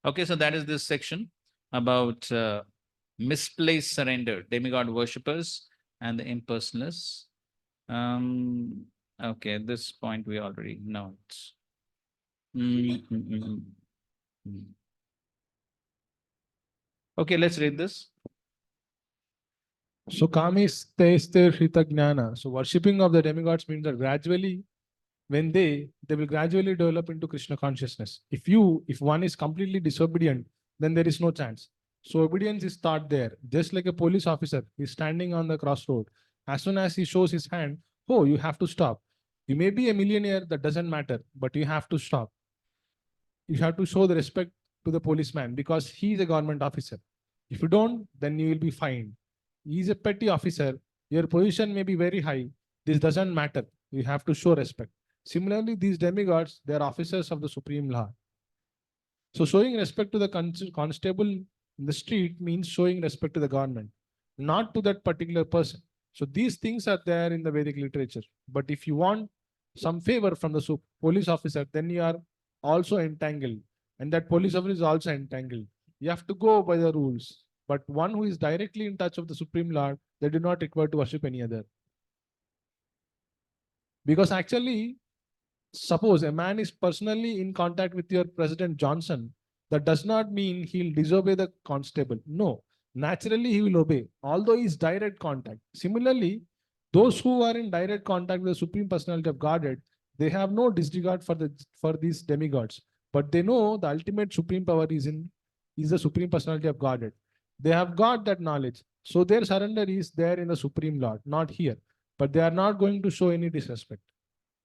Okay, so that is this section about misplaced surrender, demigod worshippers and the impersonalists. Okay, this point we already know it. Okay, let's read this. So kamis teste hrita jnana. So worshipping of the demigods means that gradually, when they will gradually develop into Krishna consciousness. If one is completely disobedient, then there is no chance. So obedience is taught there. Just like a police officer is standing on the crossroad. As soon as he shows his hand, oh, you have to stop. You may be a millionaire, that doesn't matter, but you have to stop. You have to show the respect to the policeman because he is a government officer. If you don't, then you will be fined. He is a petty officer. Your position may be very high. This doesn't matter. You have to show respect. Similarly, these demigods, they are officers of the Supreme Lord. So showing respect to the constable in the street means showing respect to the government, not to that particular person. So these things are there in the Vedic literature. But if you want some favor from the police officer, then you are also entangled. And that police officer is also entangled. You have to go by the rules. But one who is directly in touch with the Supreme Lord, they do not require to worship any other. Because actually, suppose a man is personally in contact with your President Johnson, that does not mean he'll disobey the constable. No, naturally he will obey, although he's direct contact. Similarly, those who are in direct contact with the Supreme Personality of Godhead, they have no disregard for these demigods, but they know the ultimate supreme power is the Supreme Personality of Godhead. They have got that knowledge, so their surrender is there in the Supreme Lord, not here. But they are not going to show any disrespect.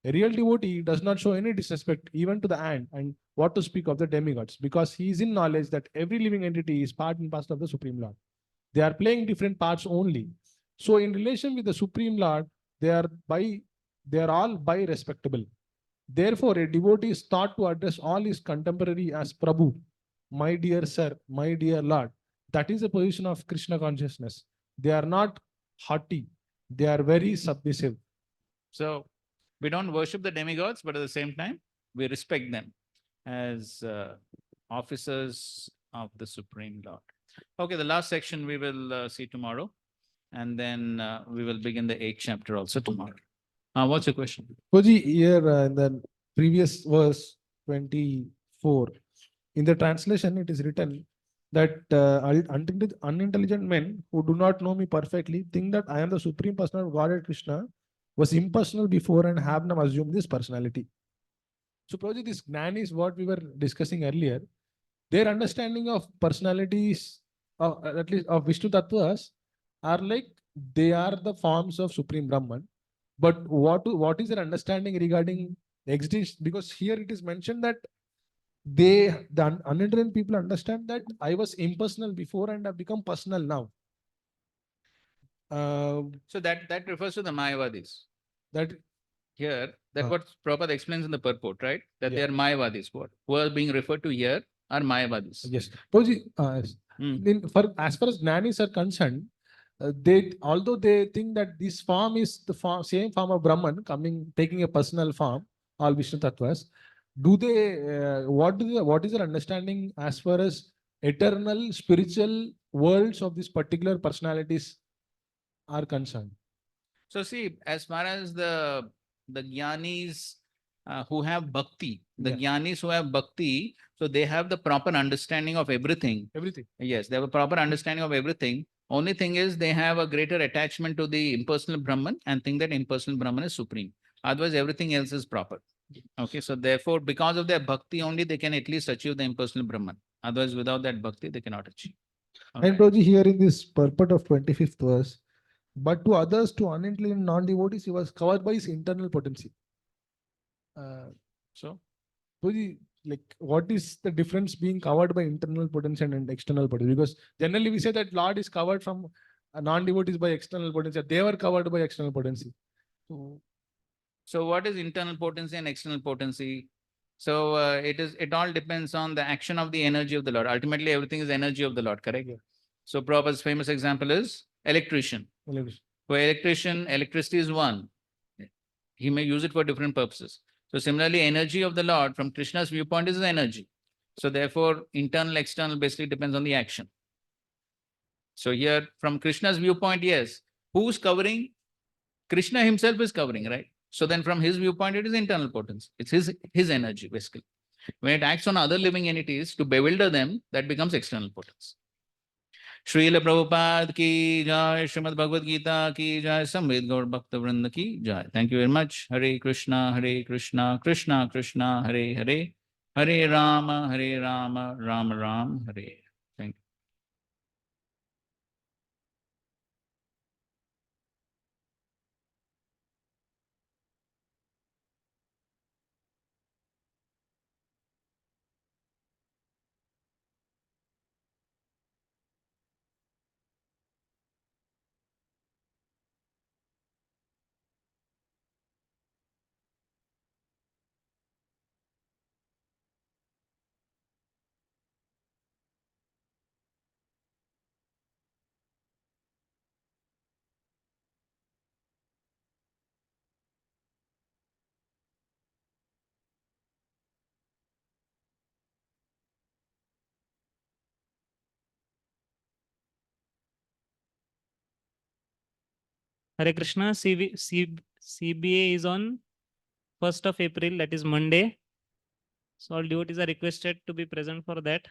A real devotee does not show any disrespect even to the ant, and what to speak of the demigods, because he is in knowledge that every living entity is part and parcel of the Supreme Lord. They are playing different parts only. So in relation with the Supreme Lord, they are all by respectable. Therefore, a devotee is taught to address all his contemporary as Prabhu, my dear sir, my dear Lord. That is the position of Krishna consciousness. They are not haughty, they are very submissive. So we don't worship the demigods, but at the same time, we respect them as officers of the Supreme Lord. Okay, the last section we will see tomorrow, and then we will begin the 8th chapter also tomorrow. What's your question? Koji, here in the previous verse 24, in the translation, it is written that unintelligent men who do not know me perfectly think that I am the Supreme Personal of Godhead Krishna, was impersonal before and have now assumed this personality. So, Prabhuji, this Gnan is what we were discussing earlier. Their understanding of personalities, at least of Vishnu Tattvas, are like they are the forms of Supreme Brahman. But what is their understanding regarding existence? Because here it is mentioned that the unintelligent people understand that I was impersonal before and have become personal now. So that refers to the Mayavadis. That here, that what Prabhupada explains in the purport, right? That they are Mayavadis. What who are being referred to here are Mayavadis. Yes. As far as Gnanis are concerned, although they think that this form is the same form of Brahman taking a personal form, all Vishnu Tattvas, what is their understanding as far as eternal spiritual worlds of these particular personalities are concerned? So see, as far as the jnanis who have bhakti, jnanis who have bhakti, so they have the proper understanding of everything. Everything. Yes, they have a proper understanding of everything. Only thing is they have a greater attachment to the impersonal Brahman and think that impersonal Brahman is supreme. Otherwise, everything else is proper. Okay, so therefore, because of their bhakti only, they can at least achieve the impersonal Brahman. Otherwise, without that bhakti, they cannot achieve. Okay. And Prabhuji, here in this purport of 25th verse, but to others, to unintelligent non-devotees, he was covered by his internal potency. So, Prabhuji, like what is the difference being covered by internal potency and external potency? Because generally we say that Lord is covered from non-devotees by external potency. They were covered by external potency. So what is internal potency and external potency? So it all depends on the action of the energy of the Lord. Ultimately, everything is energy of the Lord, correct? So Prabhupada's famous example is electrician. For electrician, electricity is one. He may use it for different purposes. So similarly, energy of the Lord from Krishna's viewpoint is energy. So therefore, internal, external basically depends on the action. So here from Krishna's viewpoint, yes, who's covering? Krishna himself is covering, right? So then from his viewpoint, it is internal potency. It's his energy, basically. When it acts on other living entities to bewilder them, that becomes external potency. Srila Prabhupada ki jai, Srimad Bhagavad Gita ki jai, Samved Gaur Bhakta Vrinda ki jai. Thank you very much. Hare Krishna, Krishna Krishna, Hare Hare, Hare Rama, Rama Ram, Hare. Thank you. Hare Krishna, CBA is on 1st of April, that is Monday. So all devotees are requested to be present for that.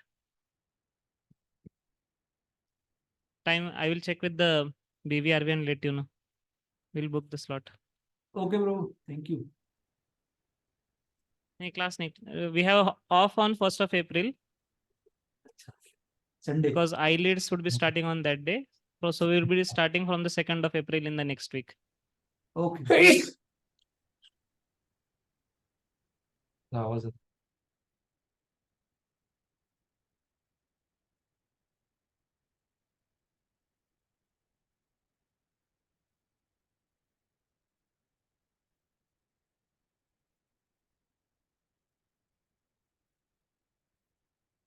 Time, I will check with the BVRV and let you know. We'll book the slot. Okay, bro. Thank you. Hey, class, we have off on 1st of April. Sunday. Because eyelids would be starting on that day. So we'll be starting from the 2nd of April in the next week. Okay.